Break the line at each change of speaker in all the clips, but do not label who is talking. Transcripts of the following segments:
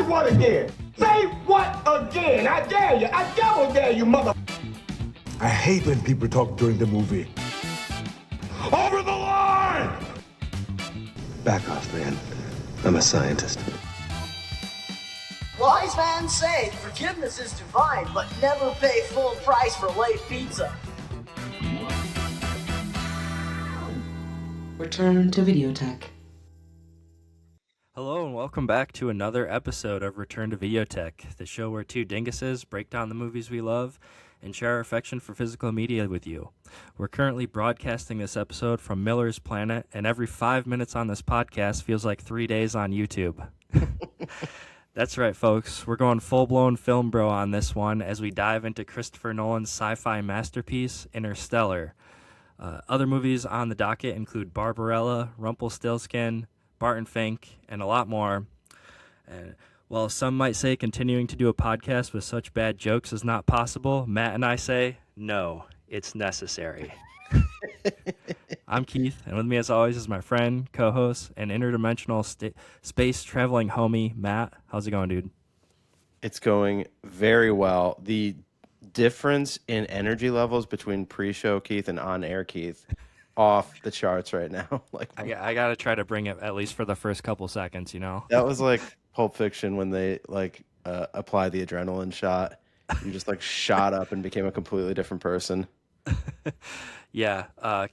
what again? Say what again? I dare you. I double dare you, mother.
I hate when people talk during the movie. Over the line!
Back off, man. I'm a scientist.
Wise man say forgiveness is divine, but never pay full price for late pizza.
Return to VIDEOTECH.
Hello and welcome back to another episode of Return to VIDEOTECH, the show where two dinguses break down the movies we love and share our affection for physical media with you. We're currently broadcasting this episode from Miller's Planet, and every 5 minutes on this podcast feels like 3 days on YouTube. That's right, folks. We're going full-blown film bro on this one as we dive into Christopher Nolan's sci-fi masterpiece, Interstellar. Other movies on the docket include Barbarella, Rumpelstiltskin, Barton Fink, and a lot more. And while some might say continuing to do a podcast with such bad jokes is not possible, Matt and I say, no, it's necessary. I'm Keith, and with me as always is my friend, co-host, and interdimensional space-traveling homie, Matt. How's it going, dude?
It's going very well. The difference in energy levels between pre-show Keith and on-air Keith, off the charts right now. Like
I gotta try to bring it at least for the first couple seconds, you know?
that was like Pulp Fiction when they apply the adrenaline shot. You just like shot up and became a completely different person.
Yeah,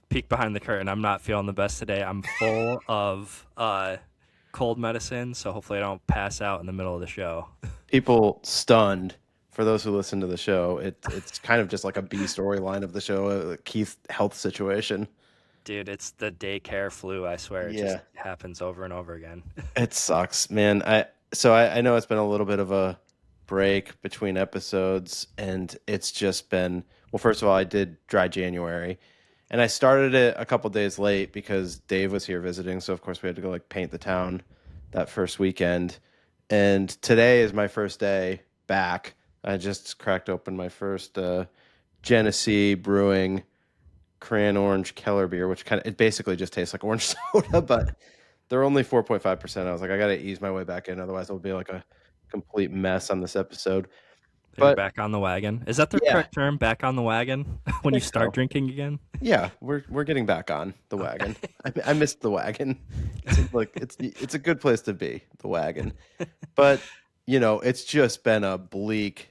peek behind the curtain. I'm not feeling the best today. I'm full of cold medicine, so hopefully I don't pass out in the middle of the show.
People stunned. For those who listen to the show, it's kind of just like a B storyline of the show, Keith's health situation.
Dude, it's the daycare flu, I swear. It just happens over and over again.
It sucks, man. I know it's been a little bit of a break between episodes, and it's just been, well, first of all, I did Dry January, and I started it a couple days late because Dave was here visiting, so of course we had to go like paint the town that first weekend. And today is my first day back. I just cracked open my first Genesee Brewing Cran Orange Keller beer, which it basically just tastes like orange soda, but they're only 4.5%. I was like, I got to ease my way back in, otherwise it'll be like a complete mess on this episode.
But back on the wagon. Is that the correct term? Back on the wagon when you start drinking again?
Yeah, we're getting back on the wagon. I missed the wagon. It's a good place to be, the wagon. But you know, it's just been a bleak,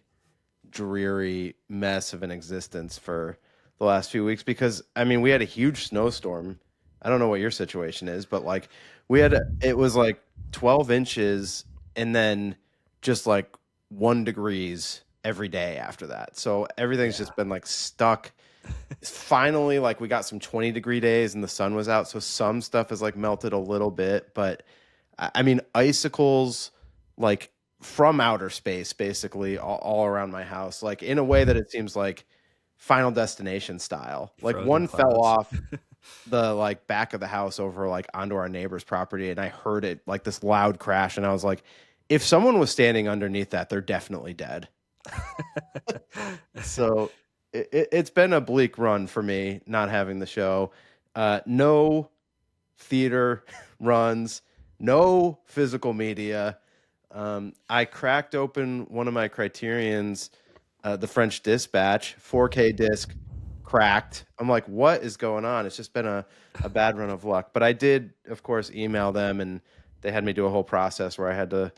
dreary mess of an existence for the last few weeks because I mean we had a huge snowstorm. I don't know what your situation is, but like it was like 12 inches and then just like 1 degrees every day after that. So everything's just been like stuck. Finally, like we got some 20-degree days and the sun was out, so some stuff has like melted a little bit, but I mean icicles like from outer space, basically all around my house, like in a way that it seems like Final Destination style. Like
Frozen
one
clouds.
fell off the like back of the house over like onto our neighbor's property, and I heard it like this loud crash, and I was like, if someone was standing underneath that, they're definitely dead. So it's been a bleak run for me not having the show. No theater runs, no physical media. I cracked open one of my Criterions, the French Dispatch, 4K disc, cracked. I'm like, what is going on? It's just been a bad run of luck. But I did, of course, email them, and they had me do a whole process where I had to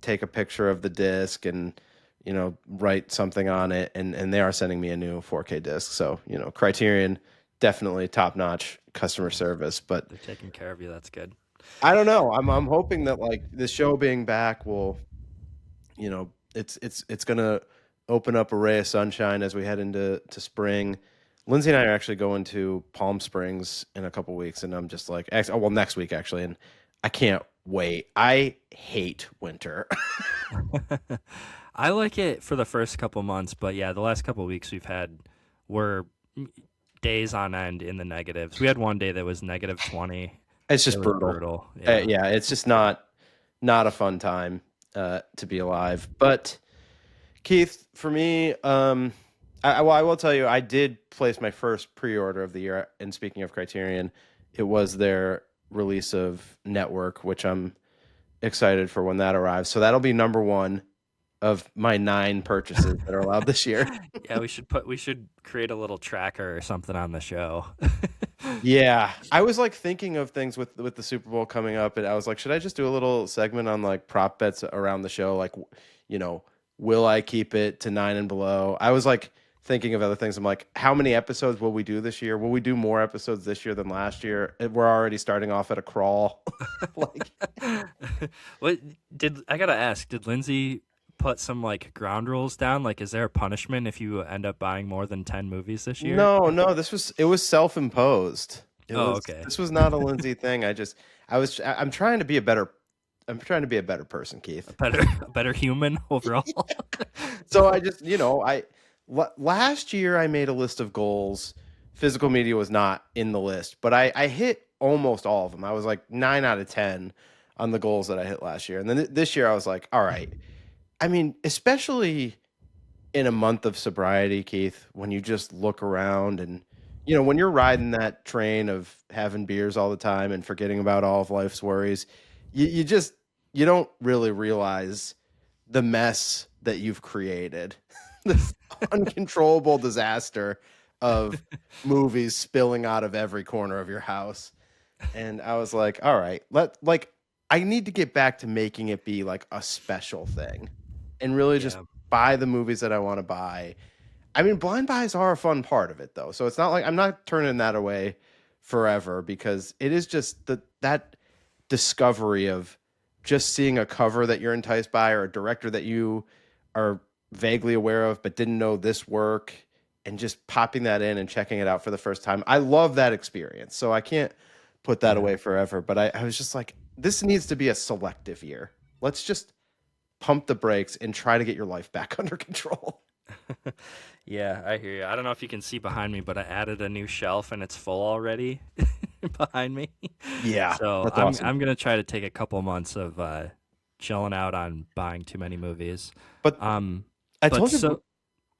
take a picture of the disc and, you know, write something on it. And they are sending me a new 4K disc. So, you know, Criterion, definitely top-notch customer service. But
they're taking care of you. That's good.
I don't know. I'm hoping that like the show being back will, you know, it's gonna open up a ray of sunshine as we head into spring. Lindsay and I are actually going to Palm Springs in a couple weeks, and I'm just like, next week actually, and I can't wait. I hate winter.
I like it for the first couple months, but yeah, the last couple weeks we've had were days on end in the negatives. We had one day that was negative 20.
It's just brutal. Yeah, it's just not a fun time to be alive. But Keith, for me, I will tell you, I did place my first pre-order of the year. And speaking of Criterion, it was their release of Network, which I'm excited for when that arrives. So that'll be number one of my 9 purchases that are allowed this year.
Yeah, we should create a little tracker or something on the show.
Yeah, I was like thinking of things with the Super Bowl coming up, and I was like, should I just do a little segment on like prop bets around the show? Like, you know, will I keep it to 9 and below? I was like thinking of other things. I'm like, how many episodes will we do this year? Will we do more episodes this year than last year? We're already starting off at a crawl. Like,
What I gotta ask? Did Lindsay put some like ground rules down? Like, is there a punishment if you end up buying more than 10 movies this year?
no, it was self-imposed.
Okay.
This was not a Lindsay thing. I'm trying to be a better person, Keith.
A better human overall.
So I just, last year I made a list of goals. Physical media was not in the list, but I hit almost all of them. I was like 9 out of 10 on the goals that I hit last year. And then this year I was like, all right. I mean, especially in a month of sobriety, Keith, when you just look around and, when you're riding that train of having beers all the time and forgetting about all of life's worries, you don't really realize the mess that you've created. This uncontrollable disaster of movies spilling out of every corner of your house. And I was like, all right, I need to get back to making it be like a special thing and really just buy the movies that I want to buy. I mean, blind buys are a fun part of it though. So it's not like I'm not turning that away forever, because it is just that discovery of just seeing a cover that you're enticed by, or a director that you are vaguely aware of but didn't know this work, and just popping that in and checking it out for the first time. I love that experience. So I can't put that away forever. But I was just like, this needs to be a selective year. Let's just pump the brakes and try to get your life back under control.
Yeah, I hear you. I don't know if you can see behind me, but I added a new shelf and it's full already behind me.
Yeah,
So
that's awesome.
I'm gonna try to take a couple months of chilling out on buying too many movies.
But I told you.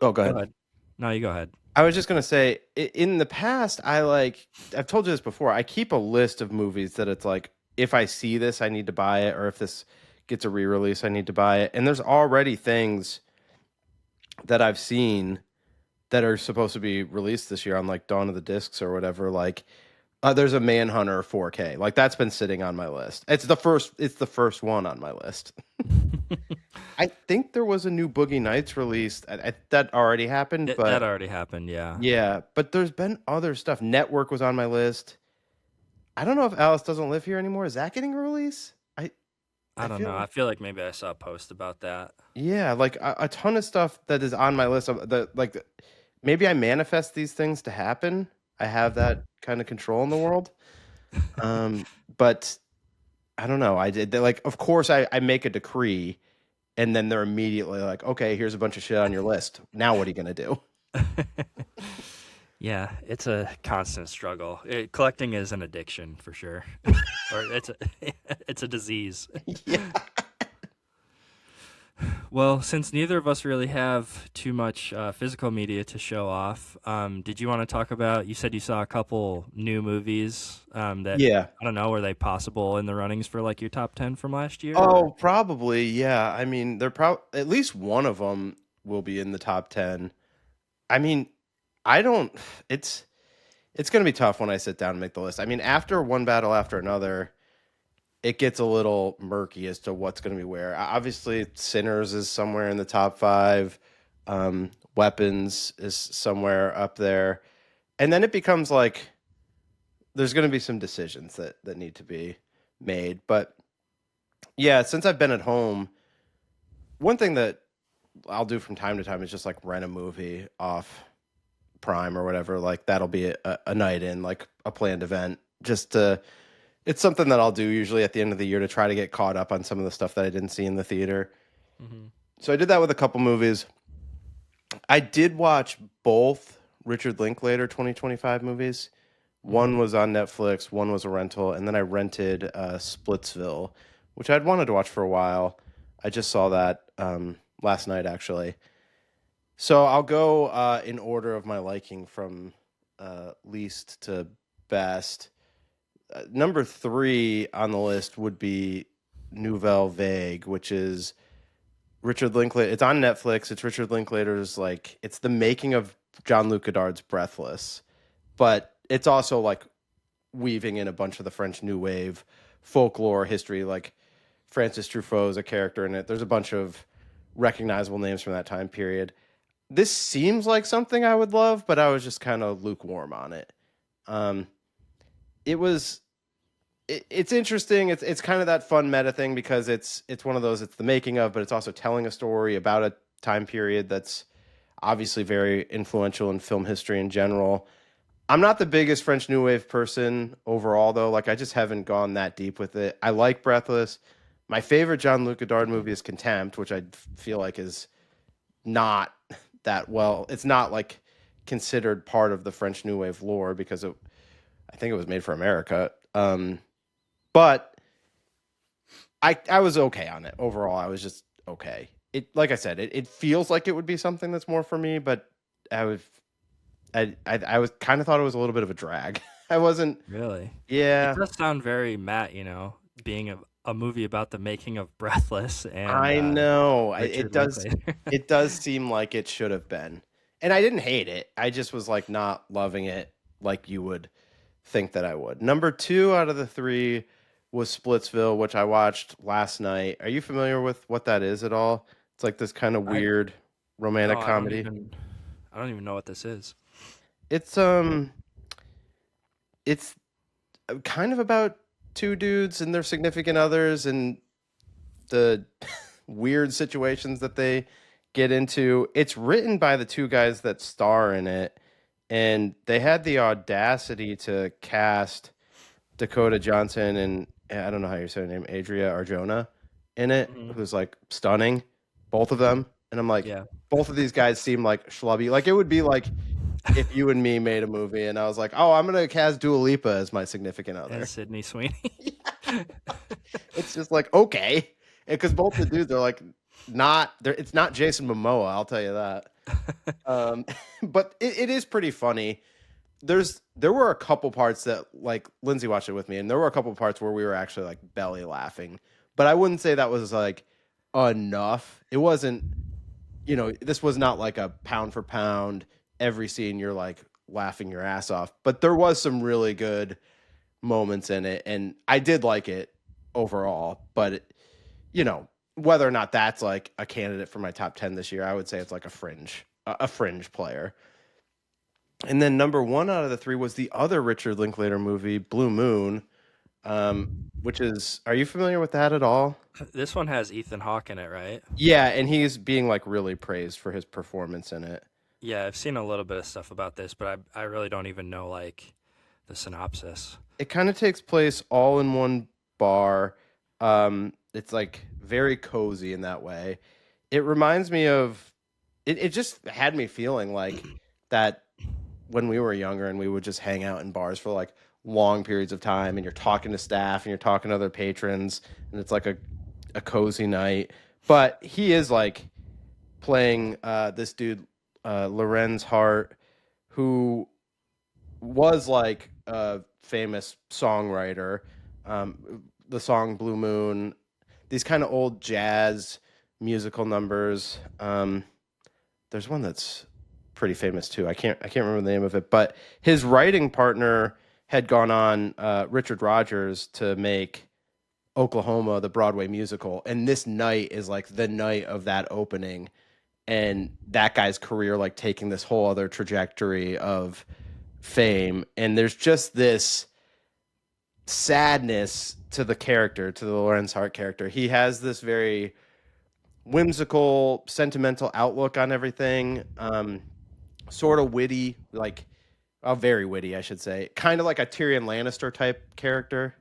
Oh, go ahead.
Go ahead. No, you go ahead.
I was just gonna say, in the past, I've told you this before. I keep a list of movies that it's like, if I see this, I need to buy it, or if this gets a re-release, I need to buy it. And there's already things that I've seen that are supposed to be released this year on like Dawn of the Discs or whatever. Like, there's a Manhunter 4K. Like, that's been sitting on my list. It's the first one on my list. I think there was a new Boogie Nights released. That already happened. But
that already happened, yeah.
Yeah, but there's been other stuff. Network was on my list. I don't know if Alice Doesn't Live Here anymore. Is that getting a release?
I don't know. I feel like maybe I saw a post about that.
Yeah, like a ton of stuff that is on my list. Maybe I manifest these things to happen. I have that kind of control in the world. But I don't know. Of course, I make a decree, and then they're immediately like, okay, here's a bunch of shit on your list. Now what are you going to do?
Yeah, it's a constant struggle. Collecting is an addiction for sure, or it's a disease.
Yeah.
Well, since neither of us really have too much physical media to show off, did you want to talk about? You said you saw a couple new movies. I don't know. Were they possible in the runnings for like your top 10 from last year?
Oh, probably. Yeah. I mean, at least one of them will be in the top 10. I mean, it's going to be tough when I sit down and make the list. I mean, after one battle after another, it gets a little murky as to what's going to be where. Obviously, Sinners is somewhere in the top 5. Weapons is somewhere up there. And then it becomes like there's going to be some decisions that need to be made. But yeah, since I've been at home, one thing that I'll do from time to time is just like rent a movie off Prime or whatever. Like, that'll be a night in, like a planned event. It's something that I'll do usually at the end of the year to try to get caught up on some of the stuff that I didn't see in the theater. Mm-hmm. So I did that with a couple movies. I did watch both Richard Linklater 2025 movies. One was on Netflix, one was a rental, and then I rented Splitsville, which I'd wanted to watch for a while. I just saw that last night, actually. So I'll go in order of my liking from least to best. Number 3 on the list would be Nouvelle Vague, which is Richard Linklater. It's on Netflix. It's Richard Linklater's like it's the making of Jean-Luc Godard's Breathless, but it's also like weaving in a bunch of the French New Wave folklore history. Like Francis Truffaut is a character in it. There's a bunch of recognizable names from that time period. This seems like something I would love, but I was just kind of lukewarm on it. It's interesting. It's kind of that fun meta thing because it's one of those. It's the making of, but it's also telling a story about a time period that's obviously very influential in film history in general. I'm not the biggest French New Wave person overall, though. Like I just haven't gone that deep with it. I like Breathless. My favorite Jean-Luc Godard movie is Contempt, which I feel like is not that well. It's not like considered part of the French New Wave lore because I think it was made for America. But I was okay on it overall. I was just okay. It like I said, it feels like it would be something that's more for me, but I was kind of thought it was a little bit of a drag. I wasn't
Really?
Yeah.
It does sound very Matt, being a movie about the making of Breathless and
I know.
Richard Linklater.
It does seem like it should have been. And I didn't hate it. I just was like not loving it like you would think that I would. Number 2 out of the 3 was Splitsville, which I watched last night. Are you familiar with what that is at all? It's like this kind of weird romantic
No,
comedy.
I don't even know what this is.
It's kind of about two dudes and their significant others and the weird situations that they get into. It's written by the two guys that star in it, and they had the audacity to cast Dakota Johnson and I don't know how you say her name, Adria Arjona, in it, who's like stunning, both of them. And I'm like,
Yeah.
both of these guys seem like schlubby. Like it would be like if you and me made a movie and I was like, oh, I'm gonna cast Dua Lipa as my significant other.
And Sydney Sweeney.
It's just like okay, because both the dudes are like not. It's not Jason Momoa, I'll tell you that. But it is pretty funny. There were a couple parts that like Lindsay watched it with me, and there were a couple parts where we were actually like belly laughing. But I wouldn't say that was like enough. It wasn't. This was not like a pound for pound. Every scene you're like laughing your ass off. But there was some really good moments in it, and I did like it overall. But whether or not that's like a candidate for my top 10 this year, I would say it's like a fringe player. And then number 1 out of the 3 was the other Richard Linklater movie, Blue Moon, which is, are you familiar with that at all?
This one has Ethan Hawke in it, right?
Yeah, and he's being like really praised for his performance in it.
Yeah, I've seen a little bit of stuff about this, but I really don't even know like the synopsis.
It kind of takes place all in one bar. It's like very cozy in that way. It reminds me of it just had me feeling like that when we were younger and we would just hang out in bars for like long periods of time and you're talking to staff and you're talking to other patrons and it's like a cozy night. But he is like playing this dude, Lorenz Hart, who was like a famous songwriter. The song Blue Moon, these kind of old jazz musical numbers. There's one that's pretty famous too. I can't remember the name of it, but his writing partner had gone on Richard Rodgers to make Oklahoma, the Broadway musical, and this night is like the night of that opening, and that guy's career like taking this whole other trajectory of fame, and there's just this sadness to the character, to the Lorenz Hart character. He has this very whimsical, sentimental outlook on everything. Sort of witty, like very witty, I should say. Kind of like a Tyrion Lannister type character,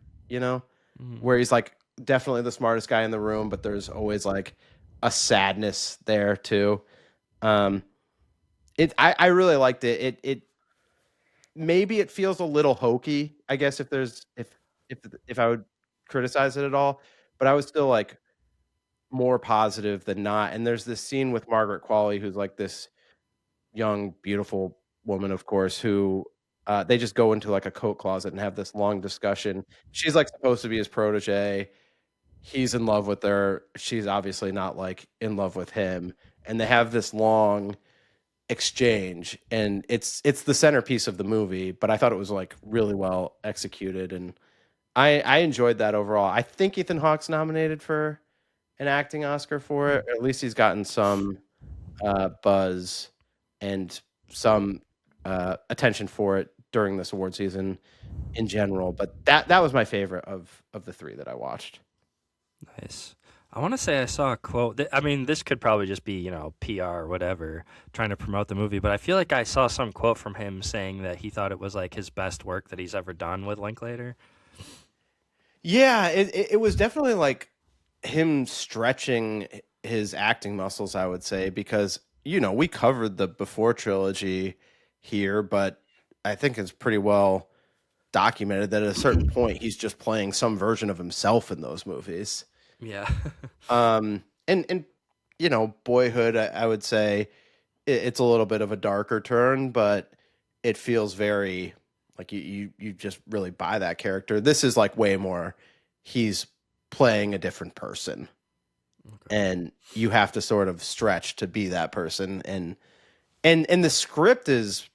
where he's like definitely the smartest guy in the room, but there's always like a sadness there too. I really liked it. It maybe it feels a little hokey, I guess, if I would criticize it at all, but I was still like more positive than not. And there's this scene with Margaret Qualley, who's like this young, beautiful woman, of course, who they just go into like a coat closet and have this long discussion. She's like supposed to be his protege. he's in love with her. She's obviously not like in love with him, and they have this long exchange, and it's the centerpiece of the movie. But I thought it was like really well executed, and I enjoyed that overall. I think Ethan Hawke's nominated for an acting Oscar for it. Or at least he's gotten some buzz and some attention for it during this award season in general. But that was my favorite of the three that I watched.
Nice. I want to say I saw a quote. I mean, this could probably just be, you know, PR or whatever, trying to promote the movie, but I feel like I saw some quote from him saying that he thought it was like his best work that he's ever done with Linklater.
Yeah, it was definitely like him stretching his acting muscles, I would say, because, you know, we covered the Before trilogy here, but I think it's pretty well documented that at a certain point he's just playing some version of himself in those movies.
Yeah.
And you know, Boyhood, I would say it's a little bit of a darker turn, but it feels very like you just really buy that character. This is like way more he's playing a different person. Okay. And you have to sort of stretch to be that person, and the script is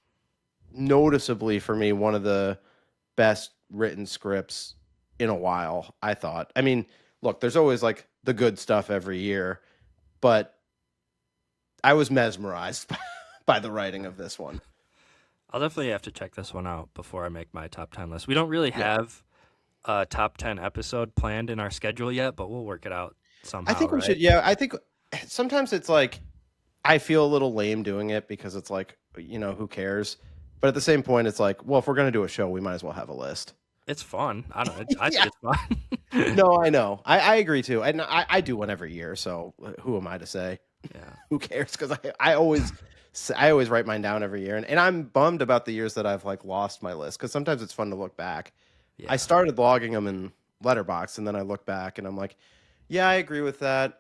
noticeably for me one of the best written scripts in a while, I thought. I mean, look, there's always like the good stuff every year, but I was mesmerized by the writing of this one.
I'll definitely have to check this one out before I make my top 10 list. We don't really have a top 10 episode planned in our schedule yet, but we'll work it out somehow.
I think we should. Yeah, I think sometimes it's like I feel a little lame doing it because it's like, you know, who cares? But at the same point, it's like, well, if we're going to do a show, we might as well have a list.
It's fun. I don't know. I think it's fun.
No, I know. I agree too. And I do one every year. So who am I to say?
Yeah.
Who cares? Because I always write mine down every year. And I'm bummed about the years that I've like lost my list, because sometimes it's fun to look back. Yeah. I started logging them in Letterboxd, and then I look back and I'm like, yeah, I agree with that.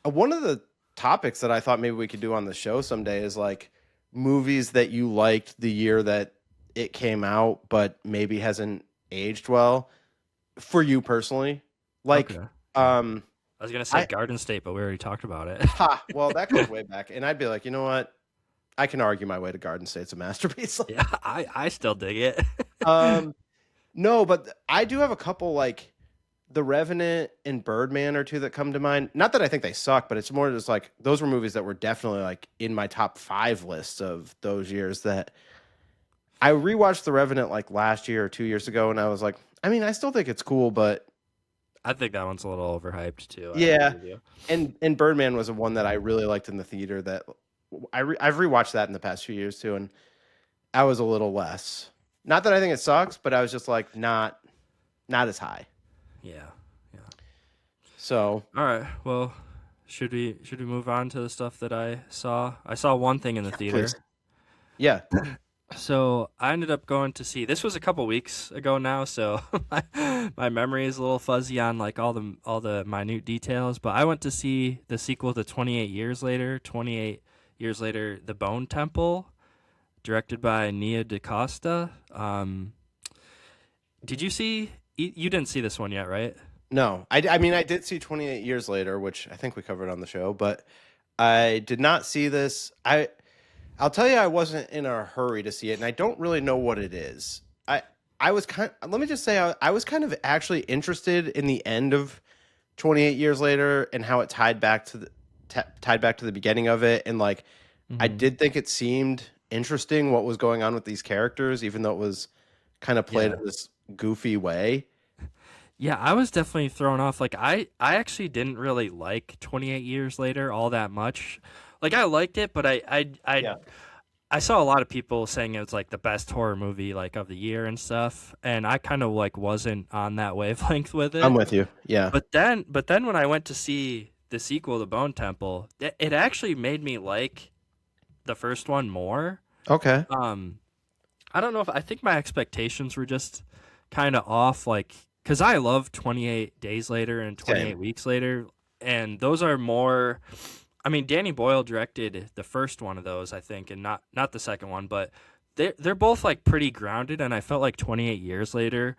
One of the topics that I thought maybe we could do on the show someday is like movies that you liked the year that it came out, but maybe hasn't aged well for you personally. Like,
okay. I was gonna say Garden State, but we already talked about it.
Well, that goes way back, and I'd be like, you know what? I can argue my way to Garden State's a masterpiece.
Yeah, I still dig it.
No, but I do have a couple, like The Revenant and Birdman are two that come to mind. Not that I think they suck, but it's more just like those were movies that were definitely like in my top 5 lists of those years. That I rewatched The Revenant like last year or 2 years ago, and I was like, I mean, I still think it's cool, but
I think that one's a little overhyped too.
Yeah, and Birdman was one that I really liked in the theater. That I've rewatched that in the past few years too, and I was a little less. Not that I think it sucks, but I was just like not as high.
Yeah.
So
all right, well, should we move on to the stuff that I saw? I saw one thing in the theater.
Please. Yeah.
So I ended up going to see. This was a couple weeks ago now, so my memory is a little fuzzy on like all the minute details. But I went to see the sequel to 28 Years Later. 28 Years Later, The Bone Temple, directed by Nia DaCosta. Did you see? You didn't see this one yet, right?
No, I mean I did see 28 Years Later, which I think we covered on the show, but I did not see this. I'll tell you, I wasn't in a hurry to see it, and I don't really know what it is. I was let me just say, I was kind of actually interested in the end of 28 Years Later and how it tied back to the beginning of it, and like I did think it seemed interesting what was going on with these characters, even though it was kind of played in this goofy way.
Yeah, I was definitely thrown off. Like I actually didn't really like 28 Years Later all that much. Like I liked it, but I saw a lot of people saying it was like the best horror movie like of the year and stuff, and I kind of like wasn't on that wavelength with it.
I'm with you. Yeah.
But then when I went to see the sequel to Bone Temple, it actually made me like the first one more.
Okay.
I don't know I think my expectations were just kind of off, like because I love 28 Days Later and 28 Weeks Later, and those are more. I mean, Danny Boyle directed the first one of those, I think, and not the second one, but they're both like pretty grounded, and I felt like 28 Years Later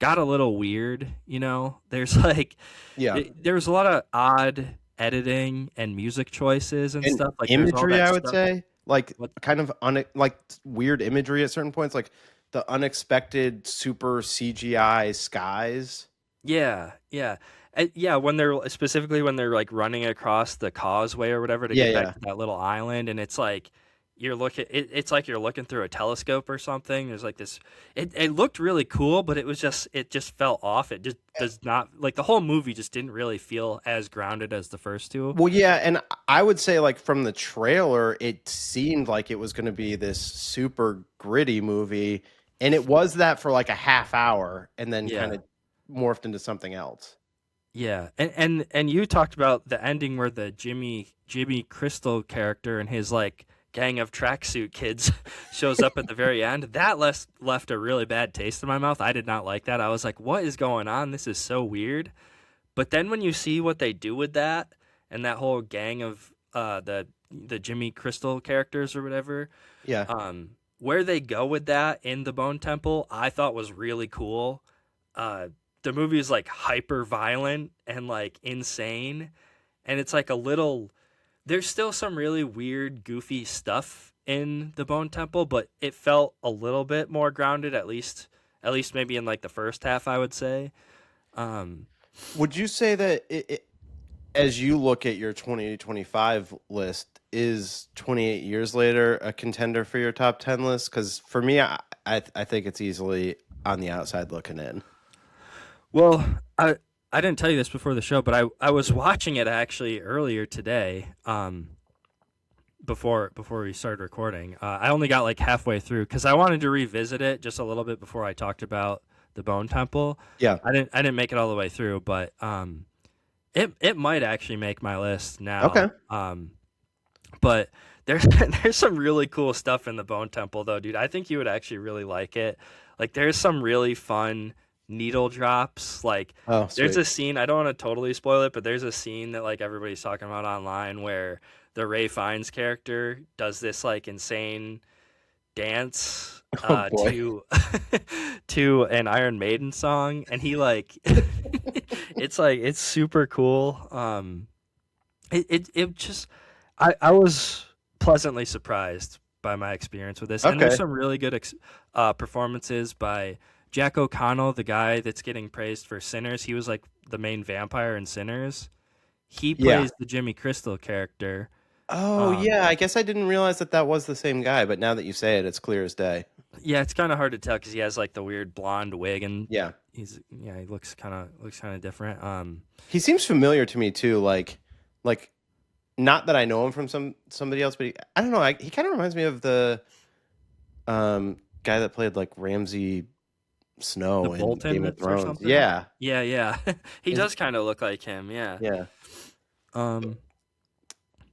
got a little weird. There's like,
Yeah.
there was a lot of odd editing and music choices and
And
stuff. Like there's all
imagery,
that
I would
stuff.
say, like
What?
kind of like weird imagery at certain points, like the unexpected super CGI skies.
Yeah, yeah. Yeah, when they're like running across the causeway or whatever to
Yeah,
get back
yeah.
to that little island, and it's like it's like you're looking through a telescope or something. There's like this. It looked really cool, but it just fell off. It just does not, like, the whole movie just didn't really feel as grounded as the first two.
Well, yeah, and I would say like from the trailer, it seemed like it was going to be this super gritty movie, and it was that for like a half hour, and then kind
Yeah.
of morphed into something else.
Yeah, and you talked about the ending where the Jimmy Crystal character and his like gang of tracksuit kids shows up at the very end. That left a really bad taste in my mouth. I did not like that. I was like, what is going on? This is so weird. But then when you see what they do with that and that whole gang of the Jimmy Crystal characters or whatever,
Yeah.
where they go with that in the Bone Temple, I thought was really cool. The movie is like hyper violent and like insane, and it's like there's still some really weird, goofy stuff in the Bone Temple, but it felt a little bit more grounded, at least maybe in like the first half, I would say.
Would you say that as you look at your 2025 list, is 28 Years Later a contender for your top 10 list? Because for me, I think it's easily on the outside looking in.
Well, I didn't tell you this before the show, but I was watching it actually earlier today, before we started recording. I only got like halfway through because I wanted to revisit it just a little bit before I talked about the Bone Temple.
Yeah.
I didn't make it all the way through, but it might actually make my list now.
Okay.
But there's some really cool stuff in the Bone Temple though, dude. I think you would actually really like it. Like there's some really fun needle drops. Like there's a scene, I don't want to totally spoil it, but there's a scene that like everybody's talking about online where the Ray Fiennes character does this like insane dance to an Iron Maiden song, and he like it's super cool. It just I was pleasantly surprised by my experience with this. And there's some really good performances by Jack O'Connell, the guy that's getting praised for Sinners. He was like the main vampire in Sinners. He plays the Jimmy Crystal character.
Oh, yeah. I guess I didn't realize that was the same guy, but now that you say it, it's clear as day.
Yeah, it's kind of hard to tell because he has like the weird blonde wig, and
yeah,
he looks kind of different.
He seems familiar to me too. Like not that I know him from somebody else, but I don't know. He kind of reminds me of the guy that played like Ramsay Snow in Game of Thrones.
Or something?
Yeah.
He does kind of look like him.
Yeah.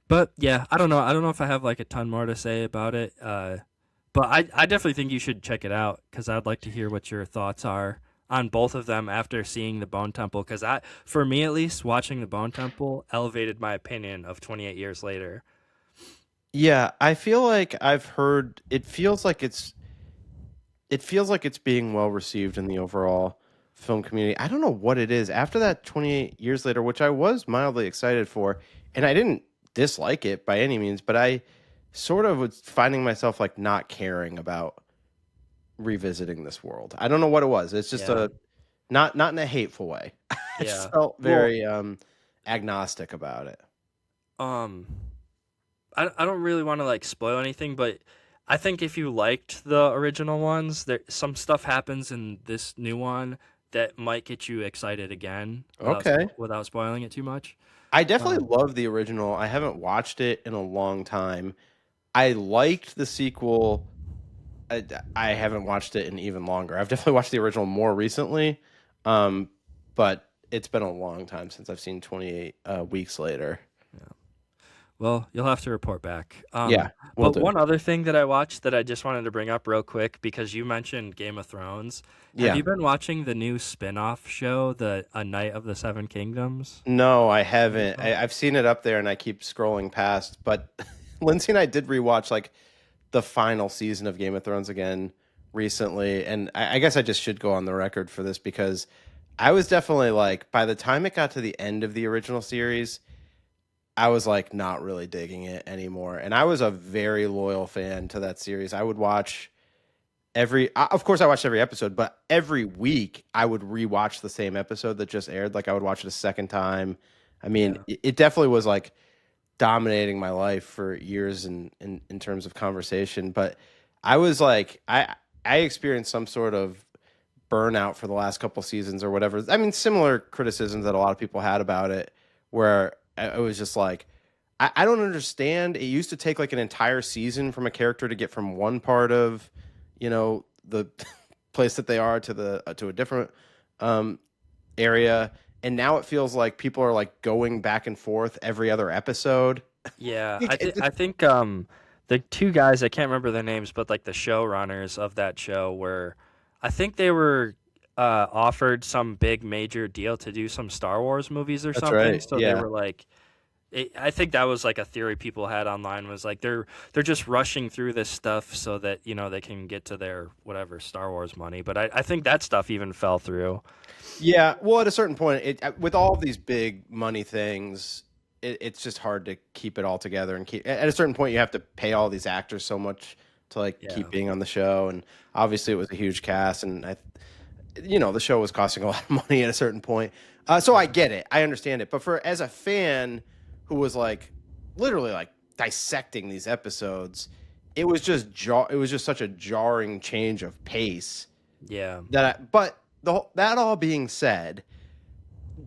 But yeah, I don't know if I have like a ton more to say about it. But I definitely think you should check it out because I'd like to hear what your thoughts are on both of them after seeing the Bone Temple. Because for me at least, watching the Bone Temple elevated my opinion of 28 Years Later.
Yeah, I feel like I've heard. It feels like it's being well received in the overall film community. I don't know what it is. After that 28 Years Later, which I was mildly excited for, and I didn't dislike it by any means, but I sort of was finding myself like not caring about revisiting this world. I don't know what it was. It's just not in a hateful way. I just felt very agnostic about it.
I don't really want to like spoil anything, but I think if you liked the original ones, some stuff happens in this new one that might get you excited again. Without spoiling it too much.
I definitely love the original. I haven't watched it in a long time. I liked the sequel. I haven't watched it in even longer. I've definitely watched the original more recently, but it's been a long time since I've seen 28 Weeks Later.
Yeah. Well, you'll have to report back.
But
one other thing that I watched that I just wanted to bring up real quick, because you mentioned Game of Thrones. Have you been watching the new spin-off show, A Night of the Seven Kingdoms?
No, I haven't. I've seen it up there and I keep scrolling past, but Lindsay and I did rewatch like the final season of Game of Thrones again recently, and I guess I just should go on the record for this because I was definitely like, by the time it got to the end of the original series, I was like not really digging it anymore. And I was a very loyal fan to that series. I would watch of course I watched every episode, but every week I would rewatch the same episode that just aired. Like I would watch it a second time. I mean, it definitely was like dominating my life for years in terms of conversation. But I was like, I experienced some sort of burnout for the last couple seasons or whatever. I mean, similar criticisms that a lot of people had about it, where I was just like, I don't understand. It used to take like an entire season from a character to get from one part of, the place that they are to a different area. And now it feels like people are like going back and forth every other episode.
Yeah, I think the two guys, I can't remember their names, but like the showrunners of that show were, I think they were offered some big major deal to do some Star Wars movies or something.
Right.
So they were like, I think that was like a theory people had online, was like they're just rushing through this stuff so that they can get to their whatever Star Wars money. But I think that stuff even fell through.
Yeah, well, at a certain point, with all of these big money things, it's just hard to keep it all together and keep. At a certain point, you have to pay all these actors so much to keep being on the show, and obviously it was a huge cast, and the show was costing a lot of money at a certain point. So I get it, I understand it, but as a fan who was like literally like dissecting these episodes, it was just such a jarring change of pace.
Yeah.
But that all being said,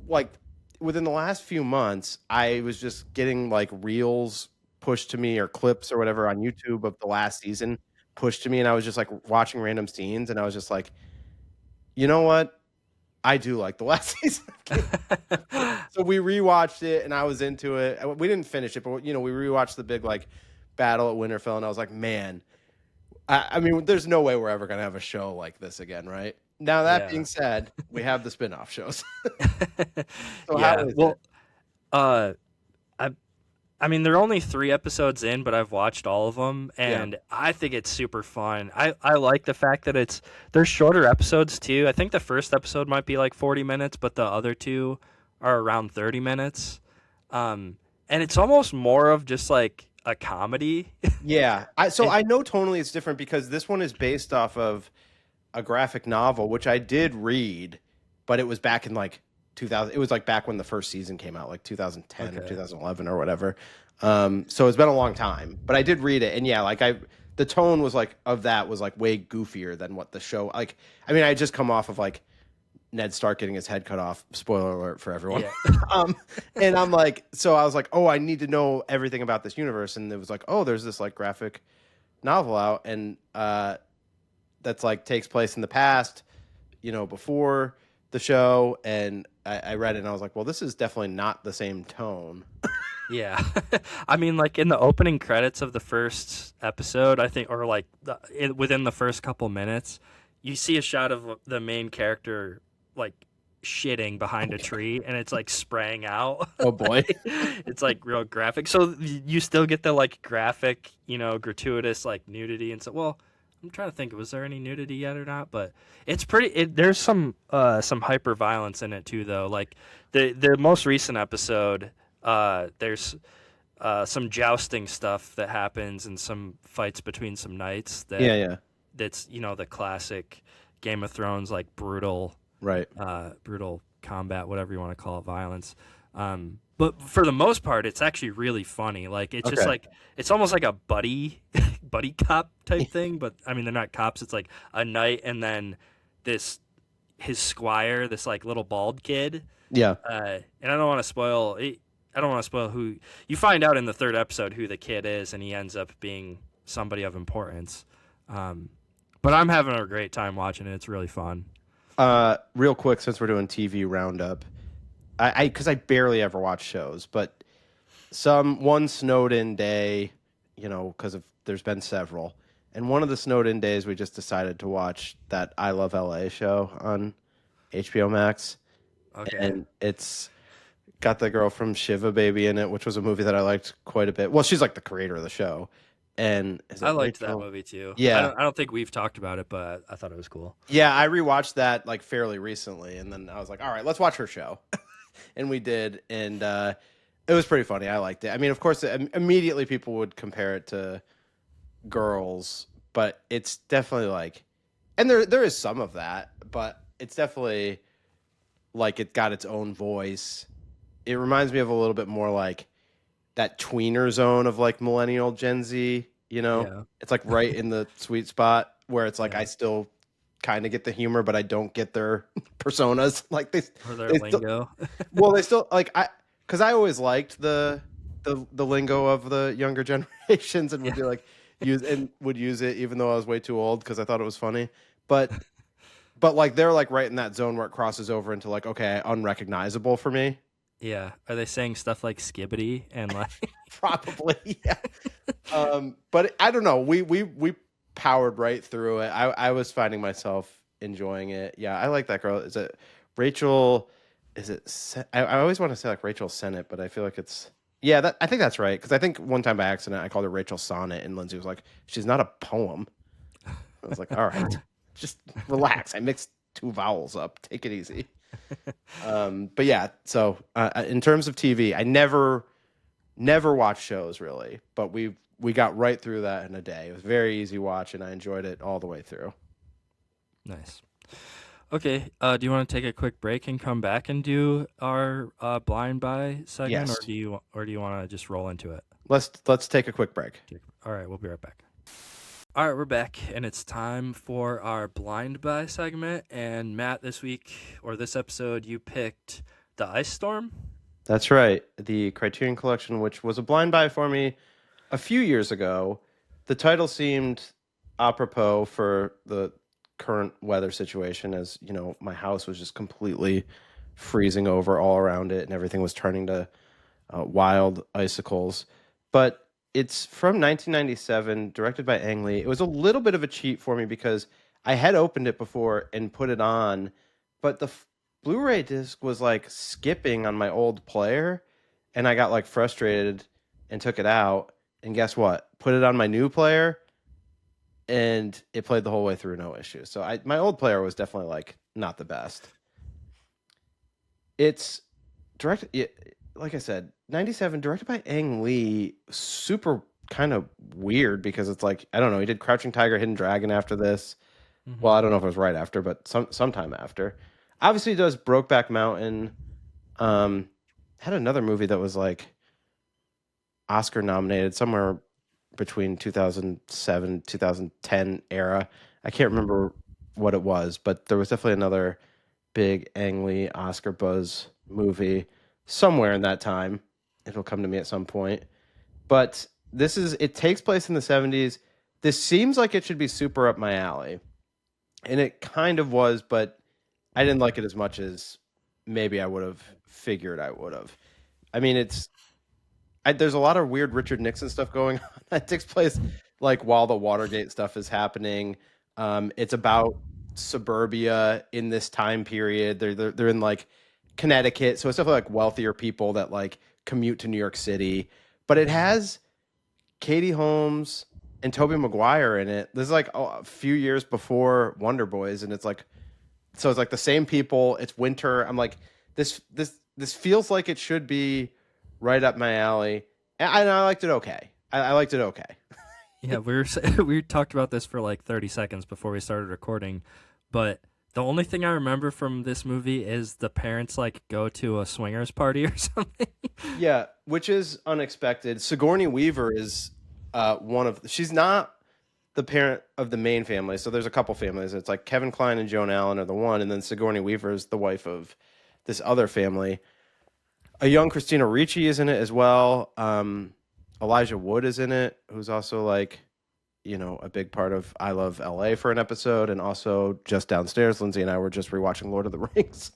like within the last few months, I was just getting like reels pushed to me or clips or whatever on YouTube of the last season pushed to me, and I was just like watching random scenes, and I was just like, you know what? I do like the last season. So we rewatched it, and I was into it. We didn't finish it, but we rewatched the big like battle at Winterfell, and I was like, man, I mean, there's no way we're ever gonna have a show like this again, right? Now that being said, we have the spin-off shows. So
yeah. Well, I mean, they're only 3 episodes in, but I've watched all of them, and I think it's super fun. I like the fact that they're shorter episodes too. I think the first episode might be like 40 minutes, but the other 2 are around 30 minutes. And it's almost more of just like a comedy.
Yeah. I know tonally it's different because this one is based off of a graphic novel, which I did read, but it was back in like 2000. It was like back when the first season came out, like 2010 or 2011 or whatever. So it's been a long time, but I did read it, and the tone was like of that was like way goofier than what the show. Like, I mean, I had just come off of like Ned Stark getting his head cut off. Spoiler alert for everyone. Yeah. And I'm like, so I was like, oh, I need to know everything about this universe, and it was like, oh, there's this like graphic novel out, and that's like takes place in the past, before the show, and I read it and I was like, well, this is definitely not the same tone.
Yeah. I mean, like in the opening credits of the first episode, I think, or like within the first couple minutes, you see a shot of the main character like shitting behind a tree, and it's like spraying out.
Oh boy.
It's like real graphic. So you still get the like graphic, gratuitous like nudity and so. Well, I'm trying to think, was there any nudity yet or not? But it's pretty. There's some hyper violence in it too, though. Like the most recent episode, there's some jousting stuff that happens and some fights between some knights. That's the classic Game of Thrones like brutal,
right?
Brutal combat, whatever you want to call it, violence. But for the most part, it's actually really funny. Like it's just like it's almost like a buddy cop type thing. But I mean, they're not cops. It's like a knight and then his squire, this like little bald kid.
Yeah.
And I don't want to spoil. I don't want to spoil who you find out in the 3rd episode who the kid is, and he ends up being somebody of importance. But I'm having a great time watching it. It's really fun.
Real quick, since we're doing TV roundup. Because I barely ever watch shows, but one snowed-in day, because there's been several, and one of the snowed-in days we just decided to watch that I Love LA show on HBO Max, and it's got the girl from Shiva Baby in it, which was a movie that I liked quite a bit. Well, she's like the creator of the show, And is
I
it
liked that
Rachel?
movie too.
Yeah.
I don't think we've talked about it, but I thought it was cool.
Yeah, I rewatched that like fairly recently, and then I was like, all right, let's watch her show. And we did, and it was pretty funny. I liked it. I mean, of course, immediately people would compare it to Girls, but it's definitely like, and there is some of that, but it's definitely like it got its own voice. It reminds me of a little bit more like that tweener zone of like millennial Gen Z, you know?
Yeah.
It's like right in the sweet spot where it's like
Yeah.
I still kind of get the humor, but I don't get their personas. Like
Or their
they
lingo.
well, they still like because I always liked the lingo of the younger generations and would be like would use it even though I was way too old because I thought it was funny. But like they're like right in that zone where it crosses over into like, okay, unrecognizable for me.
Yeah. Are they saying stuff like skibbity and like
Probably, yeah. But I don't know. We powered right through it. I was finding myself enjoying it. Yeah, I like that girl. Is it Rachel? Is it? I always want to say like Rachel Sennett, but I feel like it's I think that's right because I think one time by accident I called her Rachel Sonnet, and Lindsay was like, "She's not a poem." I was like, "All right, just relax. I mixed two vowels up. Take it easy." But yeah, so in terms of TV, I never watched shows really, but we got right through that in a day. It was a very easy watch, and I enjoyed it all the way through.
Nice. Okay, do you want to take a quick break and come back and do our blind buy segment,
Yes.
or do you want to just roll into it?
Let's take a quick break.
All right, we'll be right back. All right, we're back, and it's time for our blind buy segment. And Matt, this episode, you picked The Ice Storm.
That's right. The Criterion Collection, which was a blind buy for me a few years ago. The title seemed apropos for the current weather situation, as you know, my house was just completely freezing over all around it, and everything was turning to wild icicles. But it's from 1997, directed by Ang Lee. It was a little bit of a cheat for me because I had opened it before and put it on, but the Blu-ray disc was like skipping on my old player, and I got like frustrated and took it out. And guess what? Put it on my new player, and it played the whole way through, no issue. So my old player was definitely like not the best. It's directed, like I said, 97, directed by Ang Lee. Super kind of weird because it's like, I don't know, he did Crouching Tiger, Hidden Dragon after this. Mm-hmm. Well, I don't know if it was right after, but sometime after. Obviously, he does Brokeback Mountain. Had another movie that was like Oscar nominated somewhere between 2007 2010 era. I can't remember what it was, but there was definitely another big Ang Lee Oscar buzz movie somewhere in that time. It'll come to me at some point. But it takes place in the 70s. This seems like it should be super up my alley. And it kind of was, but I didn't like it as much as maybe I would have figured I would have. I mean, there's a lot of weird Richard Nixon stuff going on. It takes place like while the Watergate stuff is happening. It's about suburbia in this time period. They're in like Connecticut, so it's definitely like wealthier people that like commute to New York City. But it has Katie Holmes and Tobey Maguire in it. This is like a few years before Wonder Boys, and it's like the same people. It's winter. I'm like, this feels like it should be right up my alley, and I liked it okay. I liked it okay.
Yeah, we talked about this for like 30 seconds before we started recording, but the only thing I remember from this movie is the parents like go to a swingers party or something.
Yeah, which is unexpected. Sigourney Weaver is she's not the parent of the main family. So there's a couple families. It's like Kevin Kline and Joan Allen are the one, and then Sigourney Weaver is the wife of this other family. A young Christina Ricci is in it as well. Elijah Wood is in it, who's also like, you know, a big part of I Love LA for an episode, and also just downstairs, Lindsay and I were just rewatching Lord of the Rings.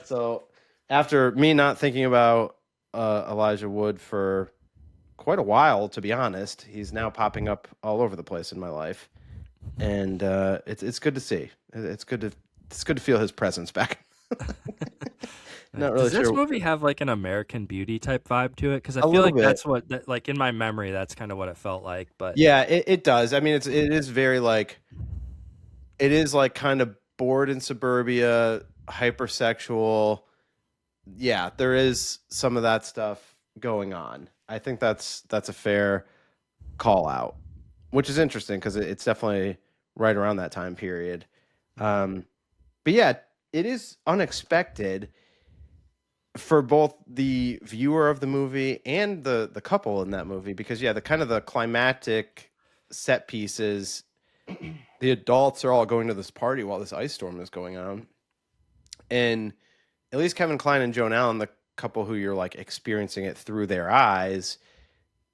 So after me not thinking about Elijah Wood for quite a while, to be honest, he's now popping up all over the place in my life, and it's good to see. It's good to feel his presence back. Not really
Does this
sure.
movie have like an American Beauty type vibe to it? Because I
A
feel
little
like
bit.
that's what, like in my memory, that's kind of what it felt like. But
Yeah, it does. I mean, it is very like, it is like kind of bored in suburbia, hypersexual. Yeah, there is some of that stuff going on. I think that's a fair call out, which is interesting because it's definitely right around that time period. But yeah, it is unexpected for both the viewer of the movie and the couple in that movie, because yeah, the kind of the climactic set pieces, the adults are all going to this party while this ice storm is going on, and at least Kevin Kline and Joan Allen, the couple who you're like experiencing it through their eyes,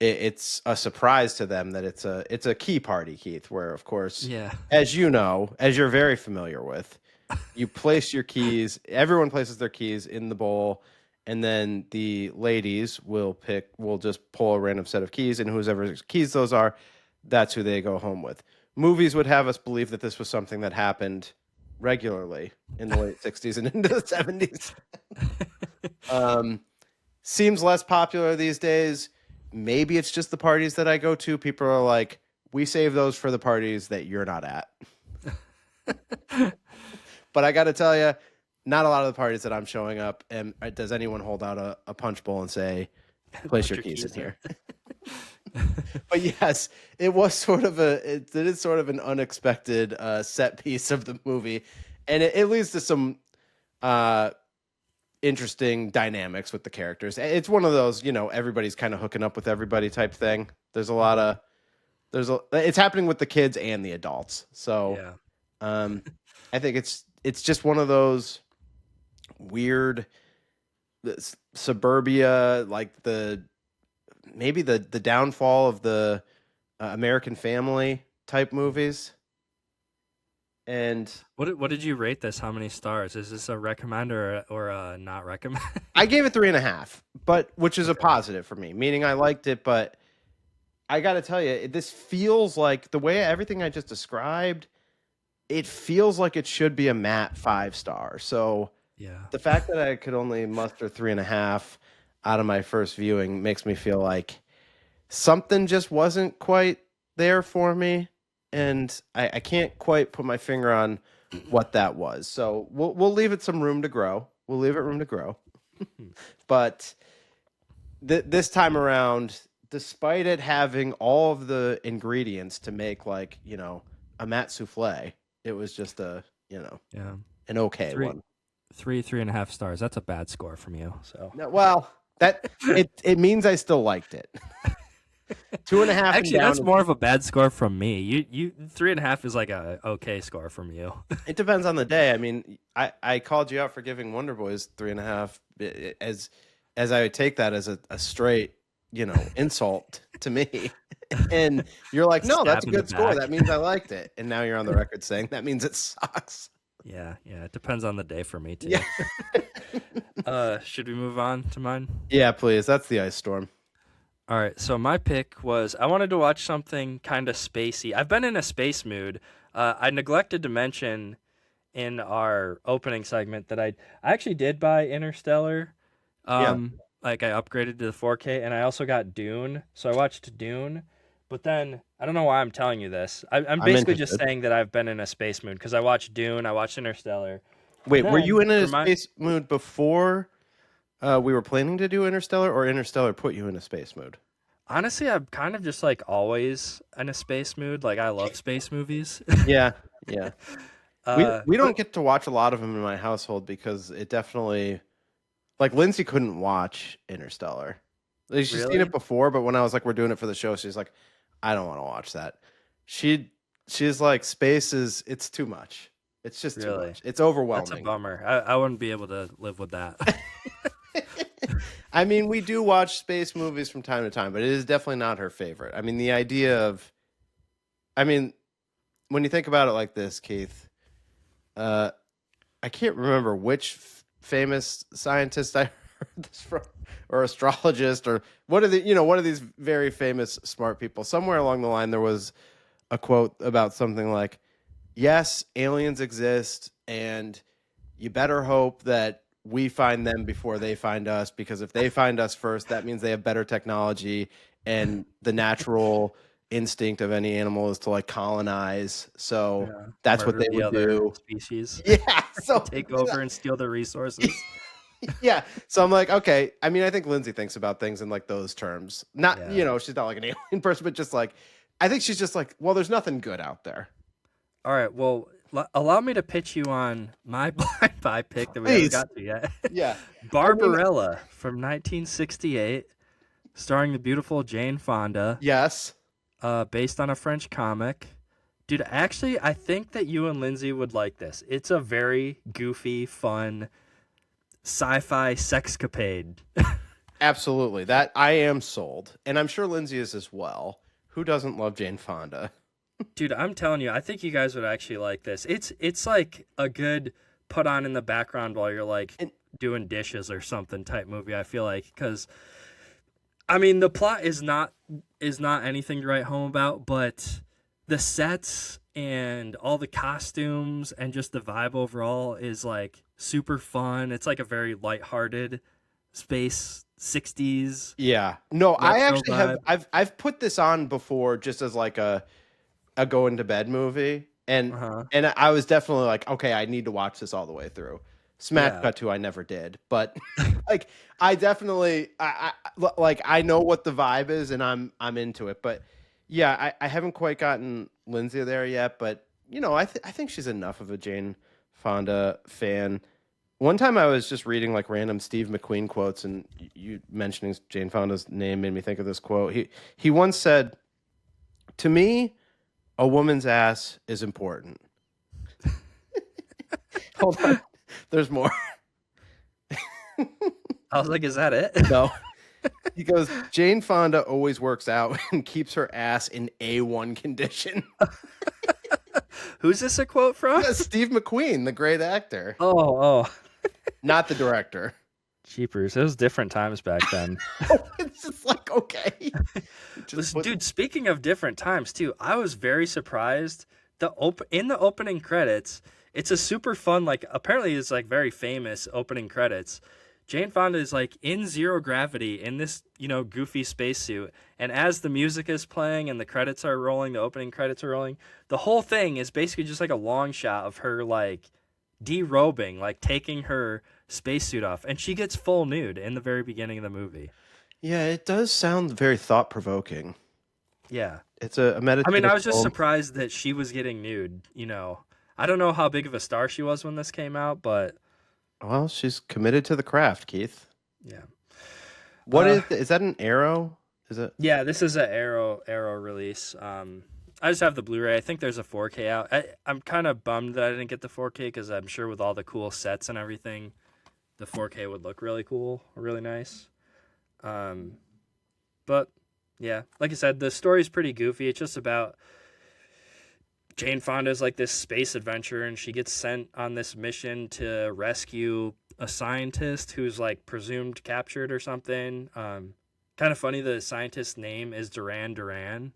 it's a surprise to them that it's a key party, Keith, where of course,
yeah,
as you know, as you're very familiar with, you place your keys, everyone places their keys in the bowl, and then the ladies will just pull a random set of keys, and whoever's keys those are, that's who they go home with. Movies would have us believe that this was something that happened regularly in the late 60s and into the 70s. Seems less popular these days. Maybe it's just the parties that I go to. People are like, we save those for the parties that you're not at. But I got to tell you, not a lot of the parties that I'm showing up, and does anyone hold out a punch bowl and say, place your keys in here? But yes, it is sort of an unexpected set piece of the movie, and it leads to some interesting dynamics with the characters. It's one of those, everybody's kind of hooking up with everybody type thing. It's happening with the kids and the adults. So yeah. I think it's just one of those weird suburbia, like maybe the downfall of the American Family type movies. And
what did you rate this? How many stars? Is this a recommend or a not recommend?
I gave it 3.5, but which is a positive for me, meaning I liked it. But I got to tell you, this feels like the way everything I just described. It feels like it should be a matte 5-star. So
yeah,
the fact that I could only muster 3.5 out of my first viewing makes me feel like something just wasn't quite there for me, and I can't quite put my finger on what that was. So we'll leave it some room to grow. We'll leave it room to grow. But this time around, despite it having all of the ingredients to make like a matte souffle, it was just an okay one.
3.5 stars. That's a bad score from you. So
no, well, that it means I still liked it. 2.5.
Actually, that's more of a bad score from me. You 3.5 is like a okay score from you.
It depends on the day. I mean, I called you out for giving Wonder Boys 3.5 as I would take that as a straight insult to me. And you're like, no, that's a good score. That means I liked it. And now you're on the record saying that means it sucks.
Yeah. It depends on the day for me too.
Yeah.
Should we move on to mine?
Yeah, please. That's the ice storm.
All right. So my pick was I wanted to watch something kind of spacey. I've been in a space mood. I neglected to mention in our opening segment that I actually did buy Interstellar. Like I upgraded to the 4K, and I also got Dune. So I watched Dune. But then, I don't know why I'm telling you this. I'm basically just saying that I've been in a space mood because I watched Dune, I watched Interstellar.
Wait, were you in a space mood before we were planning to do Interstellar, or Interstellar put you in a space mood?
Honestly, I'm kind of just like always in a space mood. Like I love space movies.
Yeah. We don't get to watch a lot of them in my household because it definitely... Like, Lindsay couldn't watch Interstellar. She's seen it before, but when I was like, we're doing it for the show, she's like, I don't want to watch that. She's like, space it's too much. It's just too much. It's overwhelming.
That's a bummer. I wouldn't be able to live with that.
I mean, we do watch space movies from time to time, but it is definitely not her favorite. I mean, the idea of... I mean, when you think about it like this, Keith, I can't remember which... famous scientist I heard this from, or astrologist, or one of these very famous smart people. Somewhere along the line, there was a quote about something like, yes, aliens exist, and you better hope that we find them before they find us, because if they find us first, that means they have better technology, and the natural instinct of any animal is to like colonize. So that's what
Murder
they
the
would
other
do.
species.
Yeah. So
Take over and steal their resources.
yeah. So I'm like, okay. I mean, I think Lindsay thinks about things in like those terms. Not,
Yeah.
she's not like an alien person, but just like, I think she's just like, well, there's nothing good out there.
All right. Well, allow me to pitch you on my blind buy pick that we haven't
Please.
got to yet.
Yeah.
Barbarella from 1968, starring the beautiful Jane Fonda,
Yes.
based on a French comic. Dude, actually, I think that you and Lindsay would like this. It's a very goofy, fun sci-fi sexcapade.
Absolutely. That I am sold. And I'm sure Lindsay is as well. Who doesn't love Jane Fonda?
Dude, I'm telling you, I think you guys would actually like this. It's like a good put on in the background while you're like doing dishes or something type movie. I feel like, because I mean the plot is not anything to write home about, but the sets and all the costumes and just the vibe overall is like super fun. It's like a very lighthearted space 60s.
Yeah. No, I
retro
actually
vibe.
have I've put this on before just as like a going to bed movie. And and I was definitely like, okay, I need to watch this all the way through. Smash cut to I never did, but like I definitely I know what the vibe is and I'm into it. But yeah, I haven't quite gotten Lindsay there yet, but I think she's enough of a Jane Fonda fan. One time I was just reading like random Steve McQueen quotes, and you mentioning Jane Fonda's name made me think of this quote. He once said, "To me, a woman's ass is important." Hold on. There's more.
I was like, is that it?
No. He goes, Jane Fonda always works out and keeps her ass in A1 condition.
Who's this a quote from?
Yeah, Steve McQueen, the great actor.
Oh.
Not the director.
Cheapers. It was different times back then.
It's just like, okay.
Dude, speaking of different times too, I was very surprised. In the opening credits, it's a super fun, like apparently it's like very famous opening credits. Jane Fonda is like in zero gravity in this, goofy spacesuit. And as the music is playing and the credits are rolling, the opening credits are rolling, the whole thing is basically just like a long shot of her like derobing, like taking her spacesuit off. And she gets full nude in the very beginning of the movie.
Yeah, it does sound very thought-provoking.
Yeah.
It's a meditative
I mean, I was just
film.
surprised that she was getting nude, I don't know how big of a star she was when this came out, but...
Well, she's committed to the craft, Keith.
Yeah.
What is that an Arrow? Is it?
Yeah, this is an Arrow release. I just have the Blu-ray. I think there's a 4K out. I'm kind of bummed that I didn't get the 4K because I'm sure with all the cool sets and everything, the 4K would look really cool, really nice. But yeah, like I said, the story's pretty goofy. It's just about Jane Fonda's like this space adventurer, and she gets sent on this mission to rescue a scientist who's like presumed captured or something. Kind of funny, the scientist's name is Duran Duran,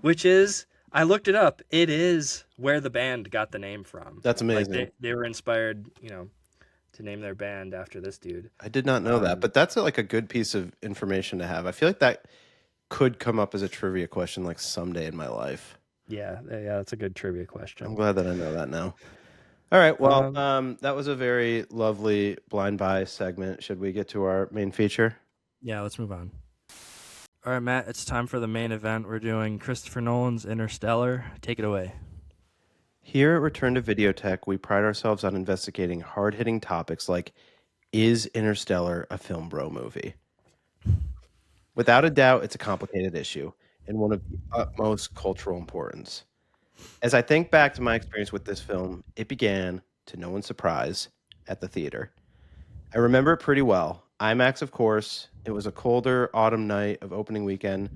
which is, I looked it up, it is where the band got the name from.
That's amazing.
Like they were inspired, to name their band after this dude.
I did not know that, but that's like a good piece of information to have. I feel like that could come up as a trivia question like someday in my life.
Yeah, that's a good trivia question.
I'm glad that I know that now. All right, well, that was a very lovely blind buy segment. Should we get to our main feature?
Yeah, let's move on. All right, Matt, it's time for the main event. We're doing Christopher Nolan's Interstellar. Take it away.
Here at Return to Videotech, we pride ourselves on investigating hard-hitting topics like, is Interstellar a film bro movie? Without a doubt, it's a complicated issue and one of the utmost cultural importance. As I think back to my experience with this film, it began, to no one's surprise, at the theater. I remember it pretty well. IMAX, of course. It was a colder autumn night of opening weekend.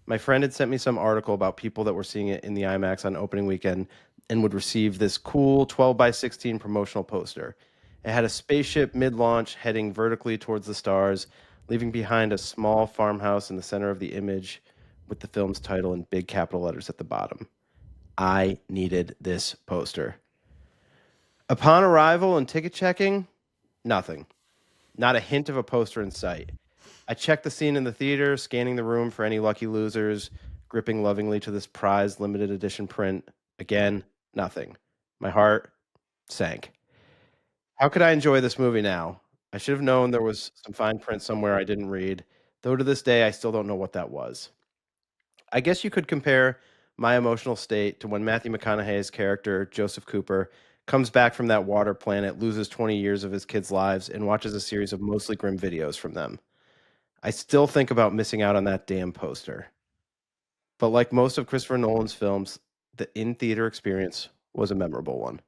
My friend had sent me some article about people that were seeing it in the IMAX on opening weekend and would receive this cool 12x16 promotional poster. It had a spaceship mid-launch heading vertically towards the stars, leaving behind a small farmhouse in the center of the image with the film's title in big capital letters at the bottom. I needed this poster. Upon arrival and ticket checking, Nothing. Not a hint of a poster in sight. I checked the scene in the theater, scanning the room for any lucky losers, gripping lovingly to this prized limited edition print. Again, nothing. My heart sank. How could I enjoy this movie now? I should have known there was some fine print somewhere I didn't read, though to this day I still don't know what that was. I guess you could compare my emotional state to when Matthew McConaughey's character, Joseph Cooper, comes back from that water planet, loses 20 years of his kids' lives, and watches a series of mostly grim videos from them. I still think about missing out on that damn poster. But like most of Christopher Nolan's films, the in-theater experience was a memorable one.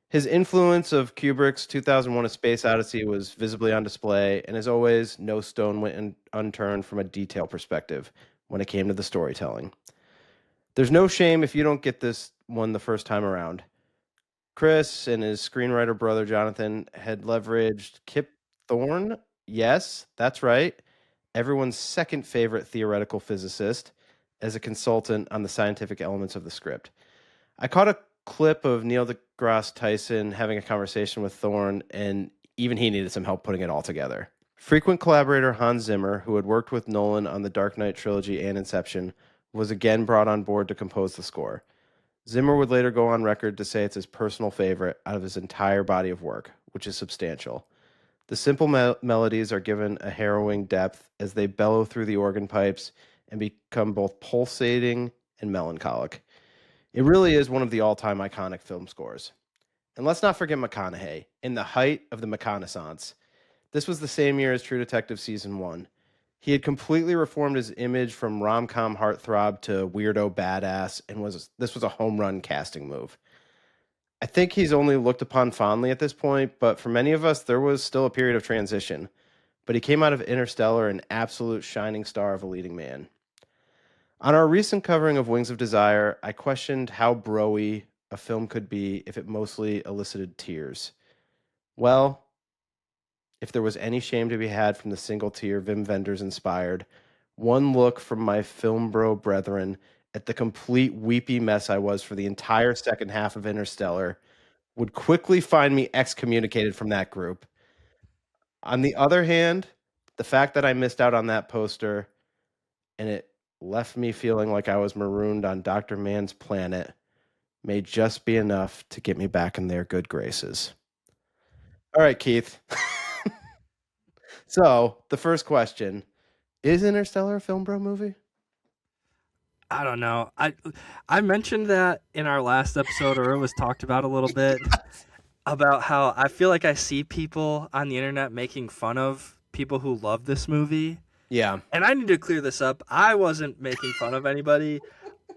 His influence of Kubrick's 2001: A Space Odyssey was visibly on display, and as always, no stone went unturned from a detail perspective when it came to the storytelling. There's no shame if you don't get this one the first time around. Chris and his screenwriter brother Jonathan had leveraged Kip Thorne. Yes, that's right. Everyone's second favorite theoretical physicist as a consultant on the scientific elements of the script. I caught a clip of Neil deGrasse Tyson having a conversation with Thorne, and even he needed some help putting it all together. Frequent collaborator Hans Zimmer, who had worked with Nolan on the Dark Knight trilogy and Inception, was again brought on board to compose the score. Zimmer would later go on record to say it's his personal favorite out of his entire body of work, which is substantial. The simple melodies are given a harrowing depth as they bellow through the organ pipes and become both pulsating and melancholic. It really is one of the all-time iconic film scores. And let's not forget McConaughey, in the height of the McConaissance. This was the same year as True Detective Season 1. He had completely reformed his image from rom-com heartthrob to weirdo badass, and this was a home run casting move. I think he's only looked upon fondly at this point, but for many of us, there was still a period of transition. But he came out of Interstellar an absolute shining star of a leading man. On our recent covering of Wings of Desire, I questioned how bro-y a film could be if it mostly elicited tears. Well, if there was any shame to be had from the single tear Wim Wenders inspired, one look from my film bro brethren at the complete weepy mess I was for the entire second half of Interstellar would quickly find me excommunicated from that group. On the other hand, the fact that I missed out on that poster and it left me feeling like I was marooned on Dr. Mann's planet may just be enough to get me back in their good graces. All right, Keith. So, the first question, is Interstellar a film bro movie?
I don't know. I mentioned that in our last episode, or it was talked about a little bit, about how I feel like I see people on the internet making fun of people who love this movie.
Yeah.
And I need to clear this up. I wasn't making fun of anybody.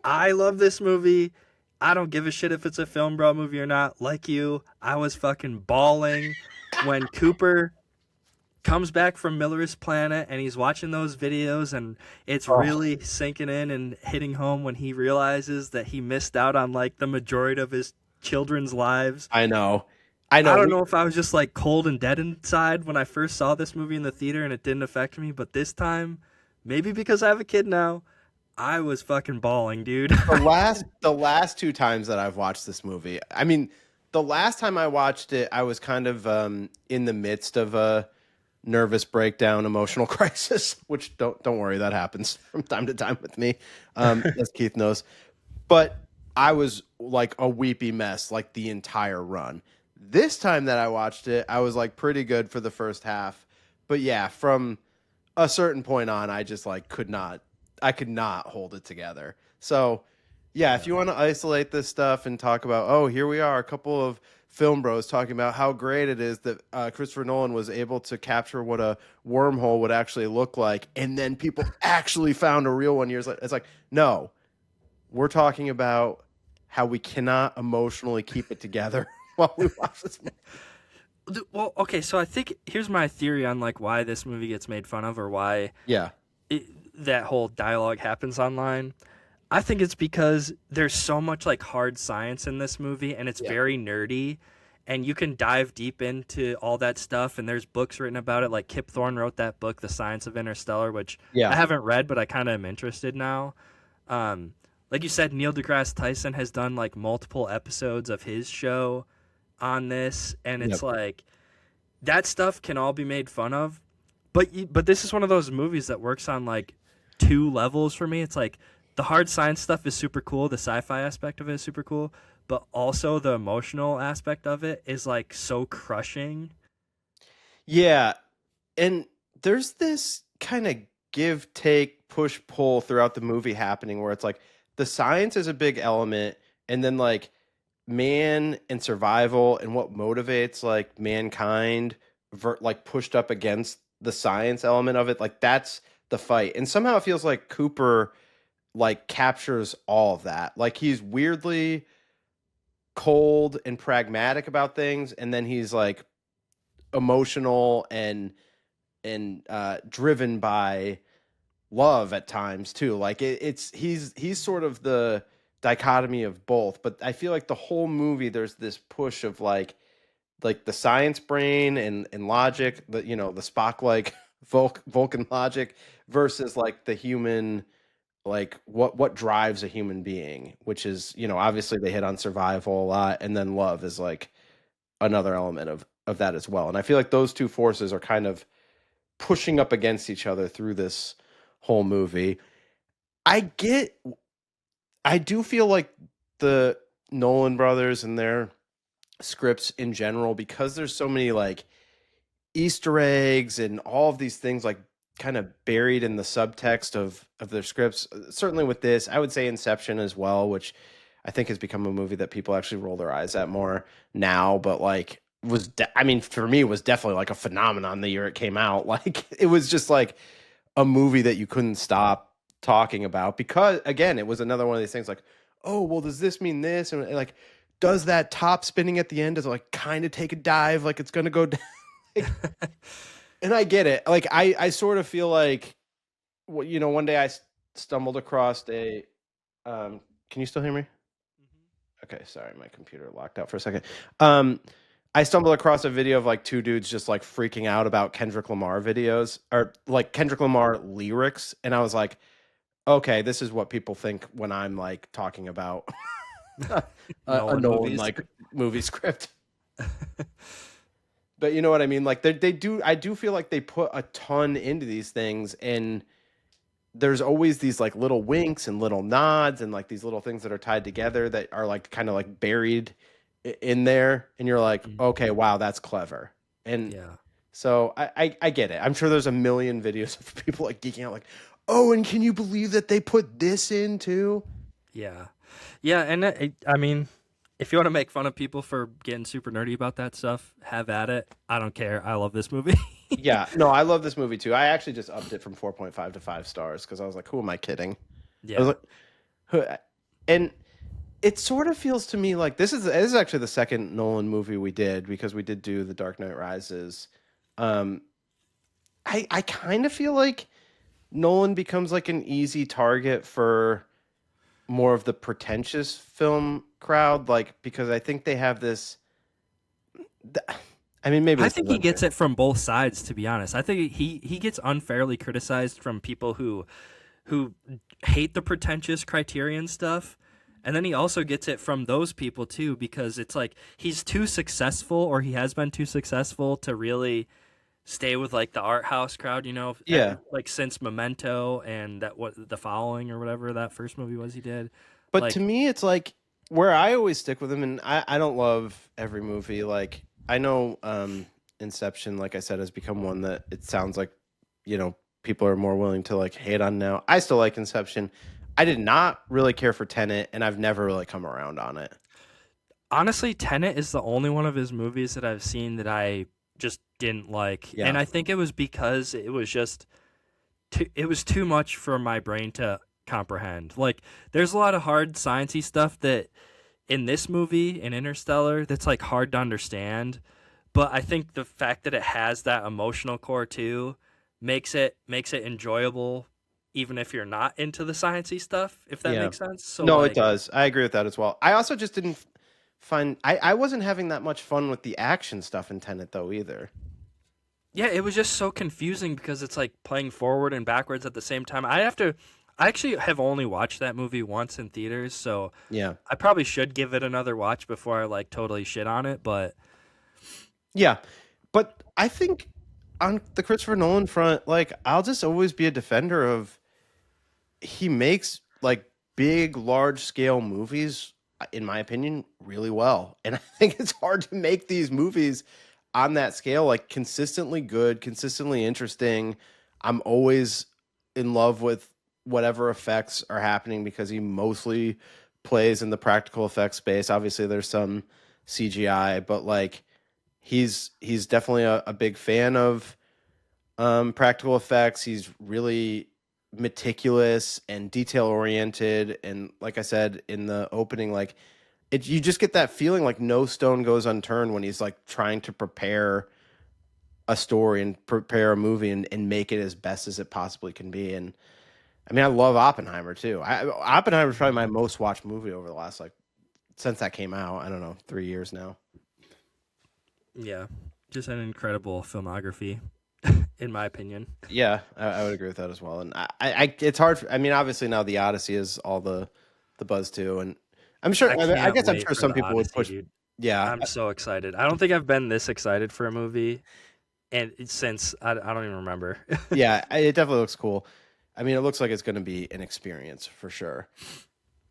I love this movie. I don't give a shit if it's a film bro movie or not. Like you, I was fucking bawling when Cooper comes back from Miller's planet and he's watching those videos, and it's really sinking in and hitting home when he realizes that he missed out on like the majority of his children's lives.
I know.
I don't know if I was just like cold and dead inside when I first saw this movie in the theater and it didn't affect me, but this time, maybe because I have a kid now, I was fucking bawling, dude.
The last two times that I've watched this movie, I mean, the last time I watched it, I was kind of in the midst of a nervous breakdown, emotional crisis, which don't worry, that happens from time to time with me, as Keith knows. But I was like a weepy mess like the entire run. This time that I watched it, I was like pretty good for the first half. But yeah, from a certain point on, I just like could not hold it together. So yeah, if you want to isolate this stuff and talk about, oh, here we are, a couple of film bros talking about how great it is that Christopher Nolan was able to capture what a wormhole would actually look like, and then people actually found a real one years later. It's like, no, we're talking about how we cannot emotionally keep it together while we watch this movie.
Well, okay, so I think here's my theory on like why this movie gets made fun of, or why that whole dialogue happens online. I think it's because there's so much like hard science in this movie, and it's very nerdy, and you can dive deep into all that stuff, and there's books written about it. Like Kip Thorne wrote that book, The Science of Interstellar, which I haven't read, but I kind of am interested now. Like you said, Neil deGrasse Tyson has done like multiple episodes of his show on this, and it's like that stuff can all be made fun of, but this is one of those movies that works on like two levels for me. It's like the hard science stuff is super cool, the sci-fi aspect of it is super cool, but also the emotional aspect of it is like so crushing.
Yeah, and there's this kind of give, take, push, pull throughout the movie happening where it's like the science is a big element, and then like man and survival and what motivates like mankind like pushed up against the science element of it, like that's the fight. And somehow it feels like Cooper like captures all of that. Like he's weirdly cold and pragmatic about things, and then he's like emotional and driven by love at times too. Like he's sort of the dichotomy of both. But I feel like the whole movie there's this push of like the science brain and logic, the the Spock like Vulcan logic versus like the human, like what drives a human being, which is obviously they hit on survival a lot, and then love is like another element of that as well. And I feel like those two forces are kind of pushing up against each other through this whole movie. I do feel like the Nolan brothers and their scripts in general, because there's so many like Easter eggs and all of these things like kind of buried in the subtext of their scripts. Certainly with this, I would say Inception as well, which I think has become a movie that people actually roll their eyes at more now, but like for me, it was definitely like a phenomenon the year it came out. Like it was just like a movie that you couldn't stop talking about, because again, it was another one of these things like, oh, well, does this mean this? And like, does that top spinning at the end, does it like kind of take a dive? Like it's going to go down. And I get it. Like I sort of feel like, one day I stumbled across a, can you still hear me? Okay. Sorry. My computer locked out for a second. I stumbled across a video of like two dudes just like freaking out about Kendrick Lamar videos, or like Kendrick Lamar lyrics. And I was like, okay, this is what people think when I'm like talking about a Nolan like movie script. But you know what I mean? Like they do, I do feel like they put a ton into these things, and there's always these like little winks and little nods and like these little things that are tied together that are like kind of like buried in there, and you're like, okay, wow, that's clever. And
Yeah.
so I get it. I'm sure there's a million videos of people like geeking out like, oh, and can you believe that they put this in too?
Yeah. Yeah, and I mean, if you want to make fun of people for getting super nerdy about that stuff, have at it. I don't care. I love this movie.
Yeah, no, I love this movie too. I actually just upped it from 4.5 to 5 stars because I was like, who am I kidding?
Yeah.
I was like, and it sort of feels to me like this is actually the second Nolan movie we did, because we did do The Dark Knight Rises. I kind of feel like Nolan becomes like an easy target for more of the pretentious film crowd, like because I think they have this. I mean, maybe
I think he gets it from both sides. To be honest, I think he gets unfairly criticized from people who hate the pretentious Criterion stuff, and then he also gets it from those people too, because it's like he's too successful, or he has been too successful to really stay with like the art house crowd,
Yeah.
like since Memento and that The Following or whatever that first movie was he did.
But
like,
to me, it's like where I always stick with him, and I don't love every movie. Like I know Inception, like I said, has become one that it sounds like people are more willing to like hate on now. I still like Inception. I did not really care for Tenet, and I've never really come around on it.
honestly, Tenet is the only one of his movies that I've seen that I just didn't like.
Yeah.
And I think it was because it was just it was too much for my brain to comprehend. Like there's a lot of hard sciencey stuff that in this movie, in Interstellar, that's like hard to understand, but I think the fact that it has that emotional core too makes it enjoyable, even if you're not into the sciencey stuff, if that makes sense. So
no,
like,
it does. I agree with that as well. I also just didn't find I wasn't having that much fun with the action stuff in Tenet though either.
yeah, it was just so confusing because it's like playing forward and backwards at the same time. I actually have only watched that movie once in theaters, so
Yeah.
I probably should give it another watch before I like totally shit on it, but
Yeah. But I think on the Christopher Nolan front, like I'll just always be a defender of he makes like big, large scale movies, in my opinion, really well. And I think it's hard to make these movies on that scale, like consistently good, consistently interesting. I'm always in love with whatever effects are happening because he mostly plays in the practical effects space. Obviously, there's some CGI, but like he's definitely a big fan of practical effects. He's really meticulous and detail oriented, and like I said in the opening, like you just get that feeling like no stone goes unturned when he's like trying to prepare a story and prepare a movie and make it as best as it possibly can be. And I mean, I love Oppenheimer too. Oppenheimer is probably my most watched movie over the last, like, since that came out. I don't know, 3 years now.
Yeah, just an incredible filmography, in my opinion.
Yeah, I would agree with that as well. And I it's hard. I mean, obviously now the Odyssey is all the buzz too, and I'm sure. I guess I'm sure some people would push.
Dude.
Yeah,
I'm so excited. I don't think I've been this excited for a movie, and since I don't even remember.
Yeah, it definitely looks cool. I mean, it looks like it's going to be an experience for sure.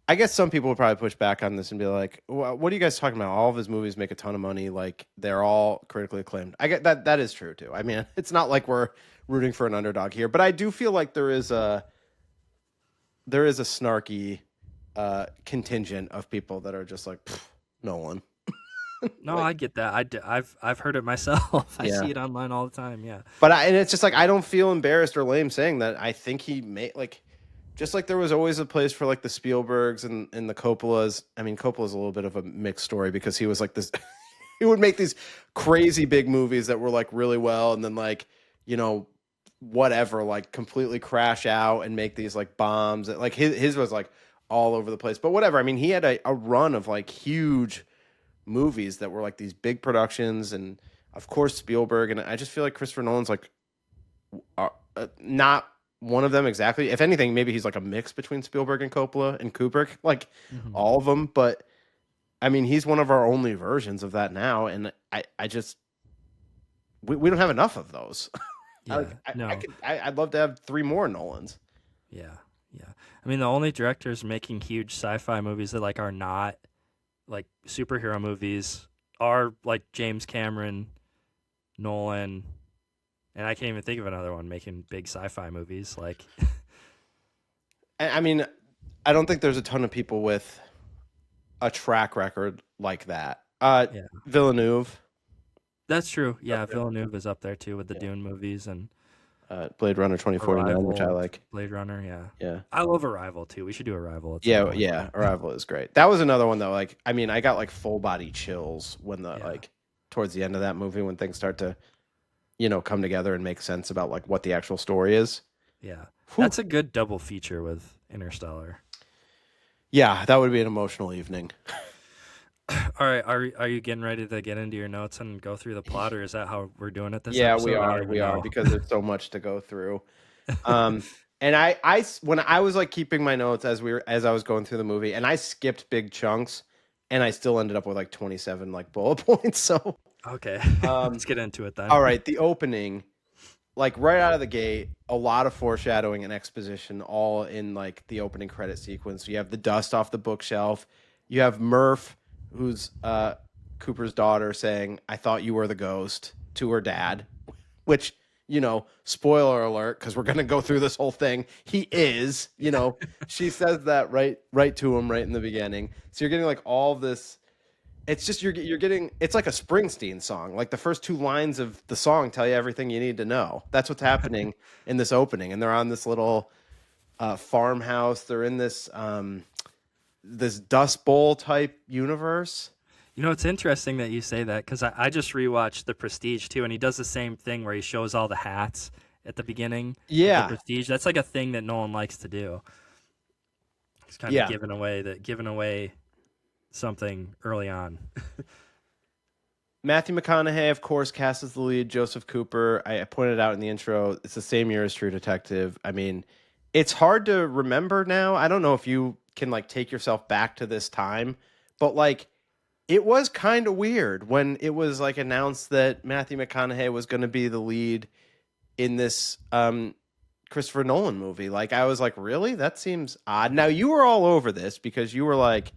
I guess some people would probably push back on this and be like, what are you guys talking about? All of his movies make a ton of money. Like, they're all critically acclaimed. I get that. That is true, too. I mean, it's not like we're rooting for an underdog here. But I do feel like there is a snarky contingent of people that are just like, Nolan.
No, I get that. I've heard it myself. I
Yeah.
see it online all the time. Yeah.
But and it's just like, I don't feel embarrassed or lame saying that. I think he made, like, just like there was always a place for like the Spielbergs and the Coppolas. I mean, Coppola's a little bit of a mixed story because he was like this, he would make these crazy big movies that were like really well. And then like, you know, whatever, like completely crash out and make these like bombs. Like his was like all over the place, but whatever. I mean, he had a run of like huge movies that were like these big productions. And of course, Spielberg. And I just feel like Christopher Nolan's like not one of them exactly. If anything, maybe he's like a mix between Spielberg and Coppola and Kubrick, like all of them. But I mean, he's one of our only versions of that now. And I just, we don't have enough of those.
Yeah. No.
I'd love to have 3 more Nolans.
Yeah. Yeah. I mean, the only directors making huge sci-fi movies that like are not like superhero movies are like James Cameron, Nolan, and I can't even think of another one making big sci-fi movies. Like,
I mean, I don't think there's a ton of people with a track record like that. Villeneuve.
That's true. Yeah, Villeneuve is up there too with the Dune movies and
Blade Runner 2049,
Arrival,
which I like.
Blade Runner, yeah.
Yeah.
I love Arrival too. We should do Arrival. At some
Yeah,
point.
yeah. Arrival is great. That was another one though. Like, I mean, I got like full body chills when like towards the end of that movie when things start to, you know, come together and make sense about like what the actual story is.
Yeah. That's a good double feature with Interstellar.
Yeah, that would be an emotional evening.
All right, are you getting ready to get into your notes and go through the plot, or is that how we're doing it this
Yeah,
episode?
we are because there's so much to go through. And I when I was like keeping my notes as I was going through the movie, and I skipped big chunks, and I still ended up with like 27 like bullet points. So
okay, let's get into it then.
All right, the opening, like right out of the gate, a lot of foreshadowing and exposition, all in like the opening credit sequence. You have the dust off the bookshelf. You have Murph, who's Cooper's daughter, saying, "I thought you were the ghost," to her dad, which, you know, spoiler alert, because we're gonna go through this whole thing. He is, you know, she says that right to him right in the beginning. So you're getting like all this. It's just you're getting. It's like a Springsteen song. Like the first 2 lines of the song tell you everything you need to know. That's what's happening in this opening, and they're on this little farmhouse. They're in this this Dust Bowl type universe.
You know, it's interesting that you say that because I just rewatched The Prestige too, and he does the same thing where he shows all the hats at the beginning.
Yeah,
of The Prestige. That's like a thing that Nolan likes to do. He's kind of giving away something early on.
Matthew McConaughey, of course, cast as the lead. Joseph Cooper. I pointed out in the intro, it's the same year as True Detective. I mean, it's hard to remember now. I don't know if you can like take yourself back to this time, but like it was kind of weird when it was like announced that Matthew McConaughey was going to be the lead in this Christopher Nolan movie. Like, I was like, really? That seems odd. Now, you were all over this because you were like,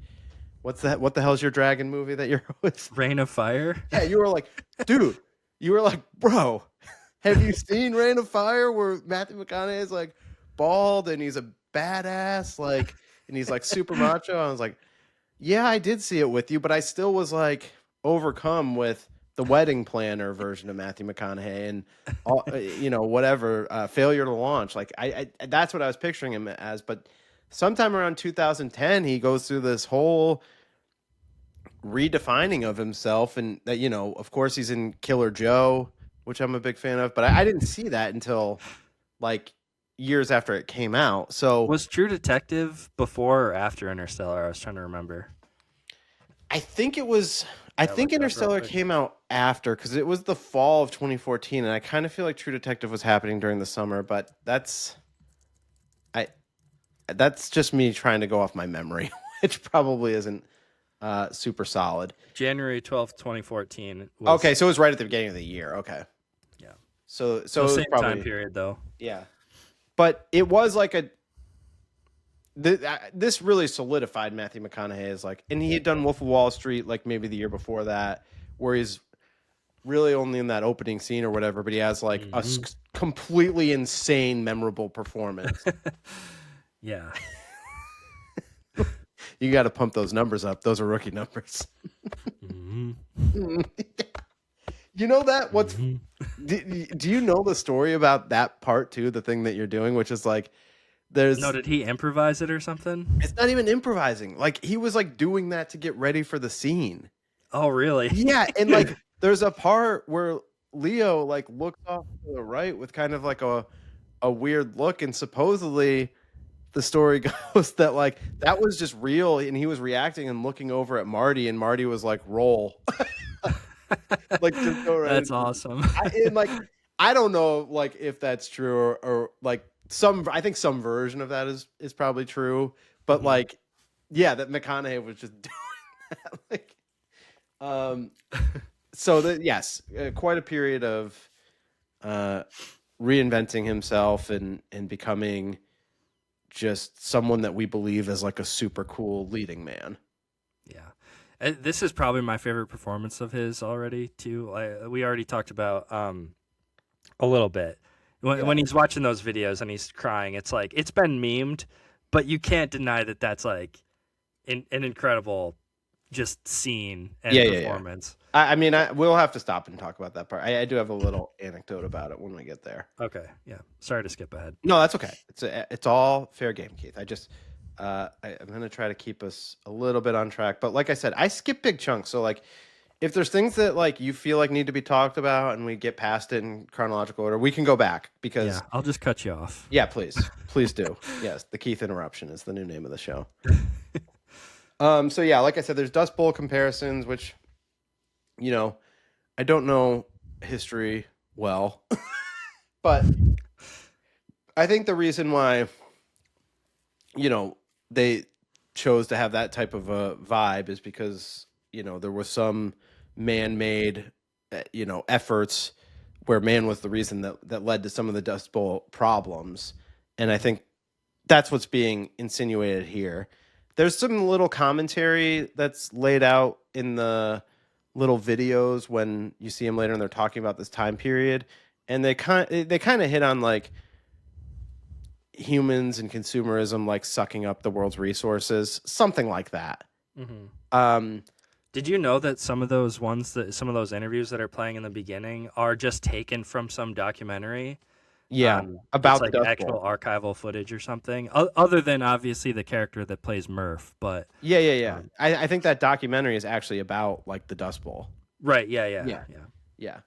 what's that? What the hell's your dragon movie that you're always...
Reign of Fire?
Yeah, you were like, dude, you were like, bro, have you seen Reign of Fire where Matthew McConaughey is like bald and he's a badass, like, and he's like super macho? I was like, yeah, I did see it with you, but I still was like overcome with the Wedding Planner version of Matthew McConaughey and all, whatever, failure to launch. Like I that's what I was picturing him as. But sometime around 2010, he goes through this whole redefining of himself, and that, of course, he's in Killer Joe, which I'm a big fan of. But I didn't see that until like years after it came out. So
was True Detective before or after Interstellar? I was trying to remember.
I think it was. I think Interstellar came out after, because it was the fall of 2014, and I kind of feel like True Detective was happening during the summer. But that's just me trying to go off my memory, which probably isn't super solid.
January 12th, 2014.
Okay, so it was right at the beginning of the year. Okay.
Yeah.
So
So
it was
same
probably,
time period, though.
Yeah. But it was like this really solidified Matthew McConaughey as like, and he had done Wolf of Wall Street like maybe the year before that, where he's really only in that opening scene or whatever, but he has like a completely insane, memorable performance.
Yeah.
You got to pump those numbers up. Those are rookie numbers. You know that? Do you know the story about that part too? The thing that you're doing, which is like,
did he improvise it or something?
It's not even improvising. Like, he was like doing that to get ready for the scene.
Oh, really?
Yeah, and like there's a part where Leo like looks off to the right with kind of like a weird look, and supposedly the story goes that like that was just real, and he was reacting and looking over at Marty, and Marty was like, roll. Like, just go right.
That's awesome.
I don't know like if that's true or like I think some version of that is probably true, but like, yeah, that McConaughey was just doing that. So that, yes, quite a period of reinventing himself and becoming just someone that we believe is like a super cool leading man.
Yeah. This is probably my favorite performance of his already too. We already talked about a little bit when he's watching those videos and he's crying. It's like, it's been memed, but you can't deny that that's like an incredible just scene and performance.
Yeah. I mean, we'll have to stop and talk about that part. I do have a little anecdote about it when we get there.
Okay. Yeah. Sorry to skip ahead.
No, that's okay. It's all fair game, Keith. I'm going to try to keep us a little bit on track. But like I said, I skip big chunks. So like, if there's things that like you feel like need to be talked about and we get past it in chronological order, we can go back because
I'll just cut you off.
Yeah, please do. Yes, the Keith interruption is the new name of the show. So yeah, like I said, there's Dust Bowl comparisons, which, I don't know history well, but I think the reason why, they chose to have that type of a vibe is because, there was some man-made, efforts where man was the reason that led to some of the Dust Bowl problems. And I think that's what's being insinuated here. There's some little commentary that's laid out in the little videos when you see them later and they're talking about this time period. And they kind of hit on like humans and consumerism, like sucking up the world's resources, something like that. Mm-hmm.
Did you know that some of those interviews that are playing in the beginning are just taken from some documentary?
Yeah, about
like
the
actual archival footage or something, other than obviously the character that plays Murph. But
yeah. I think that documentary is actually about like the Dust Bowl.
Right. Yeah.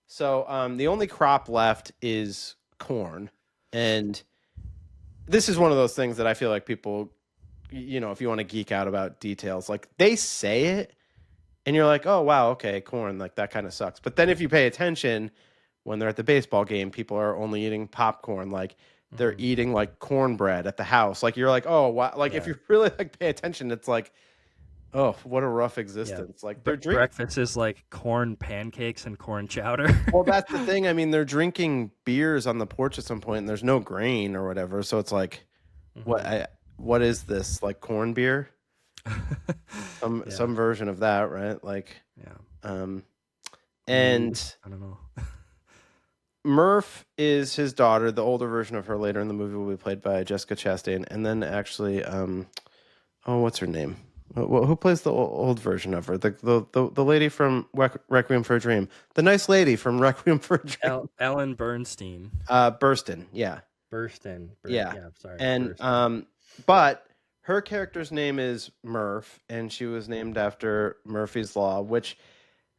So the only crop left is corn, and this is one of those things that I feel like people, if you want to geek out about details, like they say it, and you're like, oh wow, okay, corn, like that kind of sucks. But then if you pay attention, when they're at the baseball game, people are only eating popcorn, like they're eating like cornbread at the house. Like you're like, oh wow, like if you really like pay attention, it's like Oh, what a rough existence! Like they're drinking.
Breakfast is like corn pancakes and corn chowder.
Well, that's the thing. I mean, they're drinking beers on the porch at some point, and there's no grain or whatever. So it's like, what is this? Like corn beer? Some version of that, right? Like, and
I don't know.
Murph is his daughter. The older version of her later in the movie will be played by Jessica Chastain, and then actually, what's her name? Who plays the old version of her? The lady from Requiem for a Dream. The nice lady from Requiem for a Dream.
Ellen Bernstein.
Burstyn, yeah.
Burstyn.
Yeah.
Sorry.
And
Burstyn.
but her character's name is Murph, and she was named after Murphy's Law, which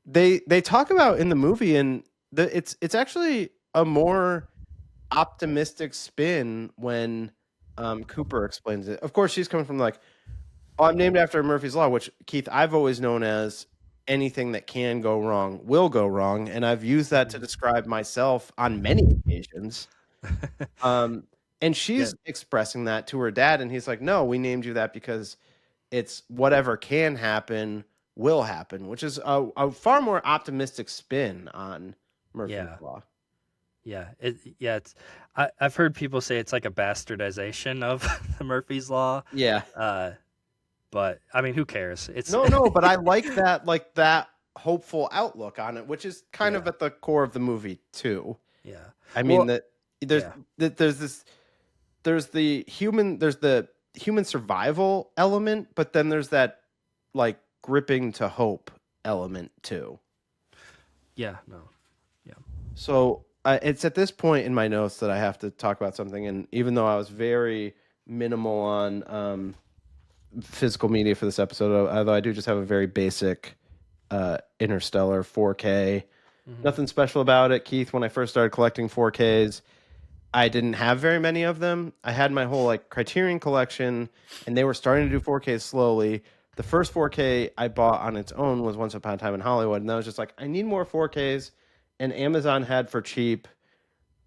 they talk about in the movie, and it's actually a more optimistic spin when Cooper explains it. Of course, she's coming from like, oh, I'm named after Murphy's Law, which, Keith, I've always known as anything that can go wrong will go wrong, and I've used that to describe myself on many occasions. And she's expressing that to her dad, and he's like, no, we named you that because it's whatever can happen will happen, which is a far more optimistic spin on Murphy's Law.
Yeah, it's. I've heard people say it's like a bastardization of the Murphy's Law.
Yeah.
But I mean, who cares? It's
no, but I like that hopeful outlook on it, which is kind of at the core of the movie too.
Yeah,
I mean there's the human survival element, but then there's that like gripping to hope element too.
Yeah.
So it's at this point in my notes that I have to talk about something, and even though I was very minimal on physical media for this episode, although I do just have a very basic Interstellar 4K. Nothing special about it, Keith. When I first started collecting 4Ks, I didn't have very many of them. I had my whole like Criterion collection, and they were starting to do 4Ks slowly. The first 4K I bought on its own was Once Upon a Time in Hollywood, and I was just like, I need more 4Ks, and Amazon had for cheap,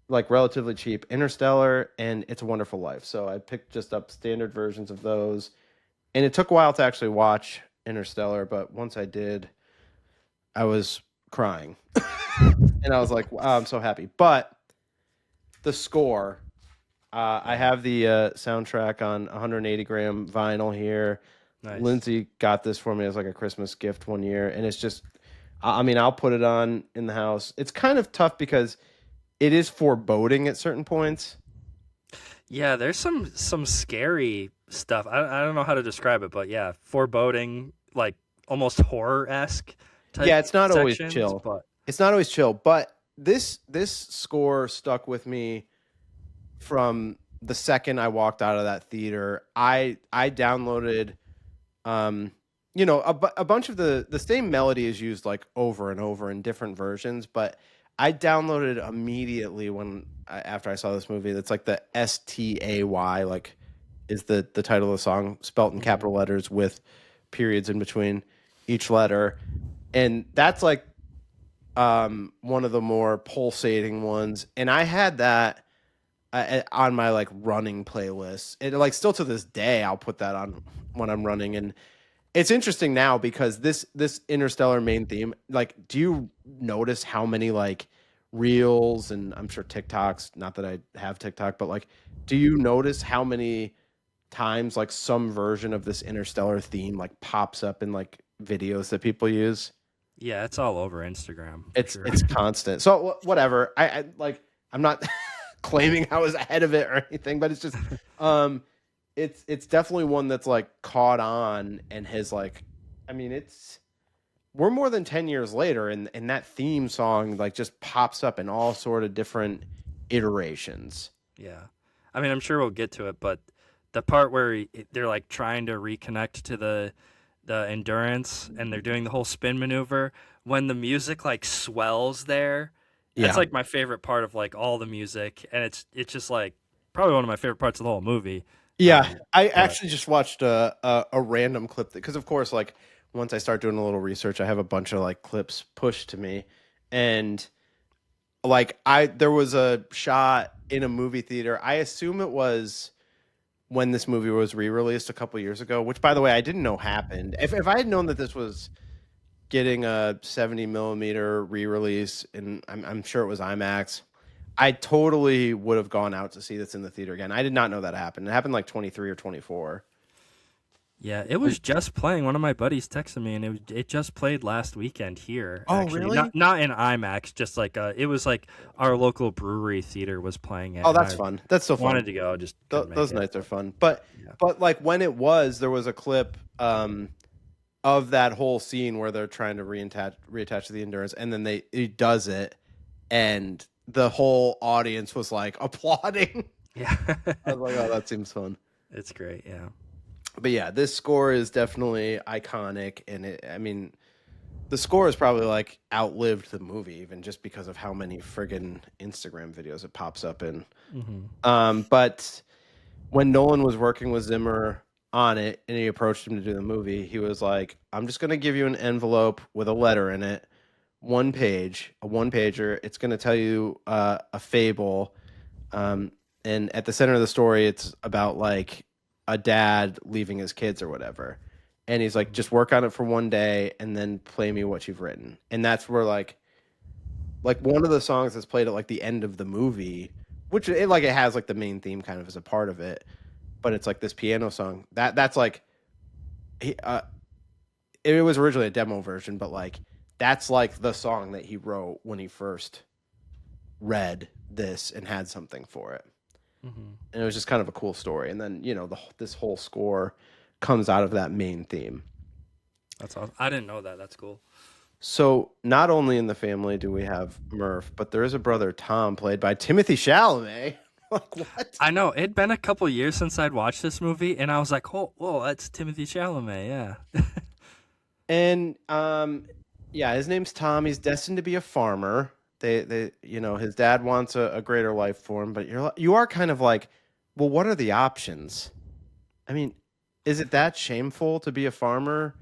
like relatively cheap, Interstellar and It's a Wonderful Life. So I picked just up standard versions of those. And it took a while to actually watch Interstellar, but once I did, I was crying. And I was like, wow, I'm so happy. But the score, I have the soundtrack on 180-gram vinyl here. Nice. Lindsay got this for me as like a Christmas gift one year. And it's just, I mean, I'll put it on in the house. It's kind of tough because it is foreboding at certain points.
Yeah, there's some scary stuff. I don't know how to describe it, but yeah, foreboding, like almost horror-esque type.
Yeah, it's not
sections,
always chill.
But...
It's not always chill, but this score stuck with me from the second I walked out of that theater. I downloaded a bunch of the same melody is used like over and over in different versions, but I downloaded immediately after I saw this movie. That's like the STAY, like is the title of the song, spelt in capital letters with periods in between each letter. And that's like one of the more pulsating ones. And I had that on my like running playlist. And like still to this day, I'll put that on when I'm running. And it's interesting now because this Interstellar main theme, like, do you notice how many like reels and I'm sure TikToks, not that I have TikTok, but like, do you notice how many times like some version of this Interstellar theme like pops up in like videos that people use?
Yeah, it's all over Instagram.
It's constant. So whatever. I like, I'm not claiming I was ahead of it or anything, but it's just it's definitely one that's like caught on and has like, I mean, we're more than 10 years later and that theme song like just pops up in all sort of different iterations.
Yeah. I mean, I'm sure we'll get to it, but the part where they're like trying to reconnect to the endurance and they're doing the whole spin maneuver, when the music like swells there, that's like my favorite part of like all the music. And it's just like probably one of my favorite parts of the whole movie.
Yeah, I actually just watched a random clip because, of course, like once I start doing a little research, I have a bunch of like clips pushed to me, and like there was a shot in a movie theater. I assume it was when this movie was re-released a couple years ago, which by the way I didn't know happened. If I had known that this was getting a 70 millimeter re-release, and I'm sure it was IMAX, I totally would have gone out to see this in the theater again. I did not know that happened. It happened like 23 or 24.
Yeah, it was just playing. One of my buddies texted me, and it just played last weekend here.
Oh,
actually.
really?
Not in IMAX, just like it was like our local brewery theater was playing it.
Oh, that's fun. That's so fun.
Wanted to go, just
those nights are fun. But like when it was, there was a clip of that whole scene where they're trying to reattach the Endurance, and then he does it, and the whole audience was like applauding.
Yeah,
I was like, oh, that seems fun.
It's great, yeah.
But yeah, this score is definitely iconic, and the score has probably like outlived the movie, even just because of how many friggin' Instagram videos it pops up in.
Mm-hmm.
But when Nolan was working with Zimmer on it, and he approached him to do the movie, he was like, "I'm just gonna give you an envelope with a letter in it, a one pager. It's gonna tell you a fable, and at the center of the story, it's about like a dad leaving his kids or whatever." And he's like, just work on it for one day and then play me what you've written. And that's where like one of the songs that's played at like the end of the movie, which it has like the main theme kind of as a part of it, but it's like this piano song that's like, it was originally a demo version, but like that's like the song that he wrote when he first read this and had something for it.
Mm-hmm.
And it was just kind of a cool story. And then, this whole score comes out of that main theme.
That's awesome. I didn't know that. That's cool.
So not only in the family do we have Murph, but there is a brother, Tom, played by Timothy Chalamet. Like, what?
I know. It'd been a couple years since I'd watched this movie, and I was like, oh, whoa, that's Timothy Chalamet, yeah.
And, his name's Tom. He's destined to be a farmer. They his dad wants a greater life for him, but you are kind of like, well, what are the options? I mean, is it that shameful to be a farmer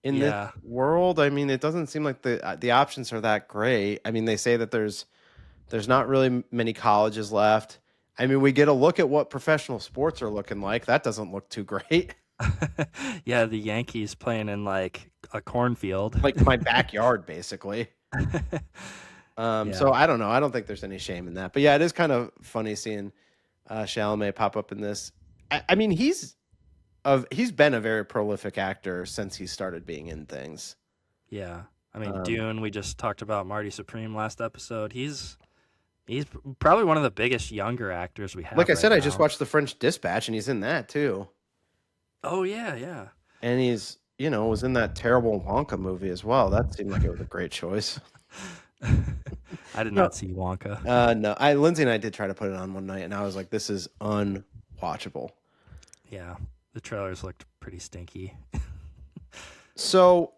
in this world? I mean, it doesn't seem like the options are that great. I mean, they say that there's not really many colleges left. I mean, we get a look at what professional sports are looking like. That doesn't look too great.
Yeah, the Yankees playing in like a cornfield,
like my backyard, basically. So I don't know. I don't think there's any shame in that. But yeah, it is kind of funny seeing Chalamet pop up in this. I mean, he's been a very prolific actor since he started being in things.
Yeah. I mean, Dune, we just talked about Marty Supreme last episode. He's probably one of the biggest younger actors we have.
Like I said,
now.
I just watched The French Dispatch, and he's in that too.
Oh, yeah.
And he's, was in that terrible Wonka movie as well. That seemed like it was a great choice.
I did not see Wonka.
No, Lindsay and I did try to put it on one night, and I was like, this is unwatchable.
Yeah, the trailers looked pretty stinky.
So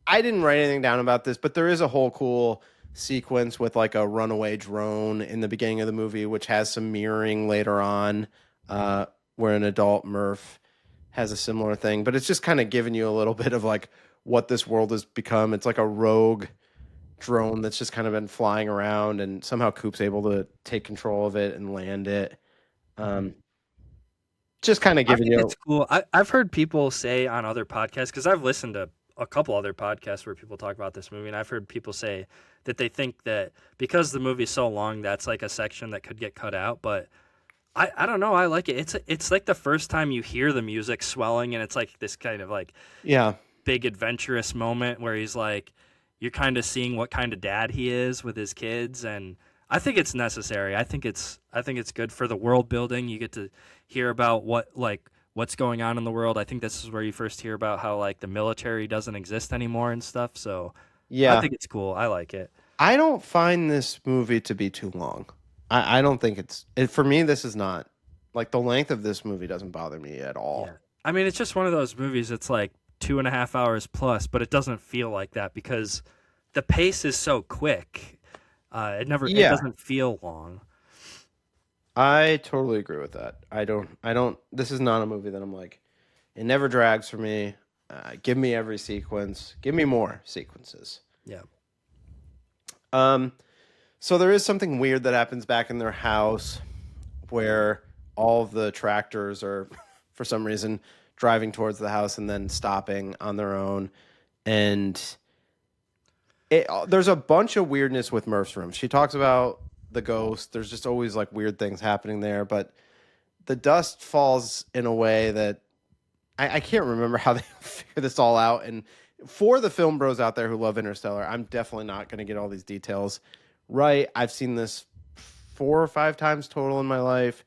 I didn't write anything down about this, but there is a whole cool sequence with like a runaway drone in the beginning of the movie, which has some mirroring later on, where an adult Murph has a similar thing. But it's just kind of giving you a little bit of like what this world has become. It's like a rogue drone that's just kind of been flying around, and somehow Coop's able to take control of it and land it. Just kind of giving you.
It's cool. I've heard people say on other podcasts, because I've listened to a couple other podcasts where people talk about this movie, and I've heard people say that they think that because the movie's so long, that's like a section that could get cut out. But I don't know. I like it. It's like the first time you hear the music swelling, and it's like this kind of like big adventurous moment where he's like, you're kind of seeing what kind of dad he is with his kids, and I think it's necessary. I think it's good for the world building. You get to hear about what's going on in the world. I think this is where you first hear about how like the military doesn't exist anymore and stuff. So yeah, I think it's cool. I like it.
I don't find this movie to be too long. I don't think for me, this is not like the length of this movie doesn't bother me at all.
Yeah. I mean, it's just one of those movies. It's like 2.5 hours plus, but it doesn't feel like that because the pace is so quick. It doesn't feel long.
I totally agree with that. I don't, this is not a movie that I'm like, it never drags for me. Give me every sequence. Give me more sequences.
Yeah.
So there is something weird that happens back in their house where all of the tractors are, for some reason, driving towards the house and then stopping on their own. And there's a bunch of weirdness with Murph's room. She talks about the ghost. There's just always like weird things happening there. But the dust falls in a way that I can't remember how they figure this all out. And for the film bros out there who love Interstellar, I'm definitely not going to get all these details right. I've seen this 4 or 5 times total in my life,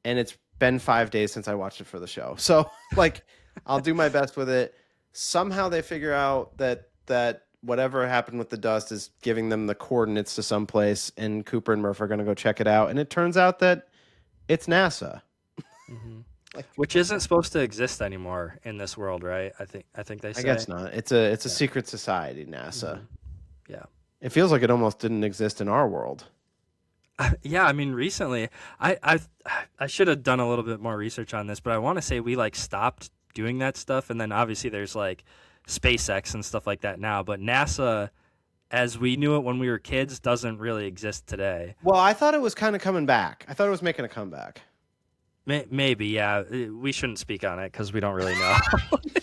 and it's been 5 days since I watched it for the show. So, like, I'll do my best with it. Somehow they figure out that whatever happened with the dust is giving them the coordinates to some place, and Cooper and Murph are going to go check it out. And it turns out that it's NASA.
Mm-hmm. Which isn't supposed to exist anymore in this world, right? I think they say.
I guess not. It's a secret society, NASA.
Mm-hmm. Yeah.
It feels like it almost didn't exist in our world.
Yeah, I mean, recently, I should have done a little bit more research on this, but I want to say we like stopped doing that stuff, and then obviously there's like SpaceX and stuff like that now, but NASA, as we knew it when we were kids, doesn't really exist today.
Well, I thought it was kind of coming back. I thought it was making a comeback.
Maybe, yeah. We shouldn't speak on it because we don't really know.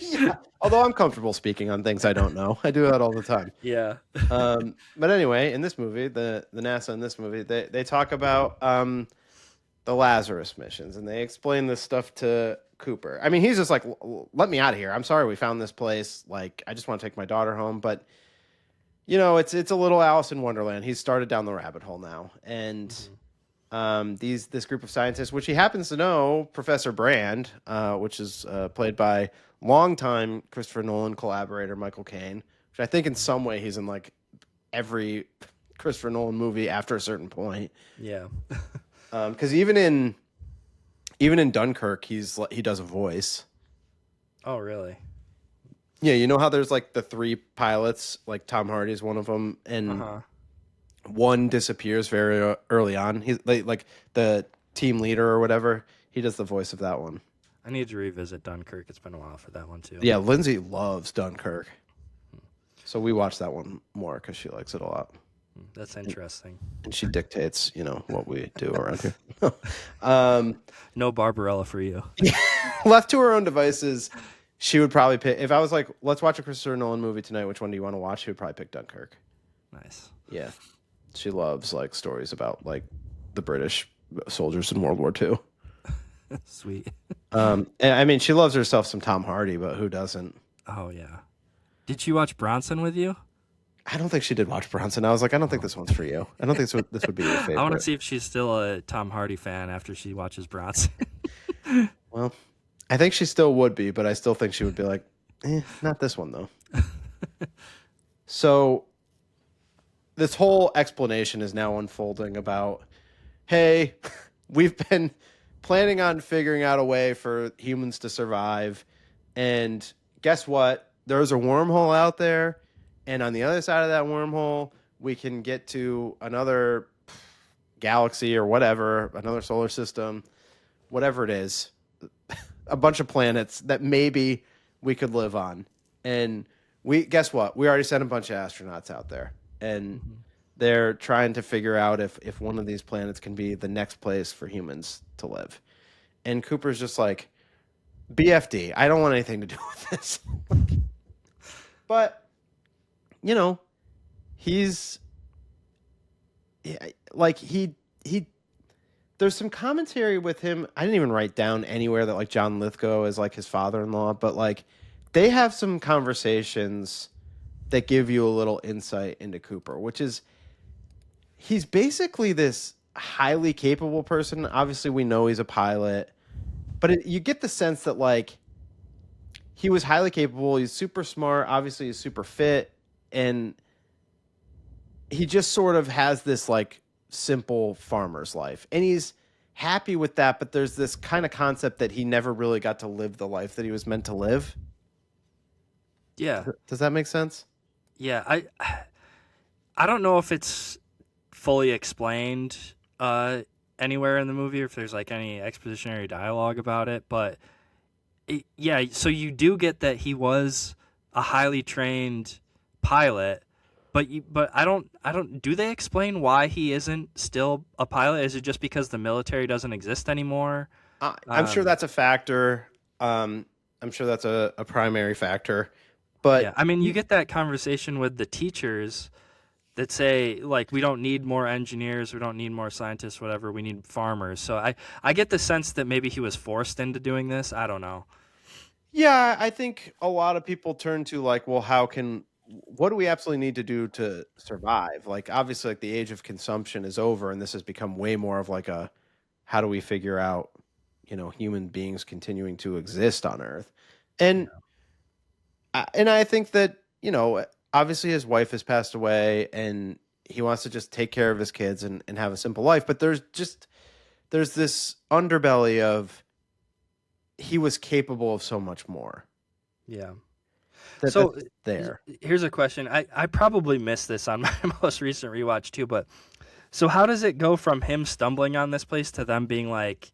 Yeah. Although I'm comfortable speaking on things I don't know. I do that all the time.
Yeah.
But anyway, in this movie, the NASA in this movie, they talk about the Lazarus missions, and they explain this stuff to Cooper. I mean, he's just like, let me out of here. I'm sorry we found this place. Like, I just want to take my daughter home. But, you know, it's a little Alice in Wonderland. He's started down the rabbit hole now. And... this group of scientists, which he happens to know, Professor Brand, which is played by longtime Christopher Nolan collaborator Michael Caine, which I think in some way he's in like every Christopher Nolan movie after a certain point.
Yeah.
Because even in Dunkirk, he does a voice.
Oh, really?
Yeah, you know how there's like the 3 pilots, like Tom Hardy's one of them, and one disappears very early on. He's like the team leader or whatever. He does the voice of that one.
I need to revisit Dunkirk. It's been a while for that one too.
Yeah, Lindsay loves Dunkirk, so we watch that one more because she likes it a lot.
That's interesting.
And she dictates, what we do around here.
No Barbarella for you.
Left to her own devices, she would probably pick. If I was like, let's watch a Christopher Nolan movie tonight, which one do you want to watch? She would probably pick Dunkirk.
Nice.
Yeah. She loves like stories about like the British soldiers in World War II.
Sweet.
And I mean, she loves herself some Tom Hardy, but who doesn't?
Oh yeah. Did she watch Bronson with you?
I don't think she did watch Bronson. I was like, I don't think this one's for you. I don't think this would be your favorite.
I want to see if she's still a Tom Hardy fan after she watches Bronson.
Well, I think she still would be, but I still think she would be like, not this one though. So this whole explanation is now unfolding about, hey, we've been planning on figuring out a way for humans to survive. And guess what? There's a wormhole out there. And on the other side of that wormhole, we can get to another galaxy or whatever, another solar system, whatever it is, a bunch of planets that maybe we could live on. And guess what? We already sent a bunch of astronauts out there. And they're trying to figure out if one of these planets can be the next place for humans to live. And Cooper's just like, BFD, I don't want anything to do with this. But, he's like, he there's some commentary with him. I didn't even write down anywhere that like John Lithgow is like his father-in-law, but like they have some conversations that give you a little insight into Cooper, which is he's basically this highly capable person. Obviously, we know he's a pilot, but you get the sense that like he was highly capable. He's super smart. Obviously, he's super fit, and he just sort of has this like simple farmer's life, and he's happy with that. But there's this kind of concept that he never really got to live the life that he was meant to live.
Yeah.
Does that make sense?
Yeah, I don't know if it's fully explained anywhere in the movie, or if there's like any expositionary dialogue about it, but so you do get that he was a highly trained pilot, but but I don't. Do they explain why he isn't still a pilot? Is it just because the military doesn't exist anymore?
I'm sure that's a factor. I'm sure that's a primary factor. But
yeah, I mean, you get that conversation with the teachers that say, like, we don't need more engineers, we don't need more scientists, whatever, we need farmers. So I get the sense that maybe he was forced into doing this. I don't know.
yeah, I think a lot of people turn to like, well, what do we absolutely need to do to survive? Like, obviously, like the age of consumption is over, and this has become way more of like a, how do we figure out, human beings continuing to exist on Earth? And I think that, obviously his wife has passed away and he wants to just take care of his kids and have a simple life. But there's this underbelly of he was capable of so much more.
Yeah.
So there.
Here's a question. I probably missed this on my most recent rewatch too, but so how does it go from him stumbling on this place to them being like,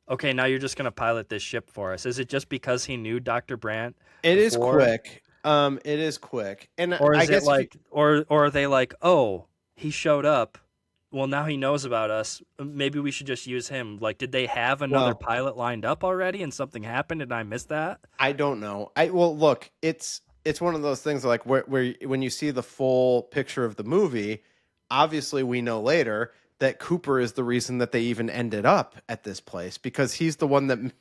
okay, now you're just going to pilot this ship for us? Is it just because he knew Dr. Brandt?
It is quick. It is quick. And
or is
I guess
it like, or are they like, oh, he showed up. Well, now he knows about us. Maybe we should just use him. Like, did they have another pilot lined up already and something happened and I missed that?
I don't know. Well, look, it's one of those things like where when you see the full picture of the movie, obviously we know later that Cooper is the reason that they even ended up at this place because he's the one that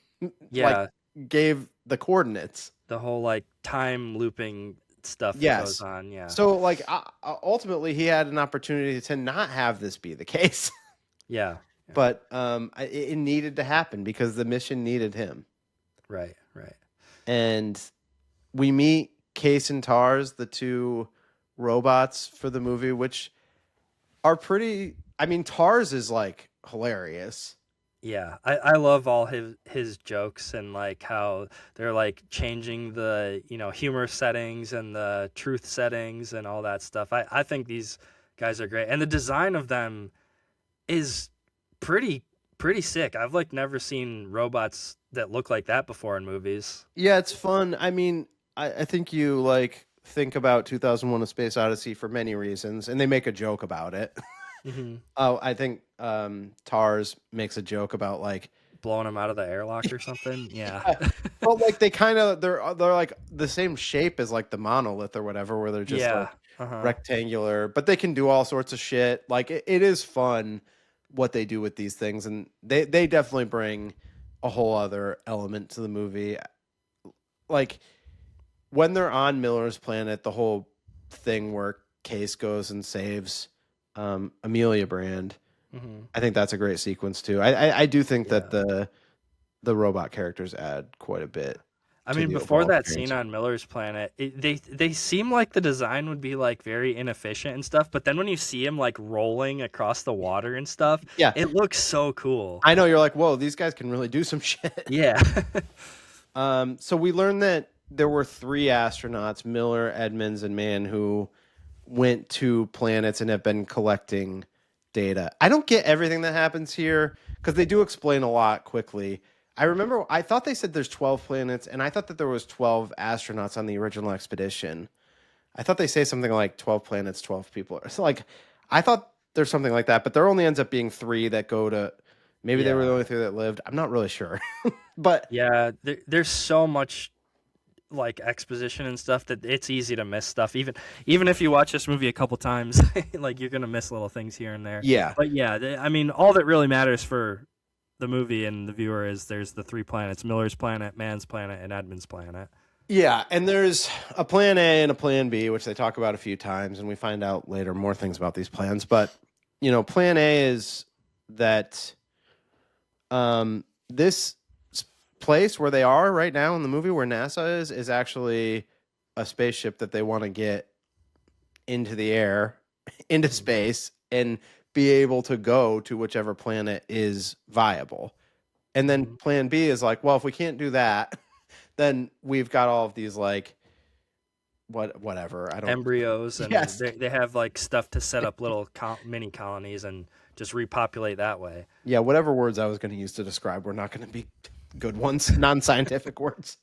like gave the coordinates.
The whole like time looping stuff that goes on. Yeah.
So like ultimately he had an opportunity to not have this be the case.
Yeah.
But it needed to happen because the mission needed him.
Right.
And we meet Case and Tars, the two robots for the movie, which are pretty. I mean, Tars is like hilarious.
Yeah, I love all his jokes and like how they're like changing the humor settings and the truth settings and all that stuff. I think these guys are great, and the design of them is pretty sick. I've like never seen robots that look like that before in movies.
Yeah, it's fun. I mean, I think you like think about 2001: A Space Odyssey for many reasons, and they make a joke about it.
Mm-hmm.
Oh, I think Tars makes a joke about like
blowing them out of the airlock or something. Yeah.
Well, like they're like the same shape as like the monolith or whatever, where they're just rectangular, but they can do all sorts of shit. Like it is fun what they do with these things, and they definitely bring a whole other element to the movie. Like when they're on Miller's planet, the whole thing where Case goes and saves Amelia Brand.
Mm-hmm.
I think that's a great sequence too. I do think that the robot characters add quite a bit.
I mean, before that scene on Miller's planet, they seem like the design would be like very inefficient and stuff. But then when you see him like rolling across the water and stuff, it looks so cool.
I know, you're like, whoa, these guys can really do some shit.
Yeah.
So we learned that there were 3 astronauts, Miller, Edmonds, and Mann, who went to planets and have been collecting data. I don't get everything that happens here because they do explain a lot quickly. I thought they said there's 12 planets, and I thought that there was 12 astronauts on the original expedition. I thought they say something like 12 planets, 12 people. So like, I thought there's something like that, but there only ends up being 3 that go to. Maybe they were the only 3 that lived. I'm not really sure, but
yeah, there's so much like exposition and stuff that it's easy to miss stuff. Even if you watch this movie a couple times, like you're gonna miss little things here and there.
Yeah,
but yeah, I mean, all that really matters for the movie and the viewer is there's the 3 planets: Miller's planet, Mann's planet, and Edmund's planet.
Yeah, and there's a plan A and a plan B, which they talk about a few times, and we find out later more things about these plans. But plan A is that this place where they are right now in the movie, where NASA is actually a spaceship that they want to get into the air, into space, and be able to go to whichever planet is viable. And then plan B is like, well, if we can't do that, then we've got all of these like whatever, I don't
embryos, and they have like stuff to set up little mini colonies and just repopulate that way.
Yeah, whatever words I was going to use to describe were not going to be good ones, non-scientific words.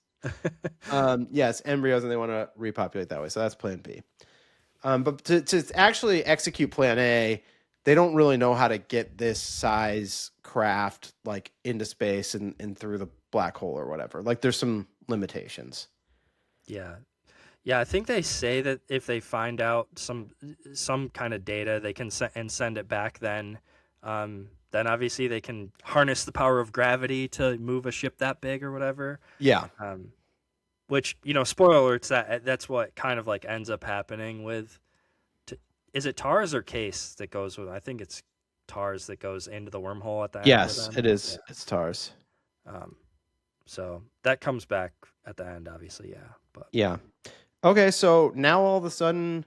Yes, embryos, and they want to repopulate that way. So that's plan B. But to actually execute Plan A, they don't really know how to get this size craft like into space and through the black hole or whatever. Like there's some limitations.
Yeah. Yeah, I think they say that if they find out some kind of data, they can send it back. Then obviously they can harness the power of gravity to move a ship that big or whatever.
Yeah.
Which, spoiler alerts, that's what kind of like ends up happening with. Is it TARS or Case that goes with? I think it's TARS that goes into the wormhole at the end.
Yes, it is. Yeah. It's TARS.
So that comes back at the end, obviously. Yeah. But
yeah. Okay, so now all of a sudden,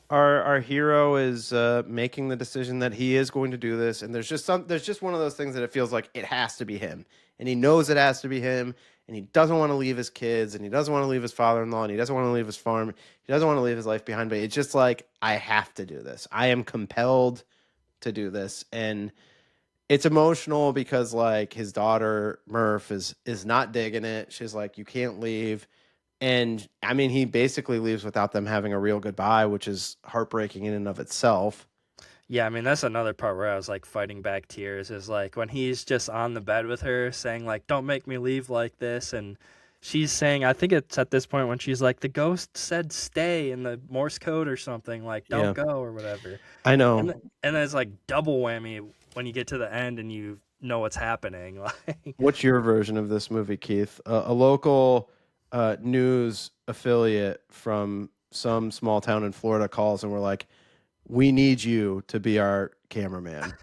our hero is making the decision that he is going to do this, and there's just one of those things that it feels like it has to be him, and he knows it has to be him, and he doesn't want to leave his kids, and he doesn't want to leave his father-in-law, and he doesn't want to leave his farm, he doesn't want to leave his life behind, but it's just like, I have to do this. I am compelled to do this, and it's emotional because like his daughter Murph is not digging it. She's like, you can't leave. And I mean, he basically leaves without them having a real goodbye, which is heartbreaking in and of itself.
Yeah, I mean, that's another part where I was like fighting back tears, is like when he's just on the bed with her saying like, don't make me leave like this. And she's saying, I think it's at this point when she's like, the ghost said stay in the Morse code or something, like don't go or whatever.
I know.
And then it's like double whammy when you get to the end and you know what's happening. Like,
what's your version of this movie, Keith? A local news affiliate from some small town in Florida calls and we're like, we need you to be our cameraman.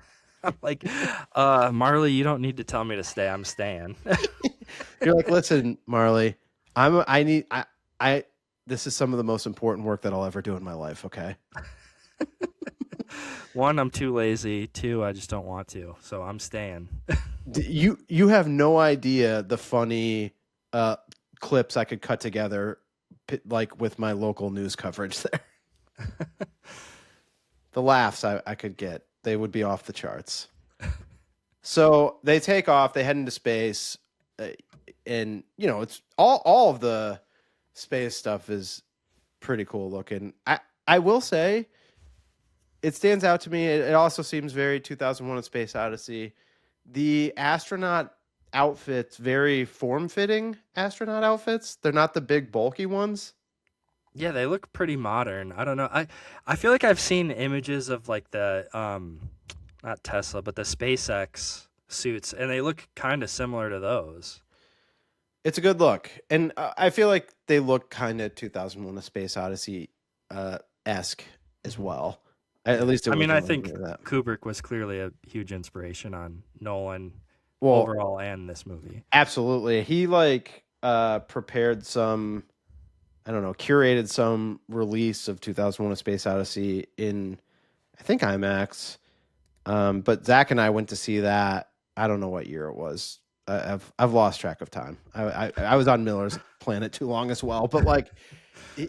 I'm like, Marley, you don't need to tell me to stay. I'm staying.
You're like, listen, Marley, this is some of the most important work that I'll ever do in my life. Okay.
One, I'm too lazy. Two, I just don't want to. So I'm staying.
You have no idea the funny clips I could cut together, like with my local news coverage there. The laughs I could get, they would be off the charts. So they take off, they head into space, and it's all of the space stuff is pretty cool looking. I will say, it stands out to me. It also seems very 2001: A Space Odyssey. The astronaut outfits, very form-fitting astronaut outfits. They're not the big bulky ones.
Yeah, they look pretty modern. I don't know. I feel like I've seen images of like the not Tesla, but the SpaceX suits, and they look kind of similar to those.
It's a good look, and I feel like they look kind of 2001: A Space Odyssey esque as well. At least,
I think Kubrick was clearly a huge inspiration on Nolan overall and this movie.
Absolutely, he prepared some. I don't know, curated some release of 2001: A Space Odyssey in, I think, IMAX. But Zach and I went to see that. I don't know what year it was. I've lost track of time. I was on Miller's Planet too long as well. But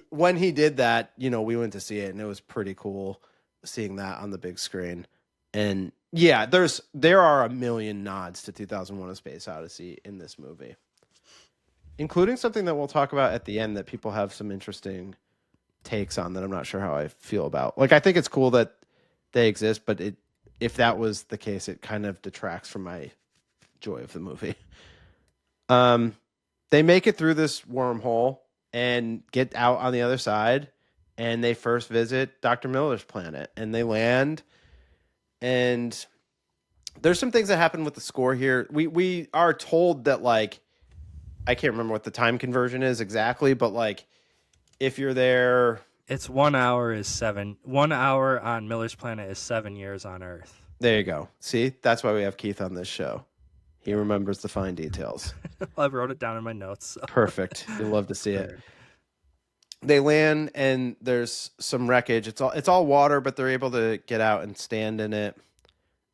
when he did that, we went to see it, and it was pretty cool seeing that on the big screen. And yeah, there are a million nods to 2001: A Space Odyssey in this movie, including something that we'll talk about at the end that people have some interesting takes on that I'm not sure how I feel about. I think it's cool that they exist, but if that was the case, it kind of detracts from my joy of the movie. They make it through this wormhole and get out on the other side, and they first visit Dr. Miller's planet, and they land, and there's some things that happen with the score here. We are told that I can't remember what the time conversion is exactly, but if you're there,
it's 1 hour is 7. 1 hour on Miller's planet is 7 years on Earth.
There you go. See, that's why we have Keith on this show. He remembers the fine details.
I wrote it down in my notes. So.
Perfect. You'll love to see it. They land and there's some wreckage. It's all water, but they're able to get out and stand in it.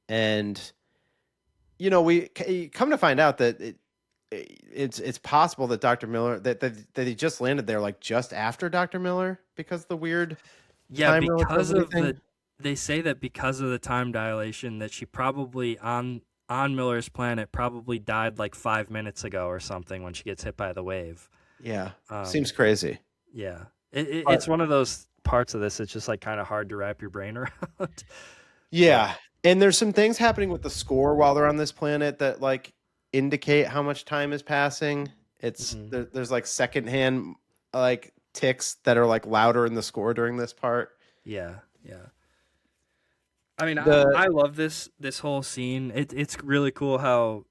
And we come to find out that it's possible that Dr. Miller that he just landed there just after Dr. Miller because of the weird time
because of they say that because of the time dilation that she probably on Miller's planet probably died 5 minutes ago or something when she gets hit by the wave.
Yeah. Seems crazy.
Yeah. It's one of those parts of this, it's just like kind of hard to wrap your brain around.
Yeah. And there's some things happening with the score while they're on this planet that like indicate how much time is passing. It's there's like secondhand like ticks that are like louder in the score during this part.
Yeah. I mean, I love this whole scene. It's really cool how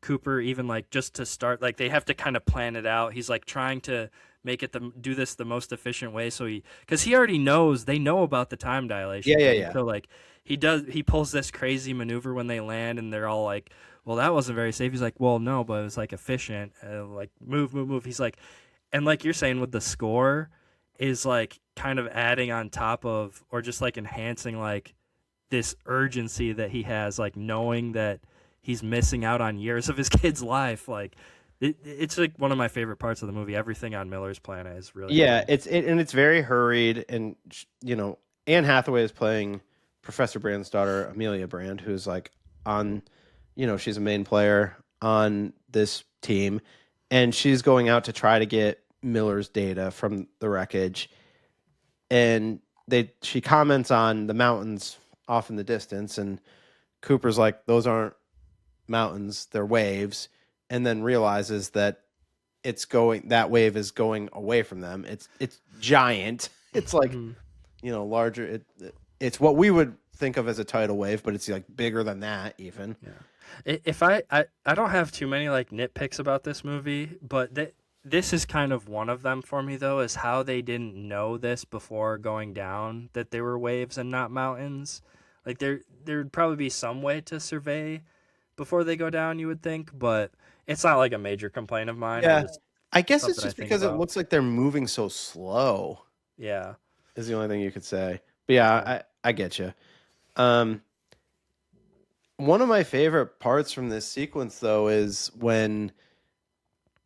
Cooper, even like just to start, like they have to kind of plan it out. He's like trying to make it do this the most efficient way. So because he already knows, they know about the time dilation.
Yeah.
So like he pulls this crazy maneuver when they land, and they're all like, well, that wasn't very safe. He's like, well, no, but it was like efficient. Like move. He's like, and like you're saying with the score is like kind of adding on top of, or just like enhancing like this urgency that he has, like knowing that he's missing out on years of his kid's life. Like it's like one of my favorite parts of the movie. Everything on Miller's planet is really cool.
It's very hurried, and you know, Anne Hathaway is playing Professor Brand's daughter, Amelia Brand, who's like on, you know, she's a main player on this team, and she's going out to try to get Miller's data from the wreckage, and she comments on the mountains off in the distance, and Cooper's like, those aren't mountains, they're waves, and then realizes that that wave is going away from them. It's giant. It's like, you know, larger. It's what we would think of as a tidal wave, but it's like bigger than that even.
Yeah. If I don't have too many like nitpicks about this movie, but this is kind of one of them for me though, is how they didn't know this before going down, that they were waves and not mountains. Like there'd probably be some way to survey before they go down, you would think, but it's not like a major complaint of mine.
Yeah, I guess it's just because it looks like they're moving so slow.
Yeah,
is the only thing you could say. But yeah, I get you. One of my favorite parts from this sequence, though, is when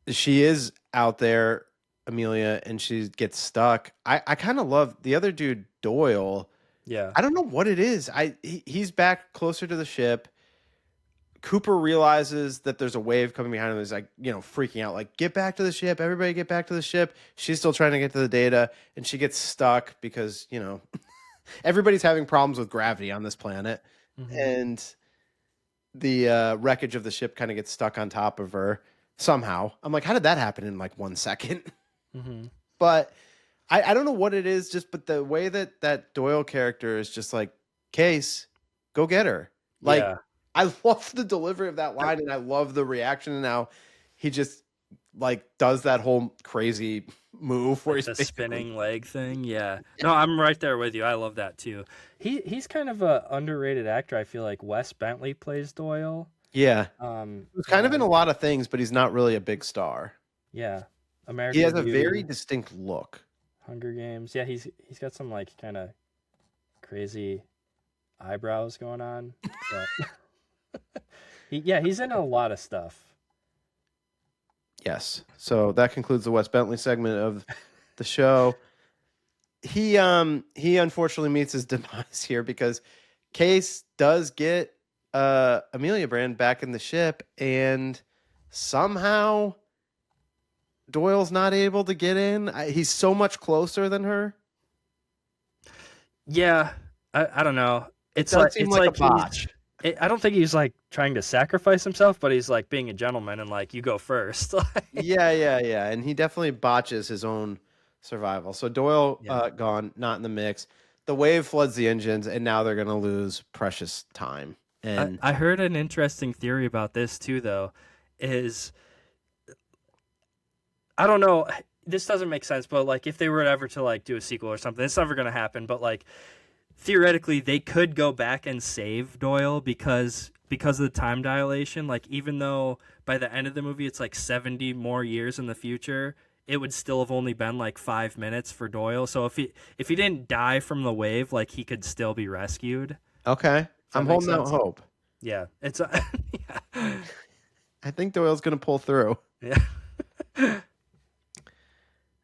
she is out there, Amelia, and she gets stuck. I kind of love the other dude, Doyle.
Yeah,
I don't know what it is. He's back closer to the ship. Cooper realizes that there's a wave coming behind him. He's like, you know, freaking out, like, get back to the ship. Everybody get back to the ship. She's still trying to get to the data, and she gets stuck because, you know, everybody's having problems with gravity on this planet. And the wreckage of the ship kind of gets stuck on top of her somehow. I'm like, how did that happen in like 1 second? But I don't know what it is, but the way that Doyle character is just like, Case, go get her. Like, I love the delivery of that line, and I love the reaction. And now he just like does that whole crazy move where he's
the spinning leg thing. Yeah, no, I'm right there with you. I love that too. He's kind of a underrated actor. I feel like Wes Bentley plays Doyle.
Yeah, he's kind of in a lot of things, but he's not really a big star.
Yeah, American.
He has
Beauty,
a very distinct look.
Hunger Games. Yeah, he's got some like kind of crazy eyebrows going on. But he's in a lot of stuff.
Yes. So that concludes the Wes Bentley segment of the show. He unfortunately meets his demise here because Case does get Amelia Brand back in the ship, and somehow Doyle's not able to get in. He's so much closer than her. Yeah, I don't know. It does seem like a botch.
I don't think he's like trying to sacrifice himself, but he's like being a gentleman and like, you go first.
Yeah. And he definitely botches his own survival. So Doyle gone, not in the mix. The wave floods the engines, and now they're going to lose precious time. And
I heard an interesting theory about this too, though, is I don't know. This doesn't make sense, but like if they were ever to like do a sequel or something, it's never going to happen. But like, theoretically, they could go back and save Doyle because of the time dilation. Like, even though by the end of the movie it's like 70 more years in the future, it would still have only been like 5 minutes for Doyle. So if he didn't die from the wave, like he could still be rescued.
Okay, I'm holding out hope.
Yeah, it's
I think Doyle's gonna pull through.
Yeah.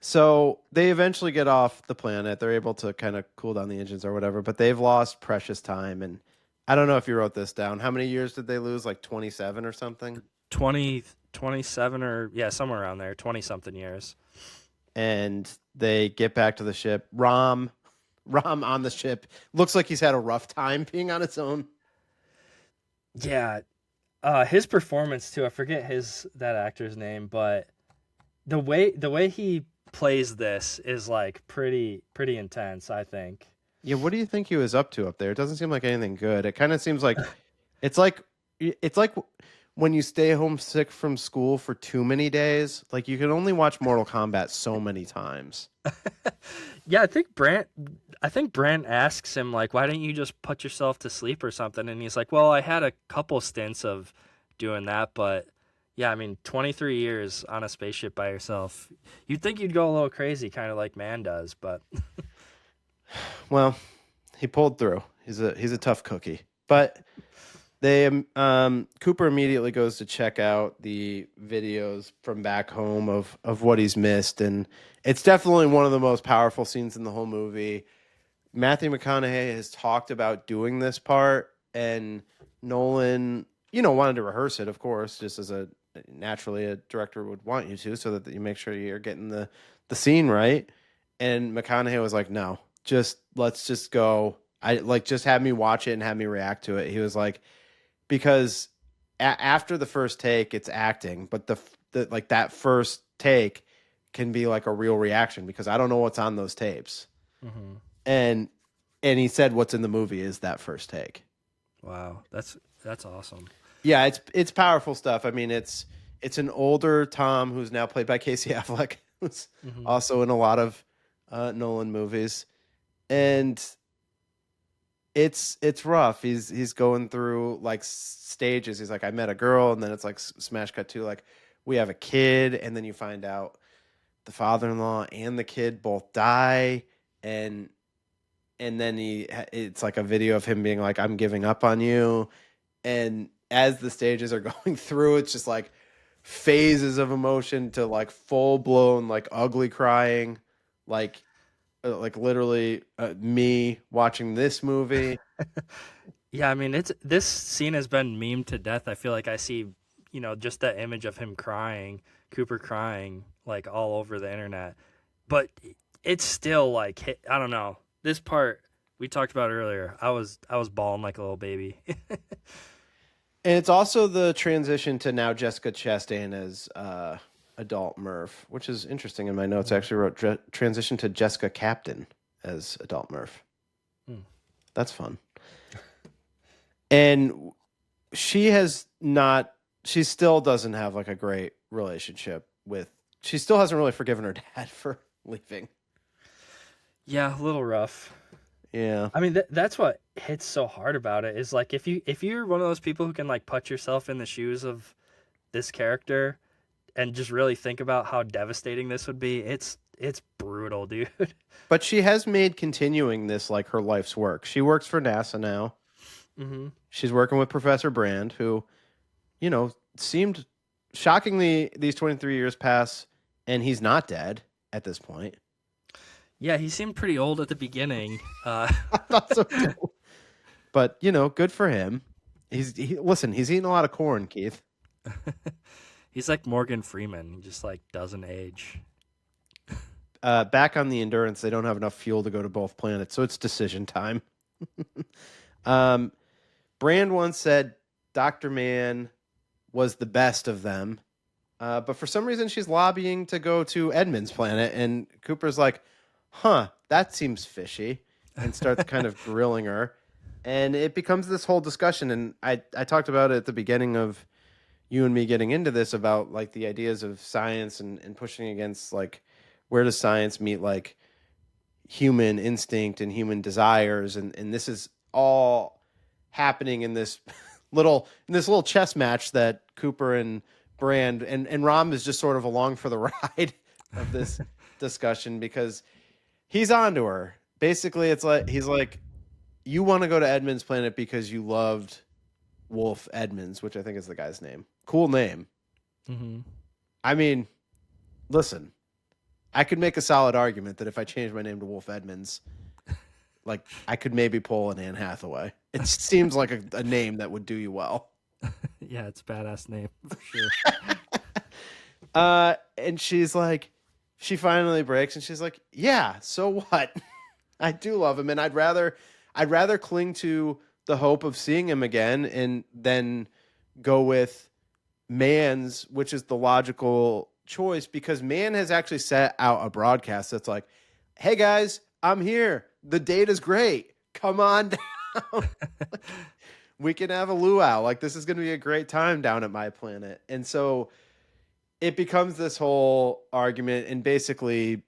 So they eventually get off the planet. They're able to kind of cool down the engines or whatever, but they've lost precious time. And I don't know if you wrote this down. How many years did they lose? Like 27 or something?
27 or somewhere around there, 20 something years.
and they get back to the ship. Rom on the ship looks like he's had a rough time being on its own.
Yeah. His performance too, I forget that actor's name, but the way he plays this is like pretty intense, I think.
Yeah, what do you think he was up to up there? It doesn't seem like anything good. It kind of seems like it's like when you stay home sick from school for too many days. Like you can only watch Mortal Kombat so many times.
Yeah, I think Brant asks him like, why didn't you just put yourself to sleep or something? And he's like, well, I had a couple stints of doing that, but yeah, I mean, 23 years on a spaceship by yourself. You'd think you'd go a little crazy, kind of like Man does, but
Well, he pulled through. He's a tough cookie. But they Cooper immediately goes to check out the videos from back home of what he's missed, and it's definitely one of the most powerful scenes in the whole movie. Matthew McConaughey has talked about doing this part, and Nolan, wanted to rehearse it, of course, just as naturally a director would want you to, so that you make sure you're getting the scene right. And McConaughey was like, no, let's just go. Just have me watch it and have me react to it. He was like, because after the first take, it's acting, but the that first take can be like a real reaction because I don't know what's on those tapes.
Mm-hmm.
And he said what's in the movie is that first take.
Wow, that's awesome.
Yeah, it's powerful stuff. I mean, it's an older Tom who's now played by Casey Affleck, who's also in a lot of Nolan movies, and it's rough. He's going through like stages. He's like, I met a girl, and then it's like smash cut to like we have a kid, and then you find out the father-in-law and the kid both die, and then it's like a video of him being like, I'm giving up on you. And as the stages are going through, it's just like phases of emotion to like full blown, like ugly crying, like literally me watching this movie.
Yeah, I mean, this scene has been memed to death. I feel like I see, just that image of him crying, Cooper crying, like all over the internet. But it's still like, I don't know. This part we talked about earlier, I was bawling like a little baby.
And it's also the transition to now Jessica Chastain as adult Murph, which is interesting. In my notes, I actually wrote transition to Jessica Captain as adult Murph. That's fun. And she still doesn't have like a great relationship she still hasn't really forgiven her dad for leaving.
Yeah, a little rough.
Yeah.
I mean, that's what hits so hard about it is like if you're one of those people who can like put yourself in the shoes of this character and just really think about how devastating this would be, it's brutal, dude.
But she has made continuing this like her life's work. She works for NASA now.
Mm-hmm.
She's working with Professor Brand, who, seemed shockingly these 23 years pass and he's not dead at this point.
Yeah, he seemed pretty old at the beginning.
I thought so too. But, good for him. He's eating a lot of corn, Keith.
He's like Morgan Freeman. He just like doesn't age.
Back on the Endurance, they don't have enough fuel to go to both planets, so it's decision time. Brand once said Dr. Mann was the best of them. But for some reason, she's lobbying to go to Edmund's planet, and Cooper's like, that seems fishy, and starts kind of grilling her. And it becomes this whole discussion, and I talked about it at the beginning of you and me getting into this about like the ideas of science and pushing against like where does science meet like human instinct and human desires, and this is all happening in this little chess match that Cooper and Brand and Rom is just sort of along for the ride of this discussion because he's onto her. Basically, it's like he's like, you want to go to Edmund's planet because you loved Wolf Edmonds, which I think is the guy's name. Cool name.
Mm-hmm.
I mean, listen, I could make a solid argument that if I changed my name to Wolf Edmonds, like I could maybe pull an Anne Hathaway. It seems like a name that would do you well.
Yeah, it's a badass name for sure.
And she's like, she finally breaks, and she's like, "Yeah, so what? I do love him, and I'd rather cling to the hope of seeing him again, and then go with Man's, which is the logical choice, because Man has actually set out a broadcast that's like, hey guys, I'm here. The date is great. Come on down. We can have a luau. Like, this is going to be a great time down at my planet. And so it becomes this whole argument, and basically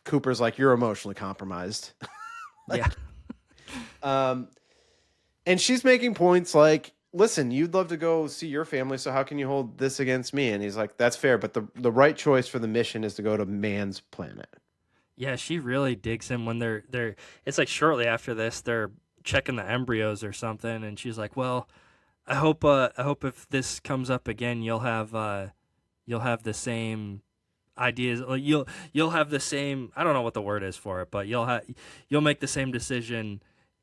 Cooper's like, you're emotionally compromised.
Yeah.
And she's making points like, listen, you'd love to go see your family, so how can you hold this against me? And he's like, that's fair, but the right choice for the mission is to go to Man's planet.
Yeah, she really digs him when they're it's like shortly after this, they're checking the embryos or something, and she's like, well, I hope if this comes up again, you'll have the same ideas. You'll have the same, I don't know what the word is for it, but you'll make the same decision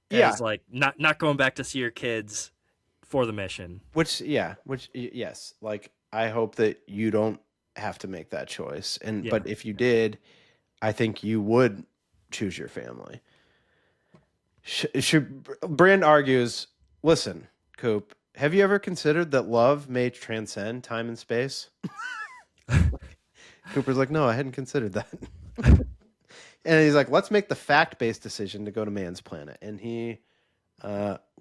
as like not going back to see your kids for the mission. Which
Yes, like, I hope that you don't have to make that choice. But if you did, I think you would choose your family. Brand argues, listen, Coop, have you ever considered that love may transcend time and space? Cooper's like, no, I hadn't considered that. And he's like, let's make the fact-based decision to go to Man's planet. And he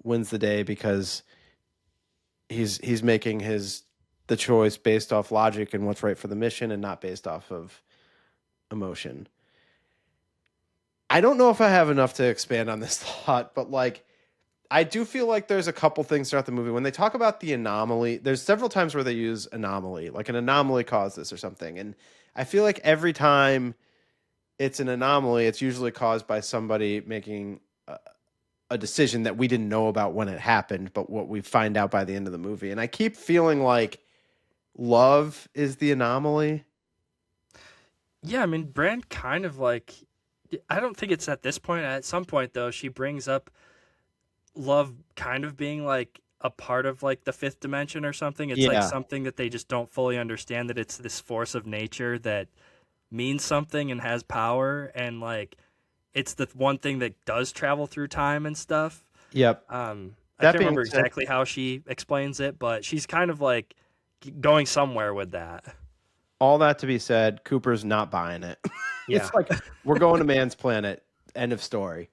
wins the day because he's making the choice based off logic and what's right for the mission, and not based off of emotion. I don't know if I have enough to expand on this thought, but like, I do feel like there's a couple things throughout the movie when they talk about the anomaly. There's several times where they use anomaly, like an anomaly caused this or something. And I feel like every time it's an anomaly, it's usually caused by somebody making a decision that we didn't know about when it happened, but what we find out by the end of the movie. And I keep feeling like love is the anomaly.
Yeah, I mean, Brand kind of like, I don't think it's at this point. At some point, though, she brings up love kind of being like a part of like the fifth dimension or something. It's like something that they just don't fully understand, that it's this force of nature that means something and has power, and like it's the one thing that does travel through time and stuff.
Yep.
I can't remember exactly how she explains it, but she's kind of like going somewhere with that.
All that to be said, Cooper's not buying it.
Yeah.
It's like, we're going to Man's planet. End of story.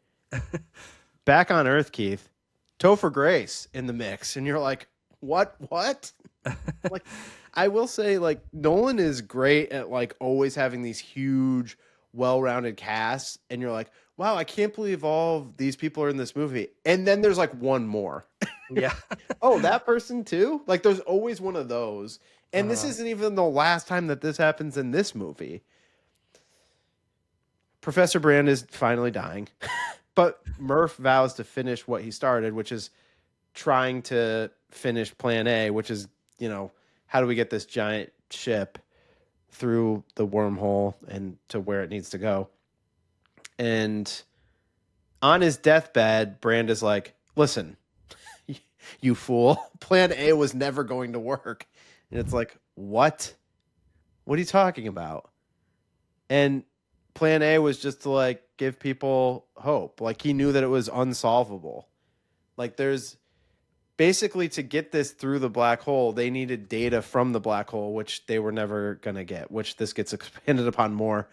Back on Earth, Keith, Topher Grace in the mix. And you're like, what? Like, I will say, like, Nolan is great at like always having these huge, well-rounded casts. And you're like, wow, I can't believe all these people are in this movie. And then there's like one more.
Yeah.
Oh, that person too? Like, there's always one of those. And this isn't even the last time that this happens in this movie. Professor Brand is finally dying. But Murph vows to finish what he started, which is trying to finish Plan A, which is, how do we get this giant ship through the wormhole and to where it needs to go? And on his deathbed, Brand is like, listen, you fool. Plan A was never going to work. And it's like, what? What are you talking about? And Plan A was just to like give people hope. Like, he knew that it was unsolvable. Like, there's basically, to get this through the black hole, they needed data from the black hole, which they were never going to get, which this gets expanded upon more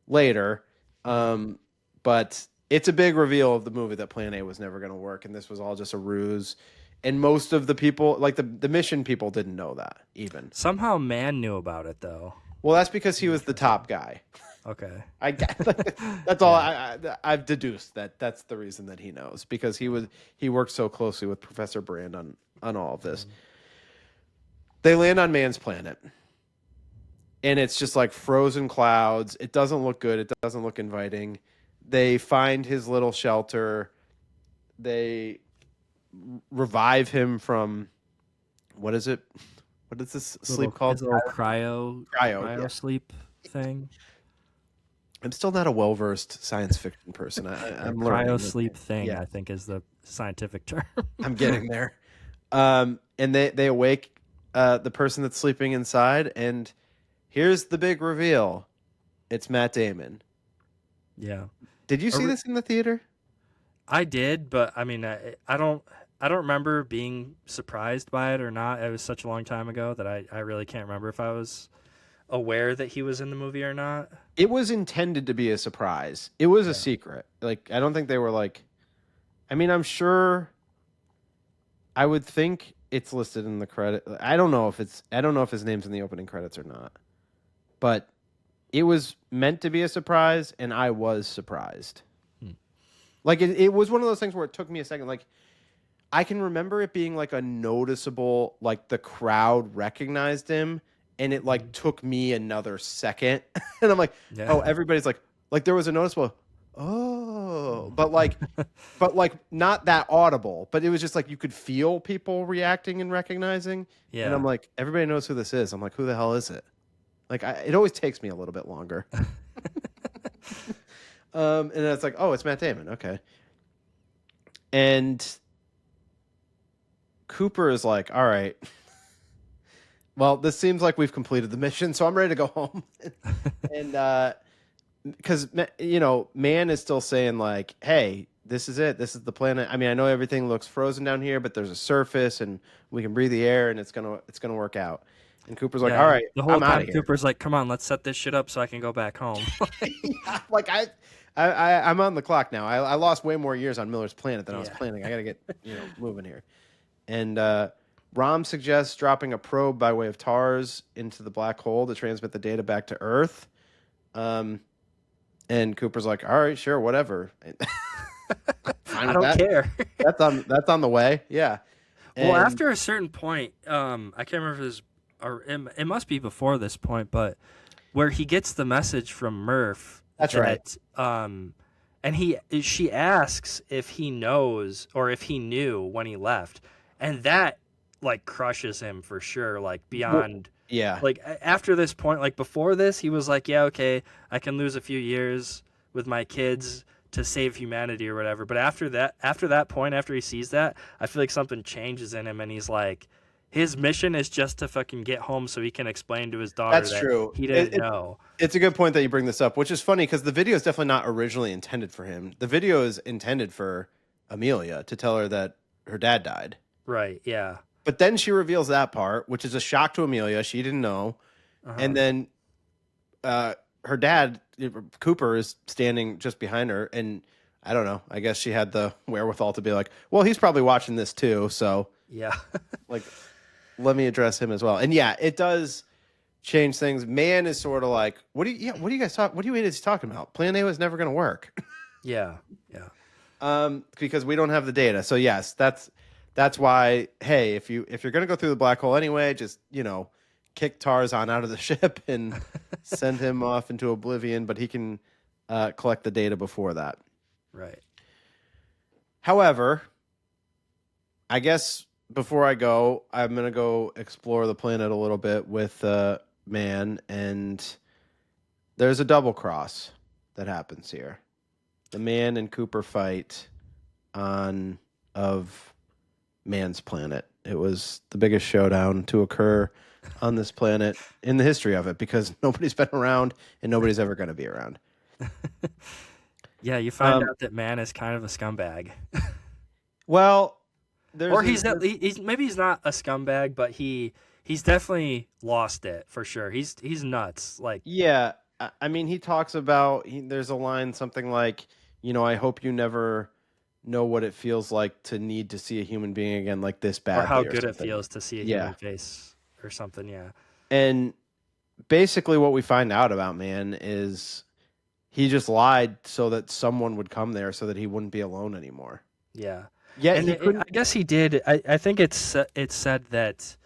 later. But it's a big reveal of the movie that Plan A was never going to work. And this was all just a ruse. And most of the people, like the mission people, didn't know that even.
Somehow Man knew about it, though.
Well, that's because he was the top guy.
Okay.
That's all I've deduced, that's the reason that he knows, because he worked so closely with Professor Brand on all of this. They land on Man's planet. And it's just like frozen clouds. It doesn't look good. It doesn't look inviting. They find his little shelter. They revive him from, what is it? What is this sleep called?
Cryo sleep thing.
I'm still not a well-versed science fiction person. I'm learning.
Cryo sleep thing, I think, is the scientific term.
I'm getting there. And they awake the person that's sleeping inside, and here's the big reveal. It's Matt Damon.
Yeah.
Did you see this in the theater?
I did, but I mean, I don't remember being surprised by it or not. It was such a long time ago that I really can't remember if I was aware that he was in the movie or not.
It was intended to be a surprise. It was a secret. Like, I don't think they were like, I mean, I'm sure, I would think it's listed in the credit. I don't know if his name's in the opening credits or not, but it was meant to be a surprise, and I was surprised. Like, it was one of those things where it took me a second. Like, I can remember it being like a noticeable, like the crowd recognized him, and it like took me another second. And I'm like, oh, everybody's like there was a noticeable, oh, but like not that audible, but it was just like you could feel people reacting and recognizing. Yeah. And I'm like, everybody knows who this is. I'm like, who the hell is it? Like, it always takes me a little bit longer. And then it's like, oh, it's Matt Damon. Okay. And Cooper is like, all right, well, this seems like we've completed the mission, so I'm ready to go home. And because, you know, Man is still saying like, hey, this is it. This is the planet. I mean, I know everything looks frozen down here, but there's a surface and we can breathe the air and it's gonna work out. And Cooper's like, all right,
the whole
I'm
time
out of here.
Cooper's like, come on, let's set this shit up so I can go back home.
Yeah, like I'm on the clock now. I lost way more years on Miller's Planet than I was planning. I got to get moving here. And Rom suggests dropping a probe by way of TARS into the black hole to transmit the data back to Earth. And Cooper's like, all right, sure, whatever.
I don't care.
That's on the way. Yeah.
Well, after a certain point, I can't remember if it was, or it must be before this point, but where he gets the message from Murph.
That's right.
And she asks if he knows or if he knew when he left, and that like crushes him for sure. Like beyond, Like after this point, like before this, he was like, yeah, okay, I can lose a few years with my kids to save humanity or whatever. But after that point, after he sees that, I feel like something changes in him, and he's like, his mission is just to fucking get home so he can explain to his daughter that he didn't know. It's
a good point that you bring this up, which is funny because the video is definitely not originally intended for him. The video is intended for Amelia to tell her that her dad died.
Right, yeah.
But then she reveals that part, which is a shock to Amelia. She didn't know. And then her dad, Cooper, is standing just behind her. And I don't know. I guess she had the wherewithal to be like, well, he's probably watching this too. So,
yeah.
Like, let me address him as well. And yeah, it does change things. Man is sort of like, what do you guys talk? What do you mean he's talking about? Plan A was never going to work.
Yeah.
Because we don't have the data. So yes, that's why. Hey, if you're going to go through the black hole anyway, just kick Tarzan out of the ship and send him off into oblivion. But he can collect the data before that.
Right.
However, I guess before I go, I'm going to go explore the planet a little bit with Man, and there's a double cross that happens here. The Man and Cooper fight of Man's planet. It was the biggest showdown to occur on this planet in the history of it because nobody's been around and nobody's ever going to be around.
Yeah, you find out that Man is kind of a scumbag.
Well,
he's maybe he's not a scumbag, but he's definitely lost it for sure. He's nuts. Like,
yeah, I mean, he talks about there's a line something like, I hope you never know what it feels like to need to see a human being again like this badly,
or how good it feels to see a human face or something. Yeah,
and basically what we find out about Man is he just lied so that someone would come there so that he wouldn't be alone anymore.
Yeah.
Yeah,
and I guess he did. I think it's said that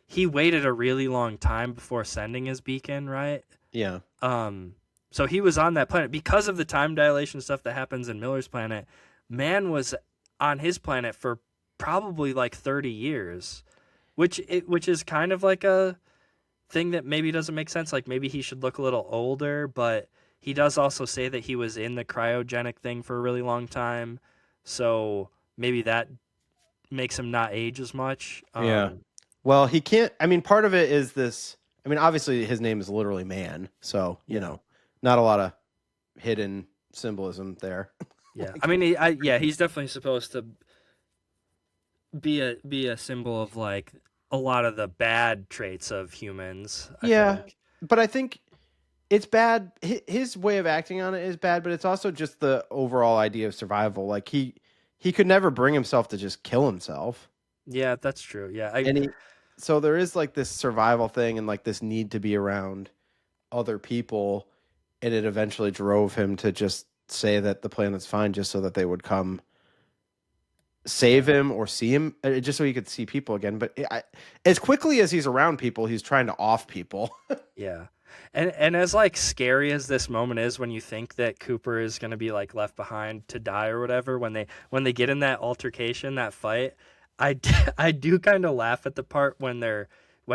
he waited a really long time before sending his beacon, right?
Yeah.
So he was on that planet because of the time dilation stuff that happens in Miller's planet. Man was on his planet for probably like 30 years, which is kind of like a thing that maybe doesn't make sense. Like maybe he should look a little older, but he does also say that he was in the cryogenic thing for a really long time. So maybe that makes him not age as much.
Yeah. Well, he can't. I mean, part of it is this. I mean, obviously his name is literally Man. So, Not a lot of hidden symbolism there.
Yeah, I mean, he's definitely supposed to be a symbol of like a lot of the bad traits of humans. I think.
But I think it's bad. His way of acting on it is bad, but it's also just the overall idea of survival. Like he could never bring himself to just kill himself.
Yeah, that's true. Yeah,
so there is like this survival thing and like this need to be around other people, and it eventually drove him to just say that the planet's fine just so that they would come save him or see him, just so he could see people again. But as quickly as he's around people, he's trying to off people.
Yeah. And as like scary as this moment is when you think that Cooper is going to be like left behind to die or whatever, when they get in that altercation, that fight, I do kind of laugh at the part when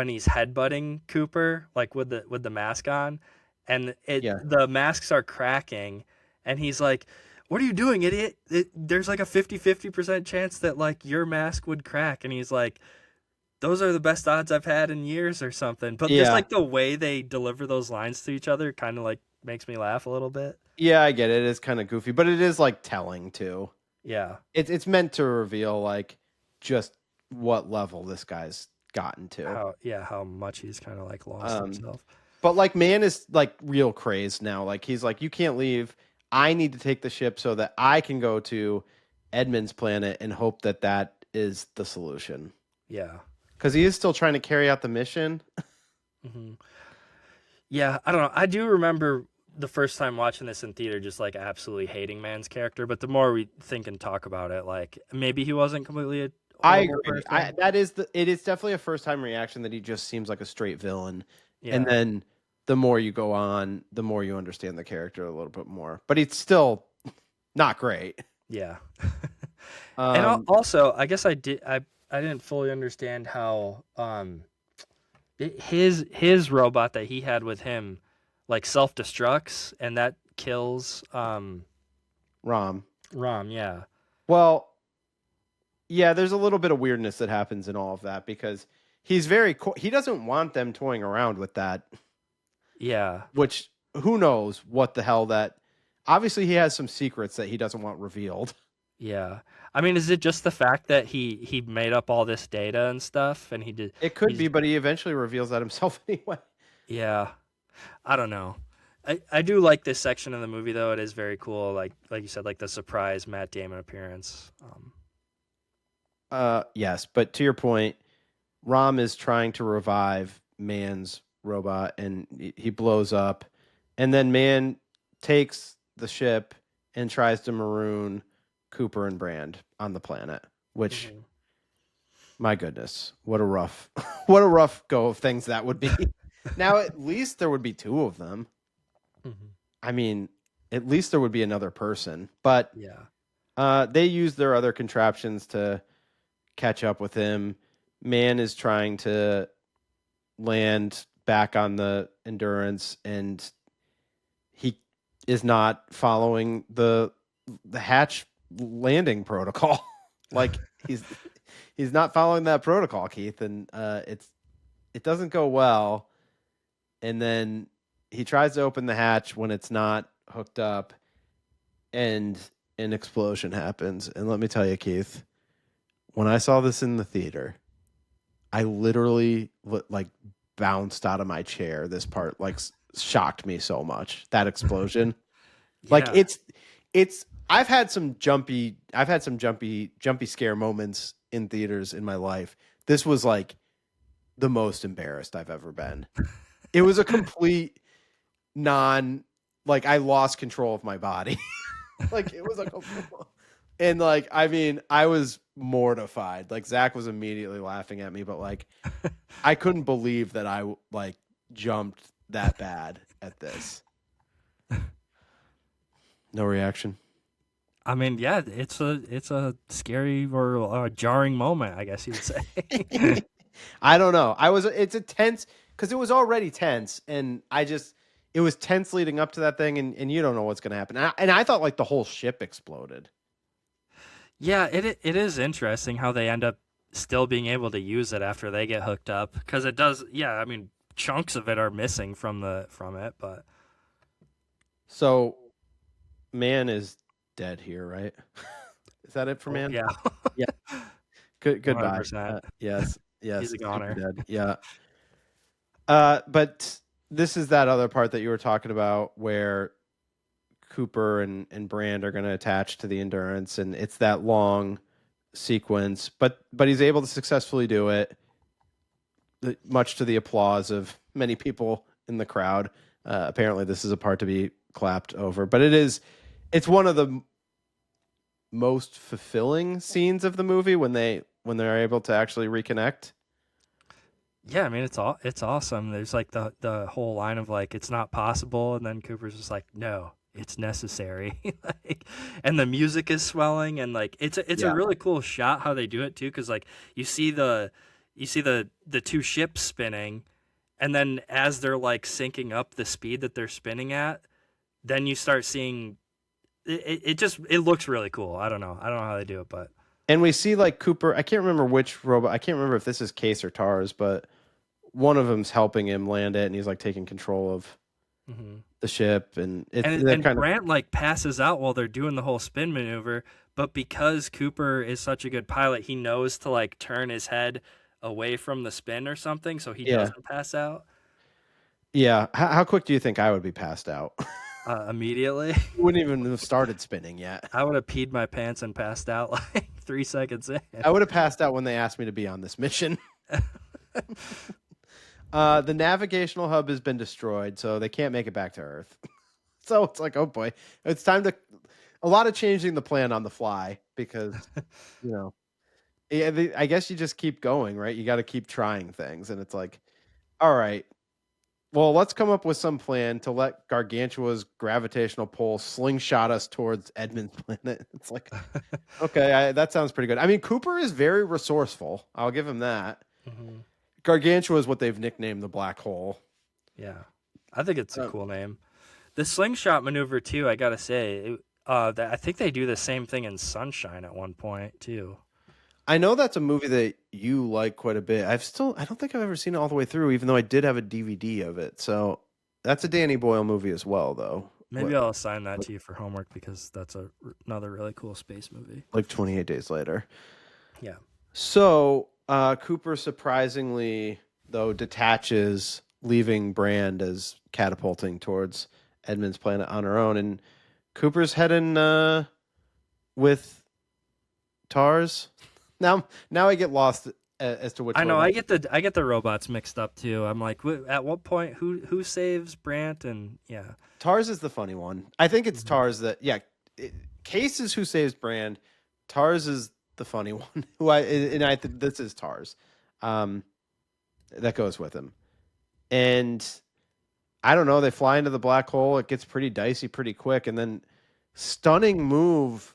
he's headbutting Cooper like with the mask on, and the masks are cracking, and he's like, "What are you doing, idiot? There's like a 50% chance that like your mask would crack," and he's like, "Those are the best odds I've had in years," or something. But just like the way they deliver those lines to each other kind of like makes me laugh a little bit.
Yeah, I get it. It's kind of goofy, but it is like telling too.
Yeah.
It's meant to reveal like just what level this guy's gotten to.
How much he's kind of like lost himself.
But like man is like real crazed now. Like he's like, you can't leave. I need to take the ship so that I can go to Edmund's planet and hope that that is the solution.
Yeah.
Because he is still trying to carry out the mission.
Mm-hmm. Yeah, I don't know. I do remember the first time watching this in theater just like absolutely hating Man's character. But the more we think and talk about it, like maybe he wasn't completely
I agree. It is definitely a first time reaction that he just seems like a straight villain. Yeah. And then the more you go on, the more you understand the character a little bit more. But he's still not great.
Yeah. And also, I guess I didn't fully understand how his robot that he had with him like self-destructs and that kills
Rom,
yeah.
Well, yeah, there's a little bit of weirdness that happens in all of that because he's he doesn't want them toying around with that.
Yeah.
Which who knows what the hell that obviously he has some secrets that he doesn't want revealed.
Yeah. I mean, is it just the fact that he made up all this data and stuff and he did?
It could be, but he eventually reveals that himself anyway.
Yeah. I don't know. I do like this section of the movie though. It is very cool. Like you said, like the surprise Matt Damon appearance.
Yes, but to your point, Rom is trying to revive Man's robot and he blows up, and then Man takes the ship and tries to maroon Cooper and Brand on the planet, which my goodness, what a rough go of things that would be. Now at least there would be two of them. I mean, at least there would be another person, but they use their other contraptions to catch up with him. Man is trying to land back on the Endurance, and he is not following the hatch landing protocol. Like he's not following that protocol, Keith, and it doesn't go well. And then he tries to open the hatch when it's not hooked up, and an explosion happens. And let me tell you, Keith, when I saw this in the theater, I literally like bounced out of my chair. This part like shocked me so much. That explosion, like it's. I've had some jumpy scare moments in theaters in my life. This was like the most embarrassed I've ever been. It was a complete I lost control of my body. Like it was like, and like, I mean, I was mortified. Like Zach was immediately laughing at me, but like, I couldn't believe that I like jumped that bad at this. No reaction.
I mean, yeah, it's a scary or a jarring moment, I guess you'd say.
I don't know. It's a tense because it was already tense, and it was tense leading up to that thing, and you don't know what's going to happen. And I thought like the whole ship exploded.
Yeah, it is interesting how they end up still being able to use it after they get hooked up, because it does. Yeah, I mean, chunks of it are missing from it, but
So, man is dead here, right? Is that it for man?
Yeah.
Yeah. Goodbye.
100%.
Yes.
He's a
Super
goner.
dead. Yeah. But this is that other part that you were talking about where Cooper and Brand are going to attach to the Endurance, and it's that long sequence, but he's able to successfully do it, much to the applause of many people in the crowd. Apparently, this is a part to be clapped over, but it's one of the most fulfilling scenes of the movie when they're able to actually reconnect.
Yeah, I mean it's awesome. There's like the whole line of like it's not possible, and then Cooper's just like, no, it's necessary. Like, and the music is swelling, and like it's a really cool shot how they do it too, because like you see the two ships spinning, and then as they're like syncing up the speed that they're spinning at, then you start seeing it looks really cool. I don't know how they do it, but.
And we see like Cooper, I can't remember which robot, I can't remember if this is Case or Tars, but one of them's helping him land it, and he's like taking control of the ship, and
Brant like passes out while they're doing the whole spin maneuver, but because Cooper is such a good pilot, he knows to like turn his head away from the spin or something, so he doesn't pass out.
Yeah, how quick do you think I would be passed out?
Immediately.
Wouldn't even have started spinning yet.
I would have peed my pants and passed out like 3 seconds in.
I would have passed out when they asked me to be on this mission. The navigational hub has been destroyed, so they can't make it back to Earth. So it's like, oh boy, it's time to a lot of changing the plan on the fly because, I guess you just keep going, right? You got to keep trying things, and it's like, all right, well, let's come up with some plan to let Gargantua's gravitational pull slingshot us towards Edmund's planet. It's like, okay, that sounds pretty good. I mean, Cooper is very resourceful. I'll give him that. Mm-hmm. Gargantua is what they've nicknamed the black hole.
Yeah, I think it's a cool name. The slingshot maneuver, too, I got to say, I think they do the same thing in Sunshine at one point, too.
I know that's a movie that you like quite a bit. I don't think I've ever seen it all the way through, even though I did have a DVD of it. So that's a Danny Boyle movie as well, though.
Maybe I'll assign that to you for homework because that's another really cool space movie.
Like 28 Days Later.
Yeah.
So Cooper surprisingly, though, detaches, leaving Brand as catapulting towards Edmund's planet on her own. And Cooper's heading with Tars. Now I get lost as to which.
I know. I get the robots mixed up too. I'm like, at what point who saves Brant? And yeah,
Tars is the funny one. I think it's Tars that Case is who saves Brand. Tars is the funny one. I think this is Tars. That goes with him, and I don't know. They fly into the black hole. It gets pretty dicey pretty quick, and then stunning move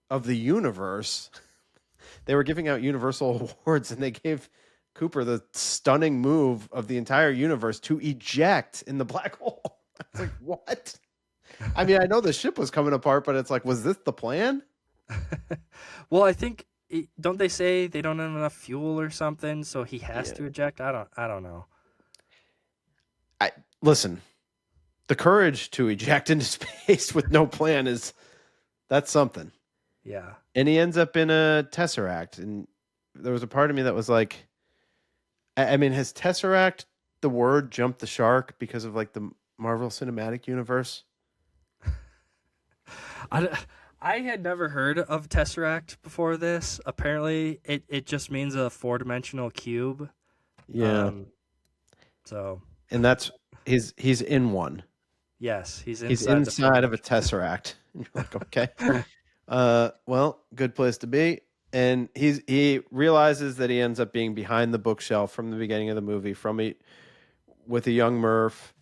of the universe. They were giving out Universal Awards, and they gave Cooper the stunning move of the entire universe to eject in the black hole. It's like, what? I mean, I know the ship was coming apart, but it's like, was this the plan?
Well, I think don't they say they don't have enough fuel or something, so he has to eject? I don't know.
Listen, the courage to eject into space with no plan that's something.
Yeah.
And he ends up in a Tesseract. And there was a part of me that was like, I mean, has Tesseract, the word, jumped the shark because of like the Marvel Cinematic Universe?
I had never heard of Tesseract before this. Apparently, it just means a 4-dimensional cube.
Yeah. And that's he's in one.
Yes, he's
inside of a Tesseract. And you're like, okay. Well, good place to be. And he realizes that he ends up being behind the bookshelf from the beginning of the movie with a young Murph.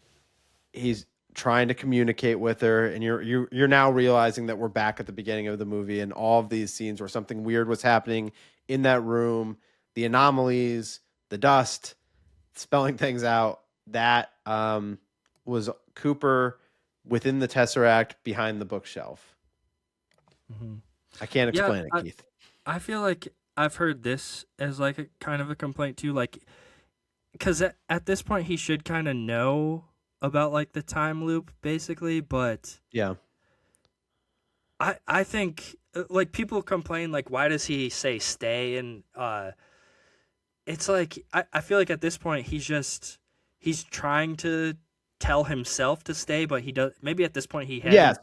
He's trying to communicate with her, and you're now realizing that we're back at the beginning of the movie and all of these scenes where something weird was happening in that room, the anomalies, the dust, spelling things out. That was Cooper within the Tesseract behind the bookshelf.
Mm-hmm.
I can't explain it, Keith.
I feel like I've heard this as like a kind of a complaint too, like because at this point he should kind of know about like the time loop basically, but
Yeah.
I think like people complain like why does he say stay, and it's like I feel like at this point he's trying to tell himself to stay, but he does maybe at this point he hasn't
Yes.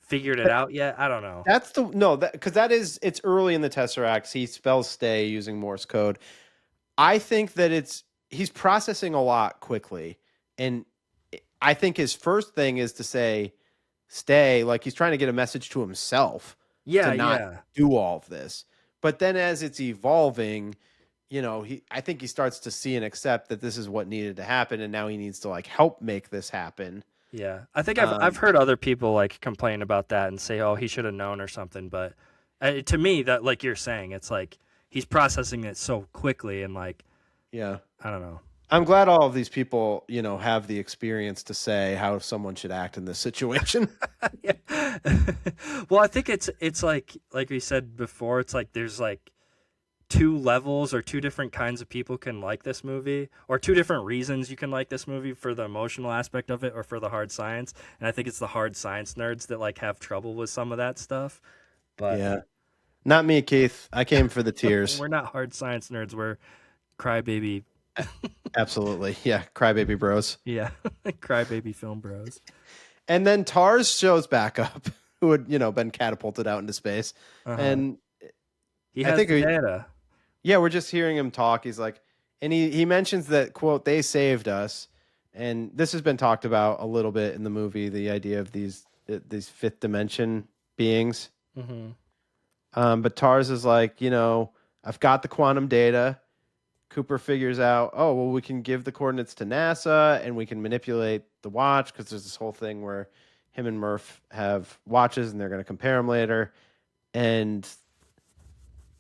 figured it out yet. I don't know.
That's the no, that because it's early in the Tesseract. He spells stay using Morse code. I think that he's processing a lot quickly, and I think his first thing is to say stay, like he's trying to get a message to himself to not do all of this. But then as it's evolving, I think he starts to see and accept that this is what needed to happen, and now he needs to like help make this happen.
Yeah, I think I've heard other people like complain about that and say, "Oh, he should have known" or something. But to me, that like you're saying, it's like he's processing it so quickly, and like,
yeah,
I don't know.
I'm glad all of these people, have the experience to say how someone should act in this situation.
Yeah. Well, I think it's like we said before, it's like there's like two levels or two different kinds of people can like this movie, or two different reasons you can like this movie, for the emotional aspect of it or for the hard science. And I think it's the hard science nerds that like have trouble with some of that stuff. But
yeah, not me, Keith. I came for the tears.
We're not hard science nerds. We're crybaby.
Absolutely. Yeah. Crybaby bros.
Yeah. Crybaby film bros.
And then Tars shows back up, who had, been catapulted out into space. And
he has data.
Yeah, we're just hearing him talk. He's like, and he mentions that, quote, they saved us. And this has been talked about a little bit in the movie, the idea of these fifth dimension beings. But Tars is like, I've got the quantum data. Cooper figures out, oh, well, we can give the coordinates to NASA and we can manipulate the watch, because there's this whole thing where him and Murph have watches and they're going to compare them later. And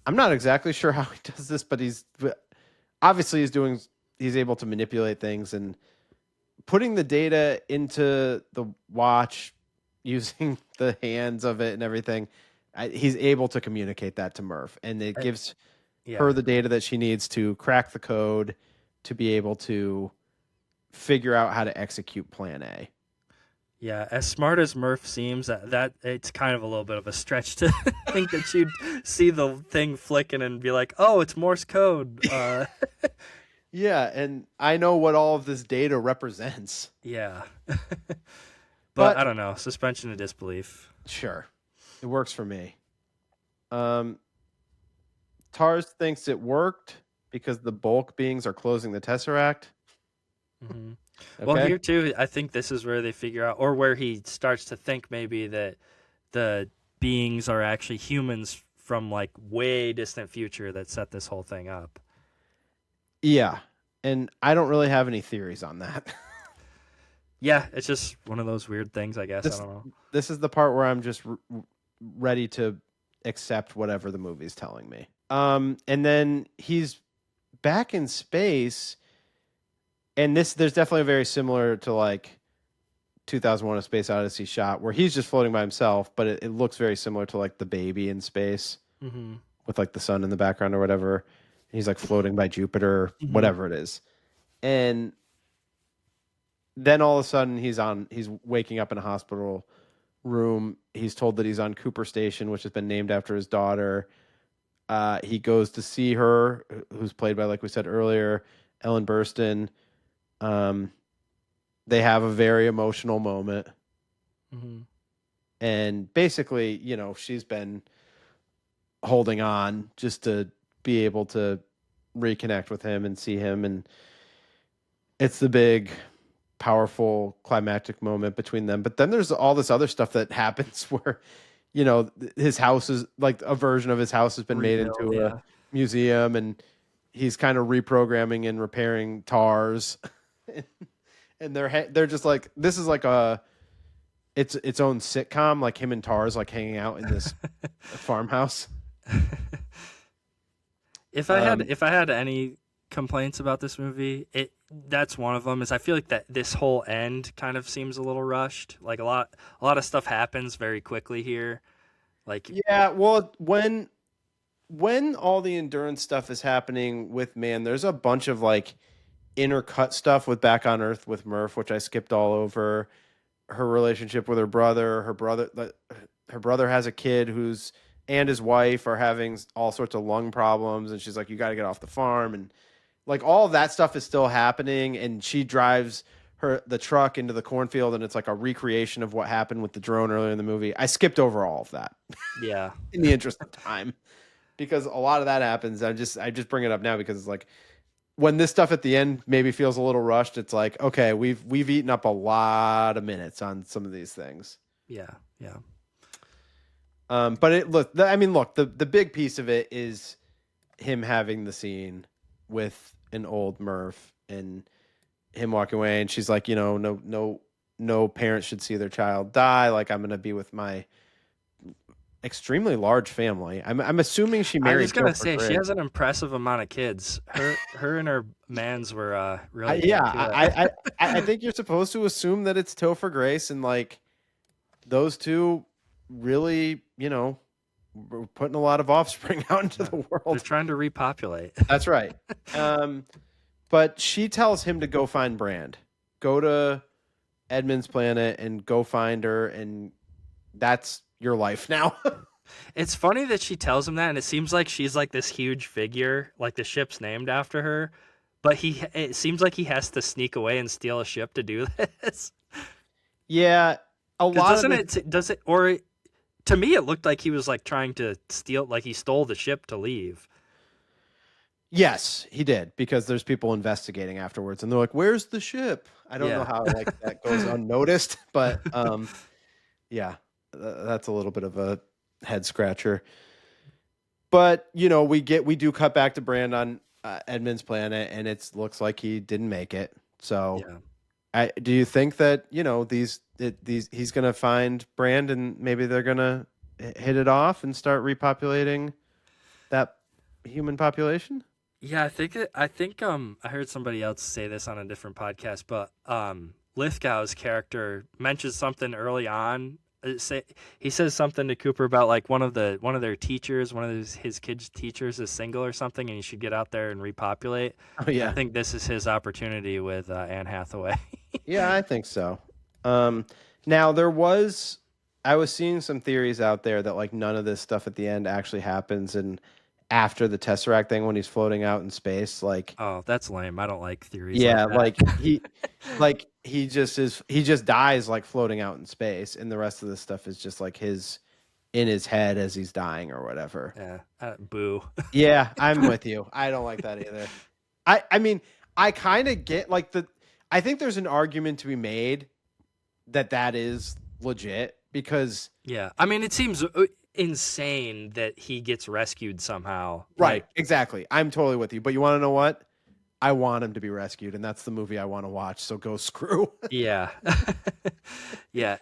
I'm not exactly sure how he does this, but he's able to manipulate things and putting the data into the watch using the hands of it and everything. He's able to communicate that to Murph, and it gives her the data that she needs to crack the code to be able to figure out how to execute plan A.
Yeah, as smart as Murph seems, that it's kind of a little bit of a stretch to think that she'd see the thing flicking and be like, "Oh, it's Morse code."
Yeah, and I know what all of this data represents.
Yeah, but I don't know. Suspension of disbelief.
Sure, it works for me. Tars thinks it worked because the bulk beings are closing the Tesseract.
Mm-hmm. Okay. Well, here too, I think this is where they figure out, or where he starts to think maybe that the beings are actually humans from like way distant future that set this whole thing up.
Yeah, and I don't really have any theories on that.
Yeah, it's just one of those weird things, I guess. I don't know.
This is the part where I'm just ready to accept whatever the movie's telling me. And then he's back in space. And there's definitely a very similar to like 2001: A Space Odyssey shot where he's just floating by himself, but it looks very similar to like the baby in space with like the sun in the background or whatever. He's like floating by Jupiter, whatever it is. And then all of a sudden he's waking up in a hospital room. He's told that he's on Cooper Station, which has been named after his daughter. He goes to see her, who's played by, like we said earlier, Ellen Burstyn. They have a very emotional moment. And basically, she's been holding on just to be able to reconnect with him and see him. And it's the big, powerful, climactic moment between them. But then there's all this other stuff that happens where, his house is like a version of his house has been made into a museum, and he's kind of reprogramming and repairing Tars. And they're just like, this is like its own sitcom, like him and Tars like hanging out in this farmhouse.
If I had any complaints about this movie, that's one of them. Is I feel like that this whole end kind of seems a little rushed. Like a lot of stuff happens very quickly here. Like
well, when all the endurance stuff is happening with Man, there's a bunch of like intercut stuff with Back on Earth with Murph, which I skipped all over. Her relationship with her brother. Her brother has a kid and his wife are having all sorts of lung problems, and she's like, "You got to get off the farm," and like all of that stuff is still happening, and she drives the truck into the cornfield, and it's like a recreation of what happened with the drone earlier in the movie. I skipped over all of that.
Yeah.
In the interest of time, because a lot of that happens. I just bring it up now because it's like when this stuff at the end maybe feels a little rushed. It's like, okay, we've eaten up a lot of minutes on some of these things.
Yeah. Yeah.
But the big piece of it is him having the scene with an old Murph and him walking away, and she's like, no parents should see their child die. Like, I'm gonna be with my extremely large family. I'm assuming she married.
I was gonna say she has an impressive amount of kids. Her and her mans were really.
I think you're supposed to assume that it's Topher Grace and like those two really, we're putting a lot of offspring out into the world.
They're trying to repopulate.
That's right. But she tells him to go find Brand. Go to Edmund's planet and go find her, and that's your life now.
It's funny that she tells him that, and it seems like she's like this huge figure, like the ship's named after her, but it seems like he has to sneak away and steal a ship to do this.
Yeah,
to me it looked like he was like trying to steal, like he stole the ship to leave.
Yes, he did, because there's people investigating afterwards, and they're like, "Where's the ship?" I don't know how like that goes unnoticed, but yeah, that's a little bit of a head scratcher. But we do cut back to Brand on Edmund's planet, and it looks like he didn't make it. So, do you think that he's gonna find Brand and maybe they're gonna hit it off and start repopulating that human population?
Yeah, I think I heard somebody else say this on a different podcast, but Lithgow's character mentions something early on. He says something to Cooper about like one of their teachers, one of his kids' teachers is single or something, and he should get out there and repopulate.
Oh yeah,
I think this is his opportunity with Anne Hathaway.
Yeah, I think so. Now I was seeing some theories out there that like none of this stuff at the end actually happens, and after the Tesseract thing when he's floating out in space, like,
oh, that's lame. I don't like theories.
Yeah,
like
he just dies like floating out in space, and the rest of this stuff is just like in his head as he's dying or whatever.
Yeah, boo.
Yeah, I'm with you. I don't like that either. I mean, I kind of get like I think there's an argument to be made that is legit, because
I mean, it seems insane that he gets rescued somehow.
Right, exactly. I'm totally with you. But you want to know what? I want him to be rescued, and that's the movie I want to watch. So go screw.
Yeah. Yeah.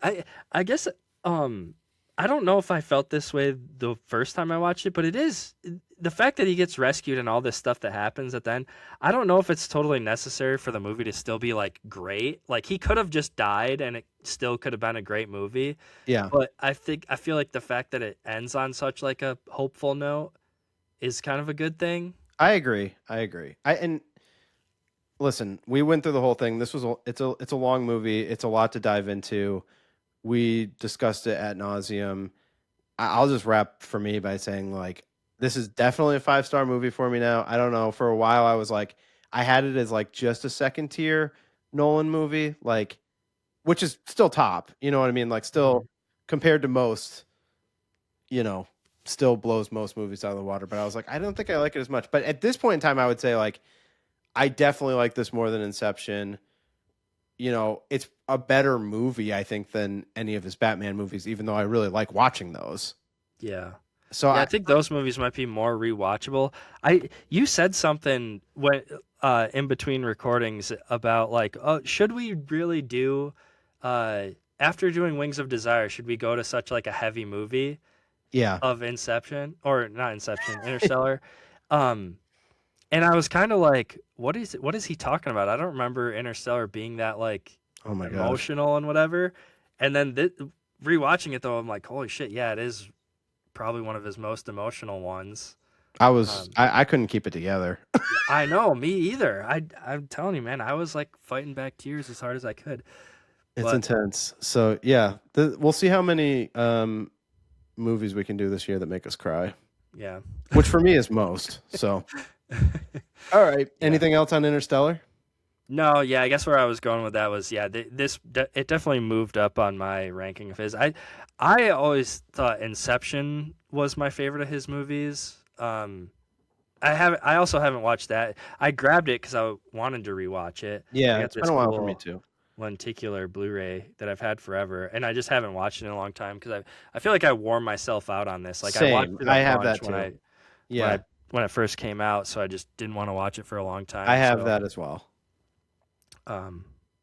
I guess I don't know if I felt this way the first time I watched it, but it is the fact that he gets rescued and all this stuff that happens at the end. I don't know if it's totally necessary for the movie to still be like great. Like he could have just died and it still could have been a great movie.
Yeah.
But I feel like the fact that it ends on such like a hopeful note is kind of a good thing.
I agree. And listen, we went through the whole thing. It's a long movie. It's a lot to dive into. We discussed it ad nauseum. I'll just wrap for me by saying like, this is definitely a 5-star movie for me now. I don't know. For a while I was like, I had it as like just a second tier Nolan movie, like, which is still top, you know what I mean? Like still compared to most, still blows most movies out of the water. But I was like, I don't think I like it as much. But at this point in time, I would say like, I definitely like this more than Inception. It's a better movie, I think, than any of his Batman movies, even though I really like watching those.
Yeah.
So
I think those movies might be more rewatchable. You said something when in between recordings about like, oh, should we really do after doing Wings of Desire, should we go to such like a heavy movie?
Yeah.
Of Inception, or not Inception, Interstellar. And I was kind of like, what is he talking about? I don't remember Interstellar being that like emotional and whatever. And then rewatching it though, I'm like, holy shit, yeah, it is probably one of his most emotional ones.
I couldn't keep it together.
I know, me either. I'm telling you, man, I was like fighting back tears as hard as I could.
It's
But
intense. So yeah, we'll see how many movies we can do this year that make us cry,
yeah.
which for me is most. So, all right. Anything else on Interstellar?
No, yeah, I guess where I was going with that was, yeah, it definitely moved up on my ranking of his. I always thought Inception was my favorite of his movies. I also haven't watched that. I grabbed it because I wanted to rewatch it.
Yeah,
I got
it's
this
been a while for me
cool
too.
lenticular Blu-ray that I've had forever, and I just haven't watched it in a long time because I feel like I wore myself out on this. Like I watched
Same.
it
I
a
have
bunch
that too.
when when it first came out, so I just didn't want to watch it for a long time.
I have
so,
that as well.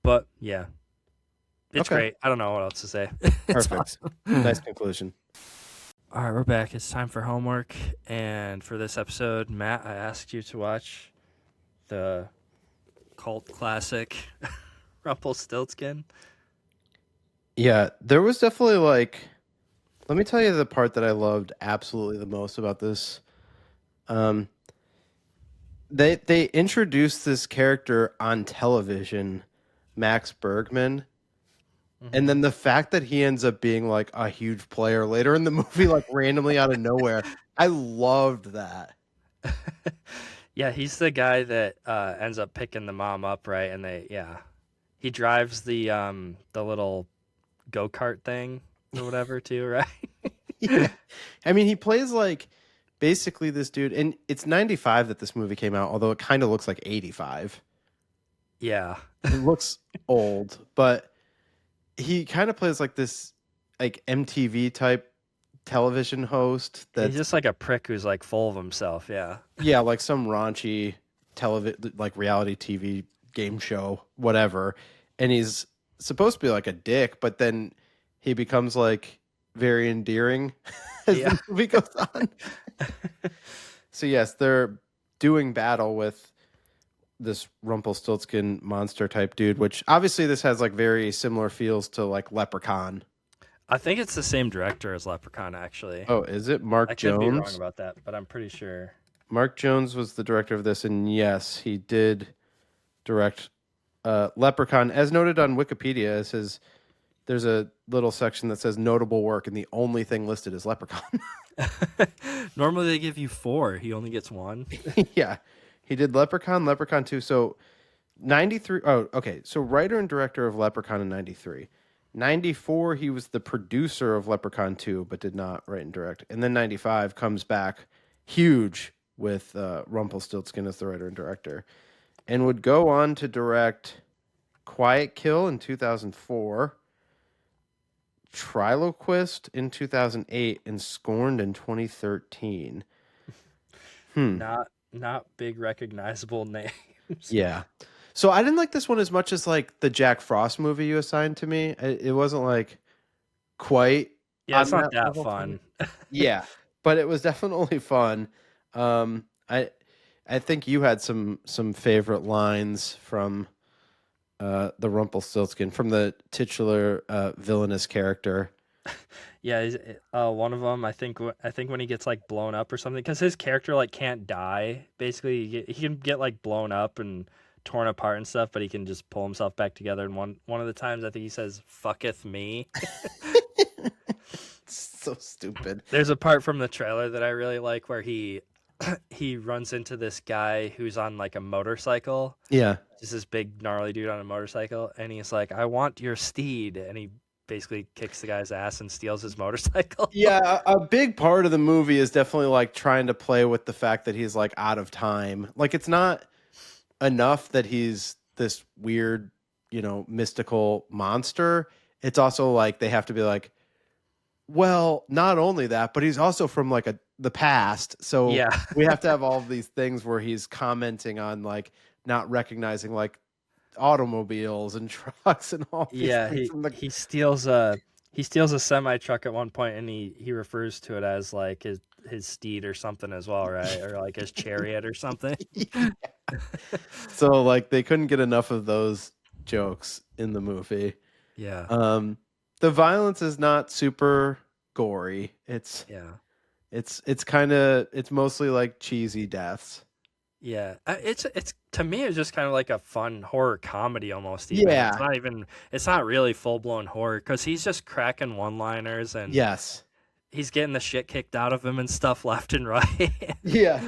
But yeah, it's
Okay.
great. I don't know what else to say. It's
Perfect.
awesome.
Nice conclusion.
All right, we're back. It's time for homework, and for this episode, Matt, I asked you to watch the cult classic Rumpelstiltskin.
Yeah, there was definitely like, let me tell you the part that I loved absolutely the most about this. They introduced this character on television, Max Bergman, and then the fact that he ends up being like a huge player later in the movie, like randomly out of nowhere, I loved that.
Yeah, he's the guy that ends up picking the mom up, right? And he drives the little go-kart thing or whatever too, right?
Yeah. I mean, he plays like basically this dude, and it's 95 that this movie came out, although it kind of looks like 85.
Yeah.
It looks old, but he kind of plays like this like MTV type television host that's
He's just like a prick who's like full of himself, yeah.
yeah, like some raunchy television like reality TV game show, whatever. And he's supposed to be like a dick, but then he becomes like very endearing as the movie goes on. So yes, they're doing battle with this Rumpelstiltskin monster type dude, which obviously this has like very similar feels to like Leprechaun.
I think it's the same director as Leprechaun, actually.
Oh, is it Mark
I
Jones?
could be wrong about that, but I'm pretty sure.
Mark Jones was the director of this, and yes, he did direct Leprechaun. As noted on Wikipedia, it says there's a little section that says notable work, and the only thing listed is Leprechaun.
Normally they give you 4. He only gets 1.
Yeah. He did Leprechaun, Leprechaun 2. So 93. Oh, okay. So writer and director of Leprechaun in 93. 94, he was the producer of Leprechaun 2, but did not write and direct. And then 95 comes back huge with Rumpelstiltskin as the writer and director. And would go on to direct Quiet Kill in 2004, Triloquist in 2008, and Scorned in 2013.
Not big recognizable names.
Yeah. So I didn't like this one as much as like the Jack Frost movie you assigned to me. It wasn't like quite.
Yeah, it's
on
not that
level
fun.
Yeah, but it was definitely fun. I think you had some favorite lines from the Rumpelstiltskin, from the titular villainous character.
Yeah, one of them. I think when he gets like blown up or something, because his character like can't die. Basically, he can get like blown up and torn apart and stuff, but he can just pull himself back together. And one of the times, I think he says "fucketh me."
So stupid.
There's a part from the trailer that I really like where he runs into this guy who's on like a motorcycle.
Yeah.
Just this big gnarly dude on a motorcycle, and he's like, "I want your steed," and he basically kicks the guy's ass and steals his motorcycle.
Yeah, a big part of the movie is definitely like trying to play with the fact that he's like out of time. Like it's not enough that he's this weird, mystical monster. It's also like they have to be like, well, not only that, but he's also from like the past. So
Yeah.
we have to have all of these things where he's commenting on like not recognizing like automobiles and trucks and all these things.
He steals a semi truck at one point, and he refers to it as like his steed or something as well, right? Or like his chariot or something.
Yeah. So like they couldn't get enough of those jokes in the movie.
Yeah.
The violence is not super gory. It's It's mostly like cheesy deaths.
Yeah, it's to me it's just kind of like a fun horror comedy almost. Even
Yeah.
it's not really full blown horror because he's just cracking one liners and
Yes.
he's getting the shit kicked out of him and stuff left and right.
Yeah.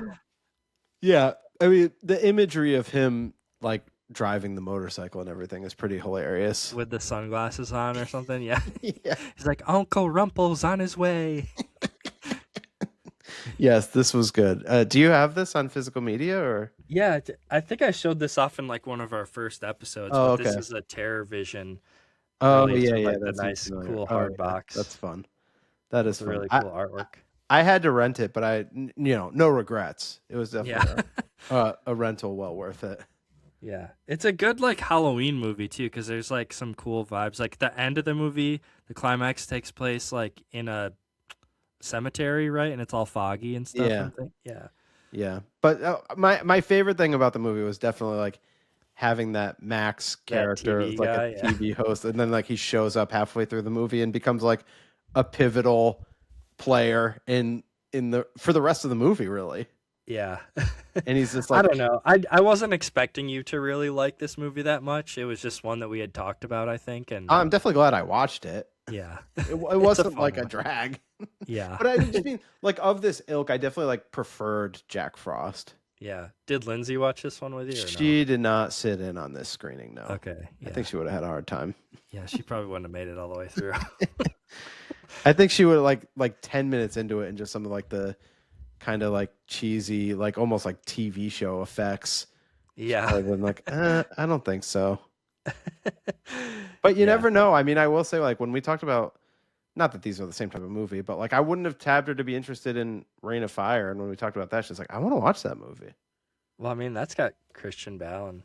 Yeah. I mean, the imagery of him like driving the motorcycle and everything is pretty hilarious.
With the sunglasses on or something. Yeah,
Yeah.
he's like Uncle Rumpel's on his way.
Yes, this was good. Do you have this on physical media or?
Yeah, I think I showed this off in like one of our first episodes.
Oh,
but this
okay.
is a Terror Vision.
Oh
release
yeah,
with,
yeah,
like, the
that's
nice,
familiar.
cool
Oh,
hard
yeah,
box.
That's fun. That is
It's a
fun.
really cool artwork.
I had to rent it, but no regrets. It was definitely
Yeah.
a rental well worth it.
Yeah, it's a good like Halloween movie too because there's like some cool vibes. Like the end of the movie, the climax takes place like in a cemetery, right? And it's all foggy and stuff.
Yeah.
I think. Yeah.
Yeah, but my favorite thing about the movie was definitely like having that Max character
TV
as like
guy,
a
yeah.
TV host, and then like he shows up halfway through the movie and becomes like a pivotal player for the rest of the movie, really.
Yeah.
And he's just
I
like,
don't know. I wasn't expecting you to really like this movie that much. It was just one that we had talked about, I think. And
I'm definitely glad I watched it.
yeah,
It wasn't
fun
like a
one.
drag.
Yeah.
But I just mean like of this ilk, I definitely like preferred Jack Frost.
Yeah. Did Lindsay watch this one with you? Or
She did not sit in on this screening, no.
no? Okay. Yeah.
I think she would have had a hard time.
Yeah, she probably wouldn't have made it all the way through.
I think she would like 10 minutes into it and just some of like the kind of like cheesy, like almost like TV show effects.
Yeah.
I've been like, I don't think so. But you
Yeah.
never know. I mean, I will say like when we talked about, not that these are the same type of movie, but like I wouldn't have tabbed her to be interested in Reign of Fire. And when we talked about that, she's like, I want to watch that movie.
Well, I mean, that's got Christian Bale and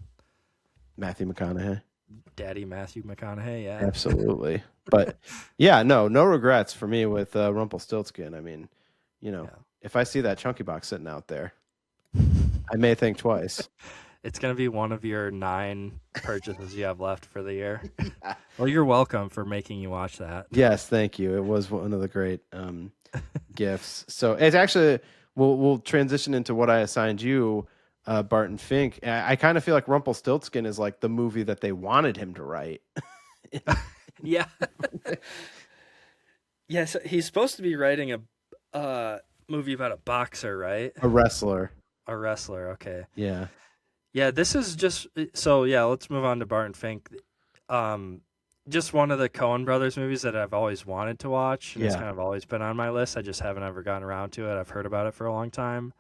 Matthew McConaughey.
Daddy Matthew McConaughey. Yeah.
Absolutely. But yeah, no regrets for me with Rumpelstiltskin. I mean,
Yeah.
if I see that chunky box sitting out there, I may think twice.
It's going to be one of your 9 purchases you have left for the year. Well, you're welcome for making you watch that.
Yes, thank you. It was one of the great gifts. So it's actually, we'll transition into what I assigned you, Barton Fink. I kind of feel like Rumpelstiltskin is like the movie that they wanted him to write.
Yeah. Yeah, so he's supposed to be writing a movie about a boxer, right?
A wrestler.
A wrestler, okay.
Yeah.
Yeah, this is just so yeah, let's move on to Barton Fink. Just one of the Coen brothers movies that I've always wanted to watch. And It's
Yeah.
kind of always been on my list. I just haven't ever gotten around to it. I've heard about it for a long time.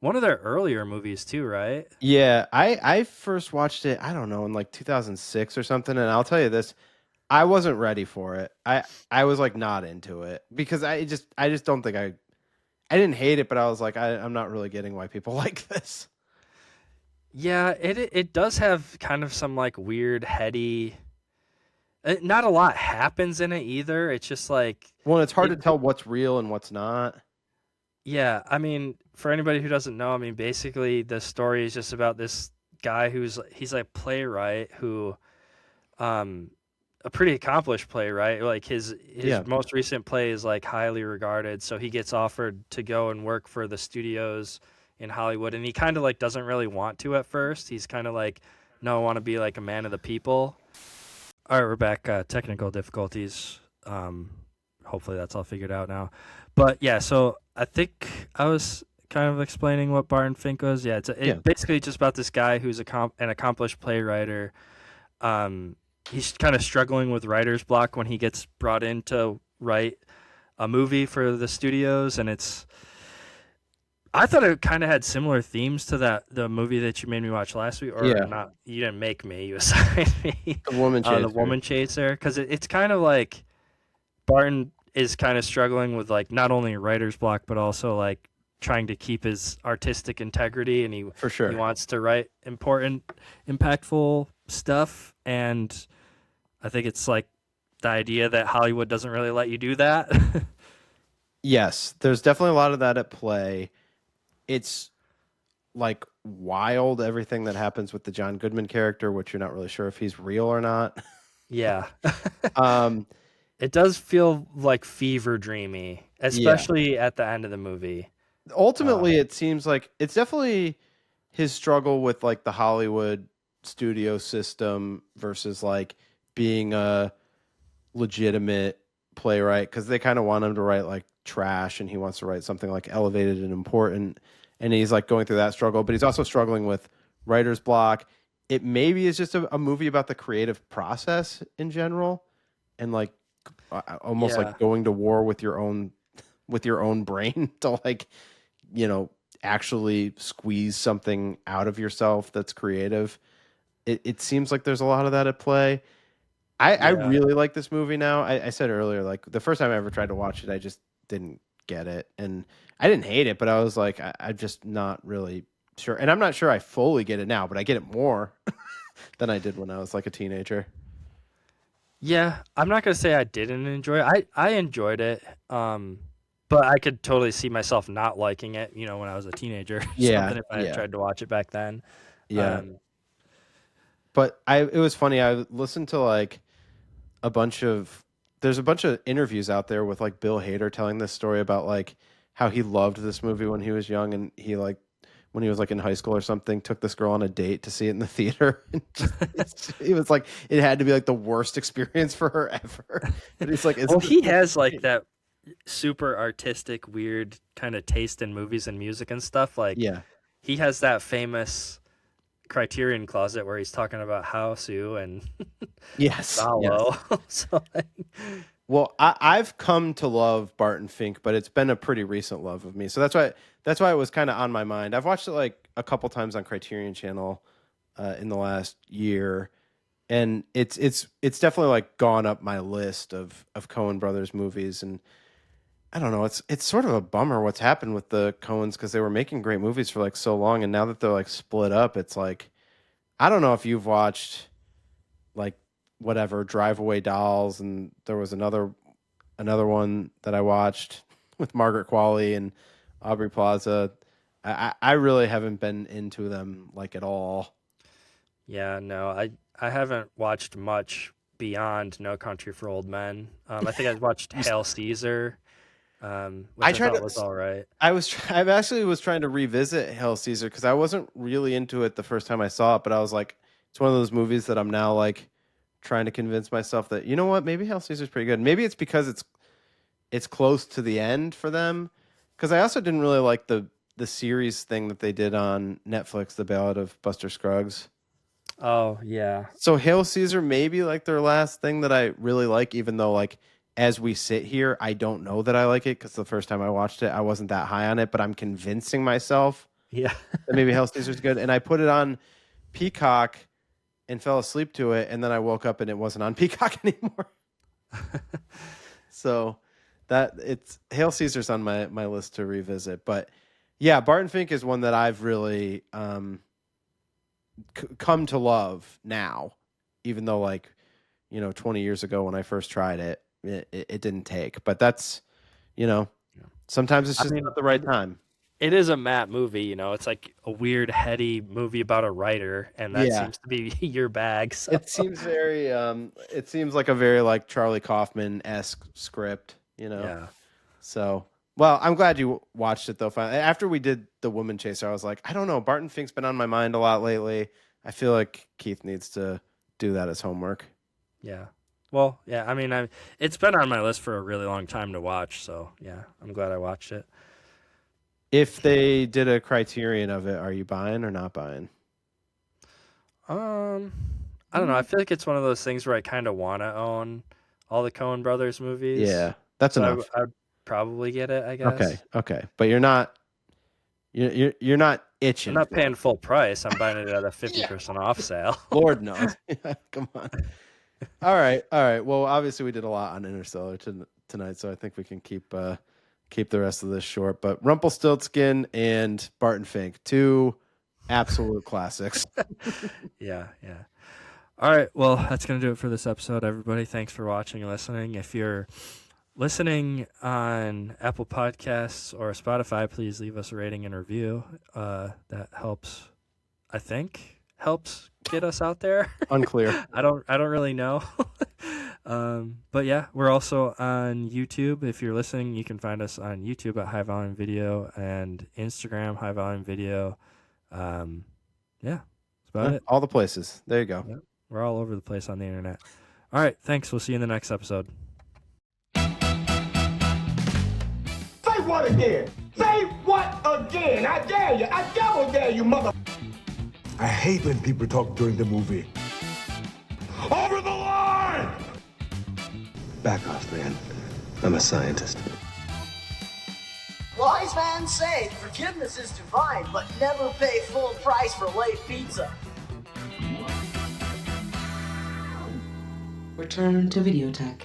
One of their earlier movies too, right?
Yeah. I first watched it, I don't know, in like 2006 or something. And I'll tell you this, I wasn't ready for it. I was like not into it because I just don't think I didn't hate it, but I was like, I'm not really getting why people like this.
Yeah, it does have kind of some like weird heady. Not a lot happens in it either. It's just like
Well, it's hard to tell what's real and what's not.
yeah. I mean, for anybody who doesn't know, I mean, basically the story is just about this guy he's like playwright who, a pretty accomplished playwright. Like his
Yeah.
most recent play is like highly regarded. So he gets offered to go and work for the studios in Hollywood, and he kind of like doesn't really want to at first. He's kind of like, no, I want to be like a man of the people. All right, we're back. Technical difficulties. Hopefully that's all figured out now. But yeah, so I think I was kind of explaining what Barton Fink was. Yeah, it's basically just about this guy who's an accomplished playwright. He's kind of struggling with writer's block when he gets brought in to write a movie for the studios, and I thought it kind of had similar themes to the movie that you made me watch last week, or not. You didn't make me; you assigned me.
The Woman Chaser.
The Woman Chaser, because it's kind of like Barton is kind of struggling with like not only writer's block, but also like trying to keep his artistic integrity, and he
For sure.
he wants to write important, impactful stuff, and I think it's like the idea that Hollywood doesn't really let you do that.
Yes, there's definitely a lot of that at play. It's like wild, everything that happens with the John Goodman character, which you're not really sure if he's real or not.
Yeah.
Um,
It does feel like fever dreamy. especially at the end of the movie.
Ultimately, it seems like it's definitely his struggle with like the Hollywood studio system versus like being a legitimate playwright, because they kind of want him to write like trash and he wants to write something like elevated and important, and he's like going through that struggle, but he's also struggling with writer's block. It maybe is just a movie about the creative process in general, and like almost like going to war with your own brain to like, you know, actually squeeze something out of yourself that's creative. It seems like there's a lot of that at play. I really like this movie now. I said earlier, like the first time I ever tried to watch it, I just didn't get it. And I didn't hate it, but I was like, I'm just not really sure. And I'm not sure I fully get it now, but I get it more than I did when I was like a teenager.
Yeah, I'm not going to say I didn't enjoy it. I enjoyed it. But I could totally see myself not liking it, you know, when I was a teenager.
Yeah.
Something if I had tried to watch it back then.
Yeah. But it was funny. I listened to like there's a bunch of interviews out there with like Bill Hader telling this story about like how he loved this movie when he was young, and he like when he was like in high school or something took this girl on a date to see it in the theater. He was like, it had to be like the worst experience for her ever. But he's like,
well, he has like that super artistic, weird kind of taste in movies and music and stuff. Like, he has that famous Criterion closet where he's talking about Hausu and Salo. So,
well, I've come to love Barton Fink, but it's been a pretty recent love of me. So that's why it was kind of on my mind. I've watched it like a couple times on Criterion Channel in the last year, and it's definitely like gone up my list of Coen Brothers movies. And I don't know, it's sort of a bummer what's happened with the Coens, because they were making great movies for like so long, and now that they're like split up, it's like, I don't know if you've watched like whatever Drive Away Dolls, and there was another one that I watched with Margaret Qualley and Aubrey Plaza. I really haven't been into them like at all. Yeah,
no, I haven't watched much beyond No Country for Old Men. I think I watched Hail Caesar. Which I thought was all right.
I actually was trying to revisit Hail Caesar because I wasn't really into it the first time I saw it, but I was like, it's one of those movies that I'm now like trying to convince myself that, you know what, maybe Hail Caesar's pretty good. Maybe it's because it's close to the end for them. Because I also didn't really like the series thing that they did on Netflix, The Ballad of Buster Scruggs.
Oh yeah.
So Hail Caesar may be like their last thing that I really like, even though like, as we sit here, I don't know that I like it because the first time I watched it, I wasn't that high on it, but I'm convincing myself that maybe Hail Caesar's good. And I put it on Peacock and fell asleep to it, and then I woke up and it wasn't on Peacock anymore. So it's Hail Caesar's on my list to revisit. But yeah, Barton Fink is one that I've really come to love now, even though like, 20 years ago when I first tried it, it didn't take. But that's, sometimes it's just not the right time.
It is a Matt movie, it's like a weird, heady movie about a writer, and that seems to be your bag. So.
It seems very, it seems like a very like Charlie Kaufman-esque script, Yeah. So, well, I'm glad you watched it though. Finally, after we did The Woman Chaser, I was like, I don't know, Barton Fink's been on my mind a lot lately. I feel like Keith needs to do that as homework.
Yeah. Well, yeah, I mean, it's been on my list for a really long time to watch, so yeah, I'm glad I watched it.
If they did a Criterion of it, are you buying or not buying?
I don't know. I feel like it's one of those things where I kind of want to own all the Coen Brothers movies.
Yeah, that's enough.
I'd probably get it, I guess.
Okay, but you're not itching.
I'm not paying full price. I'm buying it at a 50% off sale.
Lord knows. Come on. All right. Well, obviously we did a lot on Interstellar tonight, so I think we can keep the rest of this short. But Rumpelstiltskin and Barton Fink, two absolute classics.
Yeah. All right. Well, that's going to do it for this episode, everybody. Thanks for watching and listening. If you're listening on Apple Podcasts or Spotify, please leave us a rating and review. That helps, I think, get us out there.
Unclear.
I don't really know. But yeah, we're also on YouTube. If you're listening, you can find us on YouTube at High Volume Video and Instagram High Volume Video. Yeah, that's about it.
All the places. There you go.
Yeah, we're all over the place on the internet. All right, thanks. We'll see you in the next episode.
Say what again? Say what again? I dare you. I double dare you, mother.
I hate when people talk during the movie. Over the line!
Back off, man. I'm a scientist.
Wise man say forgiveness is divine, but never pay full price for late pizza.
Return to VIDEOTECH.